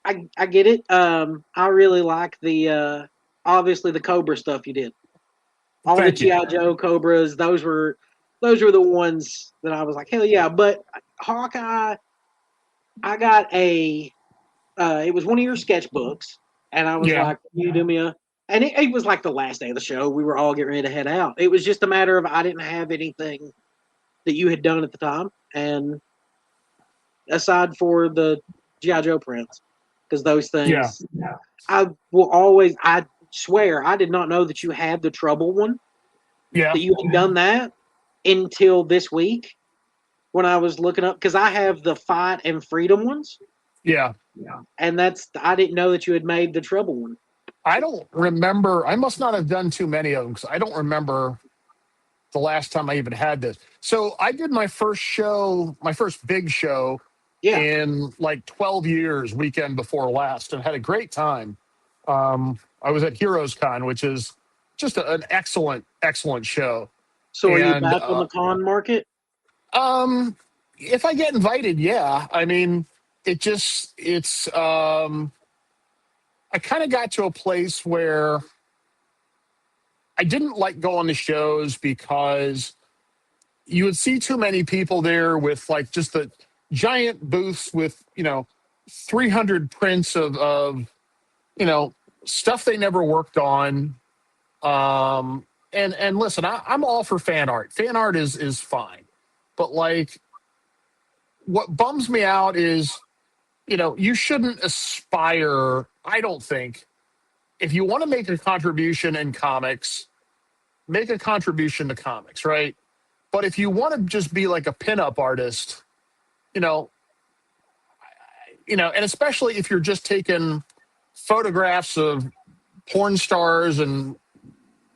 I get it. I really like the obviously the Cobra stuff you did. All the Thank you. GI Joe Cobras. Those were the ones that I was like, hell yeah. But Hawkeye, I got it was one of your sketchbooks, and I was Yeah. like, you do me a, and it was like the last day of the show. We were all getting ready to head out. It was just a matter of I didn't have anything that you had done at the time, and aside for the GI Joe prints, because those Yeah. things, I will always. I swear, I did not know that you had the Trouble one. Yeah. That you had done that until this week when I was looking up, because I have the Fight and Freedom ones. Yeah. And I didn't know that you had made the Trouble one. I don't remember. I must not have done too many of them because I don't remember the last time I even had this. So I did my first show, my first big show Yeah. in like 12 years, weekend before last, and had a great time. I was at Heroes Con, which is just an excellent, excellent show. So are you And back on the con market? if I get invited, yeah. I mean, I kind of got to a place where I didn't like going to shows because you would see too many people there with like just the giant booths with 300 prints of stuff they never worked on. And listen, I'm all for fan art. Fan art is fine, but like what bums me out is you shouldn't aspire. I don't think, if you want to make a contribution in comics, make a contribution to comics, right? But if you want to just be like a pinup artist, and especially if you're just taking photographs of porn stars and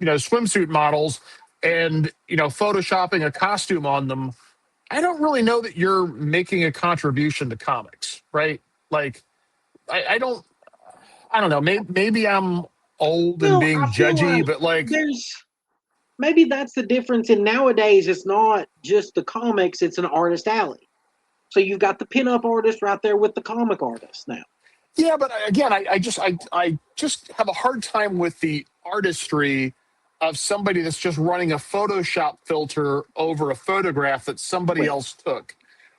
swimsuit models and photoshopping a costume on them, I don't really know that you're making a contribution to comics, right? Like, I don't know. Maybe I'm old and Well, being I feel judgy, like but like, maybe that's the difference. And nowadays, it's not just the comics; it's an artist alley. So you've got the pinup artist right there with the comic artist now. yeah, but again, I just have a hard time with the artistry of somebody that's just running a Photoshop filter over a photograph that somebody Well, else took.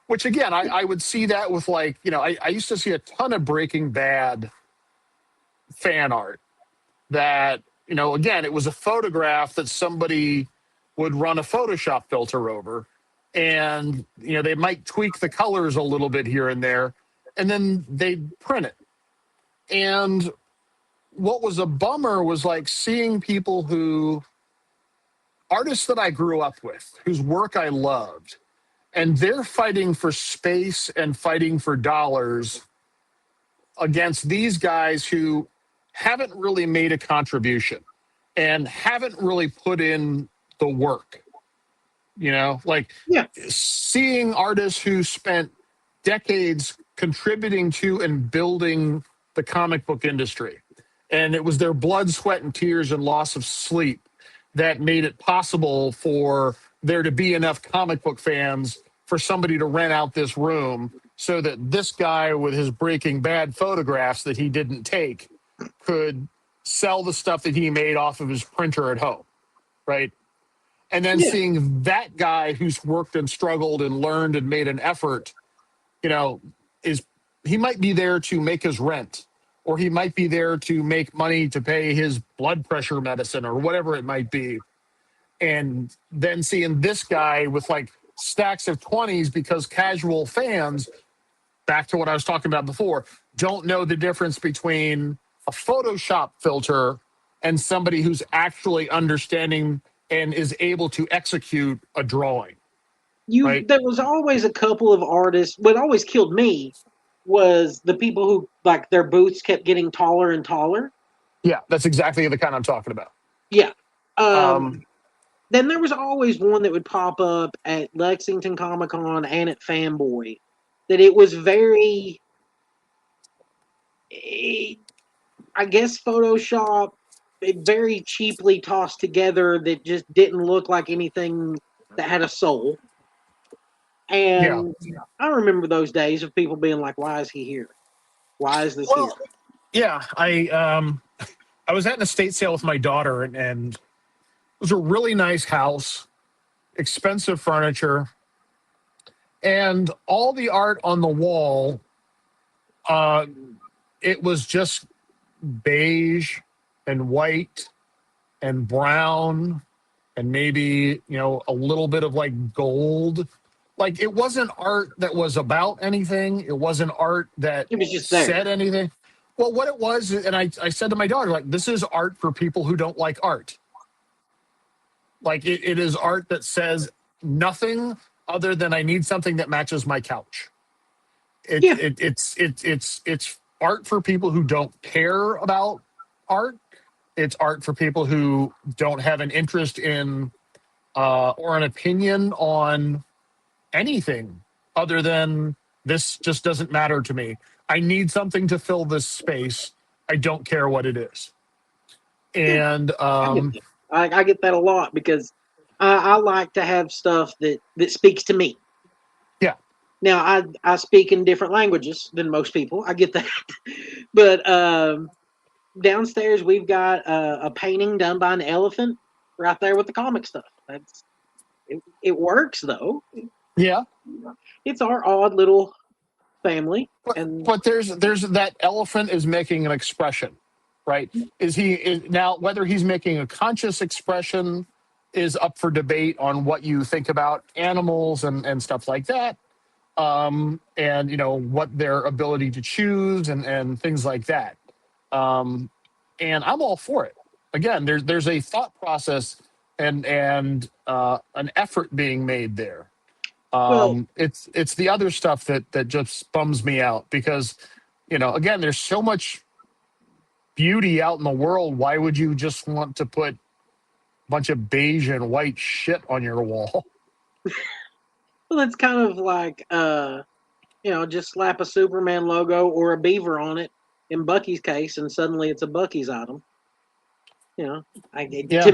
Which again, I would see that with like, I used to see a ton of Breaking Bad fan art that, again, it was a photograph that somebody would run a Photoshop filter over. And, they might tweak the colors a little bit here and there, and then they'd print it. And what was a bummer was like seeing people artists that I grew up with, whose work I loved, and they're fighting for space and fighting for dollars against these guys who haven't really made a contribution and haven't really put in the work. Like yeah, seeing artists who spent decades contributing to and building the comic book industry. And it was their blood, sweat, and tears and loss of sleep that made it possible for there to be enough comic book fans for somebody to rent out this room so that this guy with his Breaking Bad photographs that he didn't take could sell the stuff that he made off of his printer at home, right? And then Yeah. seeing that guy who's worked and struggled and learned and made an effort, is he might be there to make his rent, or he might be there to make money to pay his blood pressure medicine or whatever it might be. And then seeing this guy with like stacks of 20s because casual fans, back to what I was talking about before, don't know the difference between a Photoshop filter and somebody who's actually understanding and is able to execute a drawing. Right? There was always a couple of artists. What always killed me was the people who like their booths kept getting taller and taller. Yeah, that's exactly the kind I'm talking about. Yeah. Then there was always one that would pop up at Lexington Comic Con and at Fanboy. That it was very, I guess, Photoshop, very cheaply tossed together that just didn't look like anything that had a soul. And I remember those days of people being like, "Why is he here? Why is this here?" Yeah, I was at an estate sale with my daughter, and it was a really nice house, expensive furniture, and all the art on the wall. It was just beige and white and brown and maybe a little bit of like gold. Like, it wasn't art that was about anything. It wasn't art that It was just said there. anything. Well, what it was, and I said to my daughter, like, this is art for people who don't like art. Like, it is art that says nothing other than I need something that matches my couch. It's art for people who don't care about art. It's art for people who don't have an interest in or an opinion on anything other than this just doesn't matter to me. I need something to fill this space. I don't care what it is. And I get that a lot because I like to have stuff that speaks to me. Yeah. Now I speak in different languages than most people. I get that, but downstairs we've got a painting done by an elephant right there with the comic stuff. It works though. Yeah. It's our odd little family, but there's that elephant is making an expression, right? Now whether he's making a conscious expression is up for debate on what you think about animals and stuff like that, and what their ability to choose and things like that, and I'm all for it. Again, there's a thought process and an effort being made there. It's the other stuff that just bums me out because, again, there's so much beauty out in the world. Why would you just want to put a bunch of beige and white shit on your wall? Well, it's kind of like just slap a Superman logo or a beaver on it in Bucky's case, and suddenly it's a Bucky's item. To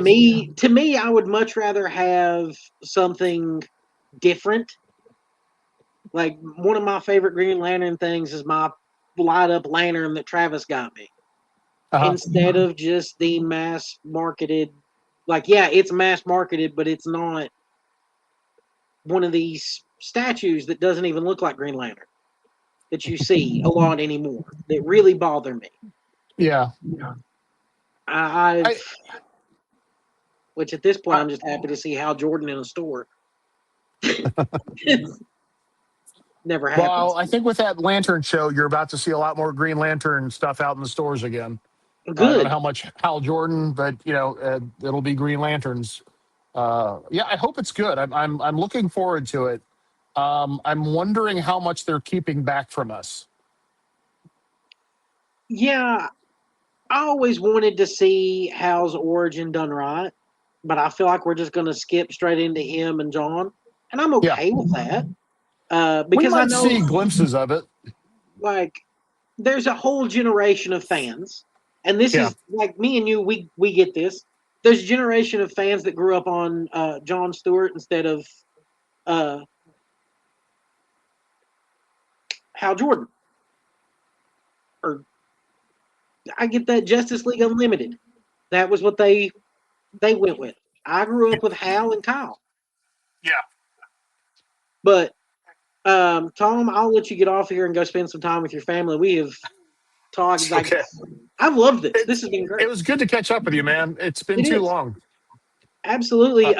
me, I would much rather have something different. Like one of my favorite Green Lantern things is my light up lantern that Travis got me. Instead of just the mass marketed, like, yeah, it's mass marketed, but it's not one of these statues that doesn't even look like Green Lantern that you see a lot anymore that really bother me. Yeah. Which at this point, I'm just happy to see Hal Jordan in a store. Never happens. Well, I think with that Lantern show, you're about to see a lot more Green Lantern stuff out in the stores again. Good. I don't know how much Hal Jordan, but it'll be Green Lanterns. I hope it's good. I'm looking forward to it. I'm wondering how much they're keeping back from us. Yeah, I always wanted to see Hal's origin done right, but I feel like we're just going to skip straight into him and John, and I'm okay with that. Because we might I know see glimpses of it. Like, there's a whole generation of fans, and this is like me and you. We get this. There's a generation of fans that grew up on Jon Stewart instead of Hal Jordan, or I get that Justice League Unlimited. That was what they went with. I grew up with Hal and Kyle. Yeah. But Tom, I'll let you get off here and go spend some time with your family. We have talked. Like, Okay. I've loved this. This has been great. It was good to catch up with you, man. It's been too long. Absolutely.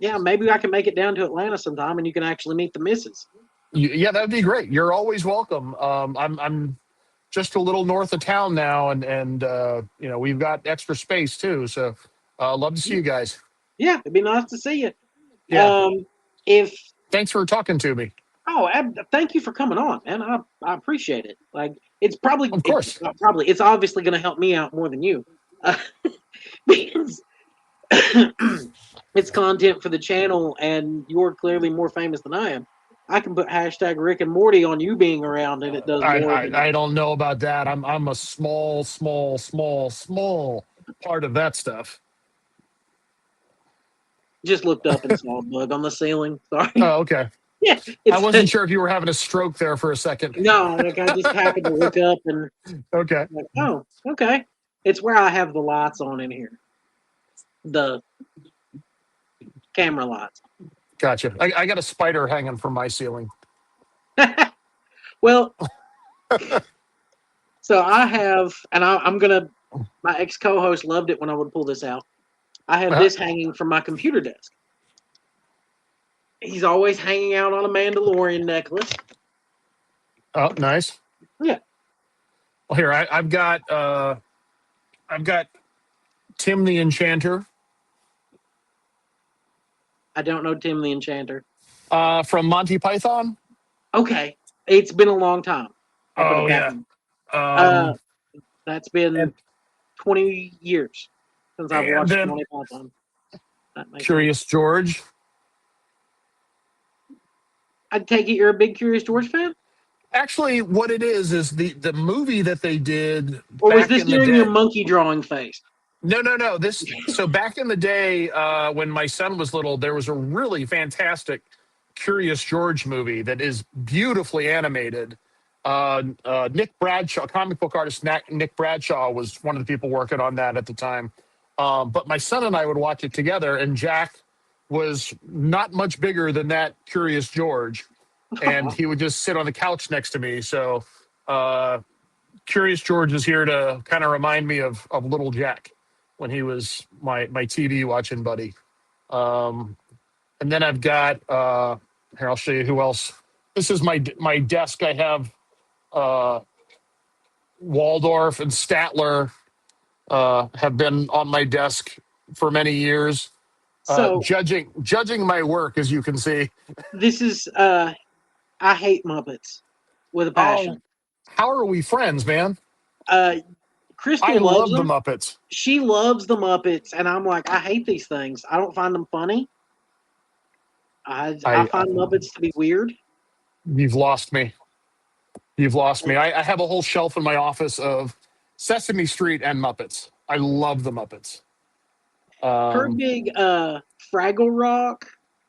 Yeah, maybe I can make it down to Atlanta sometime, and you can actually meet the missus. Yeah, that'd be great. You're always welcome. I'm just a little north of town now, and we've got extra space too. So, love to see you guys. Yeah, it'd be nice to see you. Yeah. If Thanks for talking to me. Oh, thank you for coming on, man. I appreciate it. Like, it's probably, Of course. it's obviously going to help me out more than you, because it's content for the channel, and you're clearly more famous than I am. I can put hashtag Rick and Morty on you being around, and it does more. I don't know about that. I'm a small part of that stuff. Just looked up and saw a bug on the ceiling. Sorry. Oh, okay. Yeah, I wasn't sure if you were having a stroke there for a second. No, like I just happened to look up and okay. Like, oh, okay. It's where I have the lights on in here. The camera lights. Gotcha. I got a spider hanging from my ceiling. Well, so I have, and I'm gonna. My ex co-host loved it when I would pull this out. I have this hanging from my computer desk. He's always hanging out on a Mandalorian necklace. Oh, nice. Yeah. Well, here I've got Tim the Enchanter. I don't know Tim the Enchanter. From Monty Python. Okay, it's been a long time. Oh yeah. That's been 20 years since I've watched Monty Python. Curious George. I take it you're a big Curious George fan? Actually, what it is the movie that they did. Or was this during your monkey drawing phase? No. So back in the day, when my son was little, there was a really fantastic Curious George movie that is beautifully animated. Nick Bradshaw, comic book artist Nick Bradshaw, was one of the people working on that at the time. But my son and I would watch it together, and Jack was not much bigger than that Curious George, and he would just sit on the couch next to me. So Curious George is here to kind of remind me of little Jack when he was my TV watching buddy. And then I've got here, I'll show you who else. This is my desk. I have Waldorf and Statler have been on my desk for many years. So judging my work, as you can see. This is I hate Muppets with a passion. How are we friends, man? Crystal loves the Muppets. She loves the Muppets, and I'm like, I hate these things. I don't find them funny. I find Muppets to be weird. You've lost me. I have a whole shelf in my office of Sesame Street and Muppets. I love the Muppets. Her big Fraggle Rock.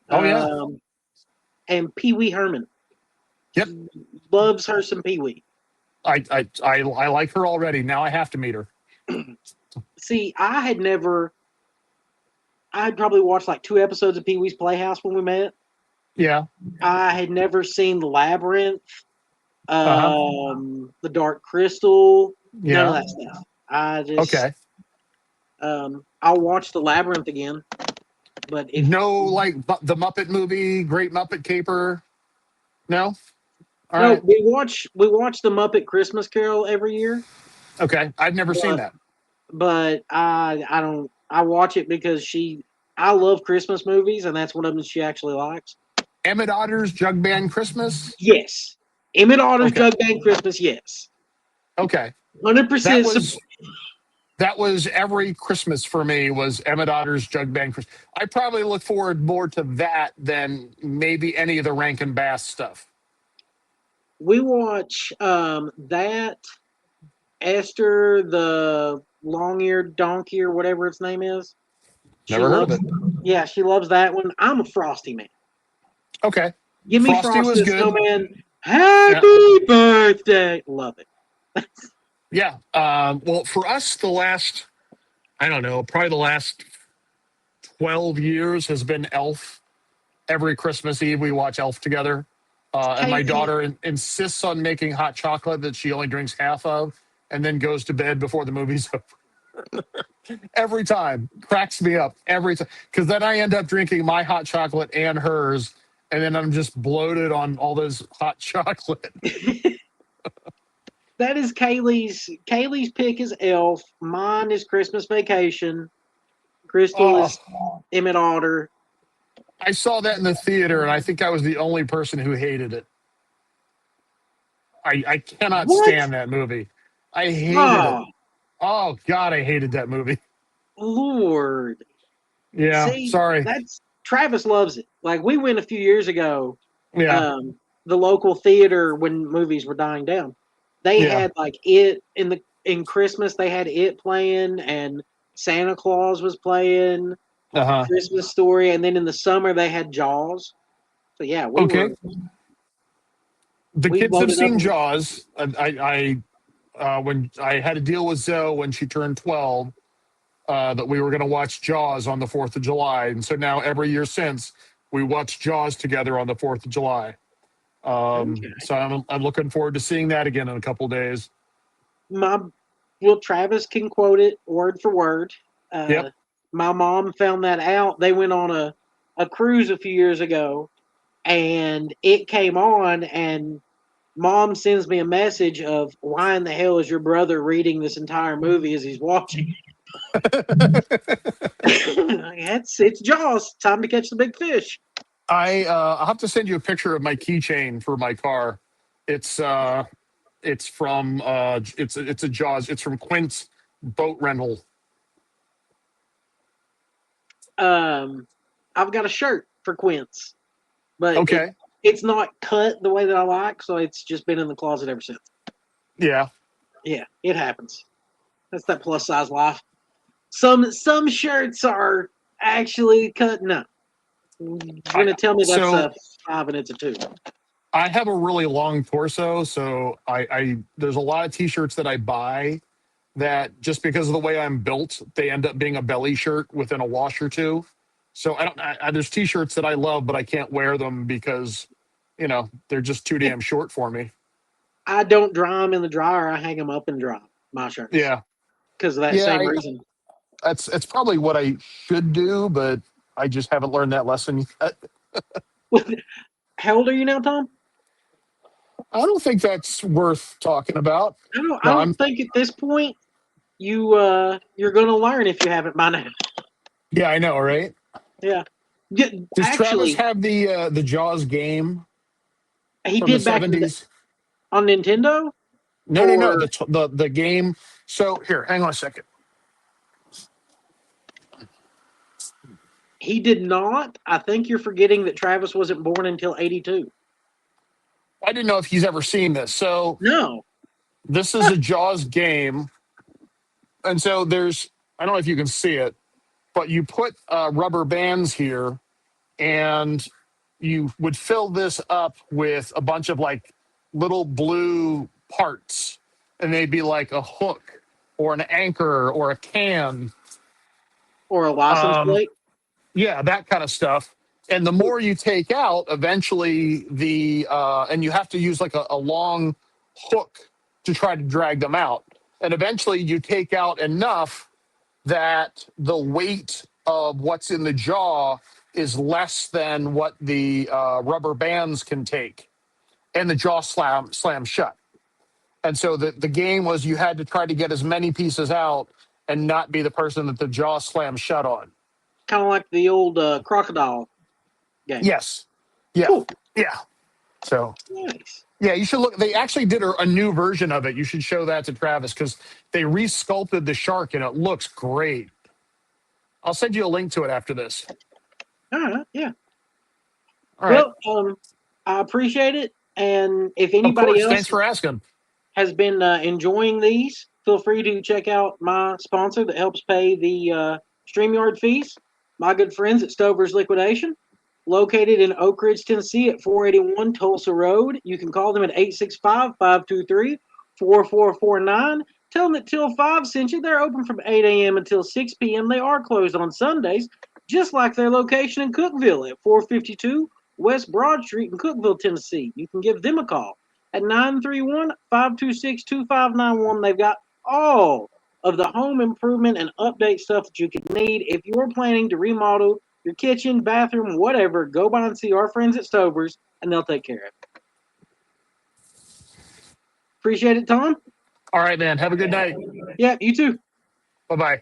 Oh yeah. And Pee Wee Herman. Yep. Loves her some Pee Wee. I like her already. Now I have to meet her. See, I'd probably watched like 2 episodes of Pee Wee's Playhouse when we met. Yeah. I had never seen The Labyrinth, The Dark Crystal, none of that stuff. Okay. I'll watch The Labyrinth again. But like the Muppet movie, Great Muppet Caper. No? All right. We watch the Muppet Christmas Carol every year. Okay. I've never seen that. But I watch it because I love Christmas movies, and that's one of them she actually likes. Emmett Otter's Jug Band Christmas? Yes. Emmett Otter's Jug Band Christmas, yes. Okay. 100%. That was every Christmas for me, was Emmett Otter's Jug Band Christmas. I probably look forward more to that than maybe any of the Rankin Bass stuff. We watch that, Esther, the long-eared donkey, or whatever its name is. Never heard of it. Yeah, she loves that one. I'm a Frosty man. Okay. Give me Frosty the Snowman. Happy birthday. Love it. Yeah. Well, for us, I don't know, probably the last 12 years has been Elf. Every Christmas Eve, we watch Elf together. And my Kaylee, daughter insists on making hot chocolate that she only drinks half of and then goes to bed before the movie's over. Every time. Cracks me up every time. Because then I end up drinking my hot chocolate and hers. And then I'm just bloated on all this hot chocolate. that is Kaylee's pick is Elf. Mine is Christmas Vacation. Crystal Oh, is Emmett Otter. I saw that in the theater, and I think I was the only person who hated it. I cannot What? stand that movie. I hated it. Oh, Oh, God, I hated that movie. Lord. Yeah, See, sorry. that's Travis loves it. Like we went a few years ago, Yeah, the local theater when movies were dying down. They yeah. had like it in Christmas. They had it playing, and Santa Claus was playing Uh-huh. Christmas Story, and then in the summer they had Jaws. So yeah, Okay. The we kids have loaded up. seen Jaws. When I had a deal with Zoe when she turned 12, that we were going to watch Jaws on the 4th of July. And so now every year since, we watch Jaws together on the 4th of July. Okay. So I'm looking forward to seeing that again in a couple of days. My well, Travis can quote it word for word. Yep. My mom found that out. They went on a cruise a few years ago, and it came on, and mom sends me a message of why in the hell is your brother reading this entire movie as he's watching? It's Jaws. Time to catch the big fish. I'll have to send you a picture of my keychain for my car. It's from it's a Jaws. It's from Quint's boat rental. Um, I've got a shirt for Quince, but Okay. it's not cut the way that I like, so it's just been in the closet ever since. Yeah. Yeah, it happens. That's that plus size life. Some shirts are actually cut. No, you're gonna tell me that's So a 5 and it's a 2. I have a really long torso, so I there's a lot of t-shirts that I buy that just because of the way I'm built, they end up being a belly shirt within a wash or two. So there's t-shirts that I love, but I can't wear them because, they're just too Yeah, damn short for me. I don't dry them in the dryer. I hang them up and dry my shirts Yeah. because of that Yeah. same reason. That's probably what I should do, but I just haven't learned that lesson yet. How old are you now, Tom? I don't think that's worth talking about. I No, don't think at this point you're gonna learn if you haven't by now. yeah, I know, right? Yeah. Does Travis Actually, have the Jaws game he from the did back in '70s? on Nintendo, No, or the game. So here, hang on a second. he did not. I think you're forgetting that Travis wasn't born until '82. I didn't know if he's ever seen this. So No. this is a Jaws game, and so I don't know if you can see it, but you put rubber bands here, and you would fill this up with a bunch of like little blue parts, and they'd be like a hook or an anchor or a can. Or a license Um, plate. yeah, that kind of stuff. And the more you take out, eventually and you have to use like a long hook to try to drag them out. And eventually you take out enough that the weight of what's in the jaw is less than what the rubber bands can take, and the jaw slams shut. And so the game was you had to try to get as many pieces out and not be the person that the jaw slams shut on. Kind of like the old crocodile game. Yes. Yeah. Cool. Yeah. So Nice. yeah, you should look. They actually did a new version of it. You should show that to Travis because they resculpted the shark and it looks great. I'll send you a link to it after this. All right. Yeah. All right. Well, I appreciate it. And if Of anybody course. else Thanks for asking. has been enjoying these, feel free to check out my sponsor that helps pay the StreamYard fees. My good friends at Stover's Liquidation, located in Oak Ridge, Tennessee at 481 Tulsa Road. You can call them at 865-523-4449. Tell them that Till 5 sent you. They're open from 8 a.m. until 6 p.m. They are closed on Sundays, just like their location in Cookeville at 452 West Broad Street in Cookeville, Tennessee. You can give them a call at 931-526-2591. They've got all of the home improvement and update stuff that you could need. If you're planning to remodel your kitchen, bathroom, whatever, go by and see our friends at Stover's, and they'll take care of it. Appreciate it, Tom. All right, man. Have a good night. Yeah, you too. Bye-bye.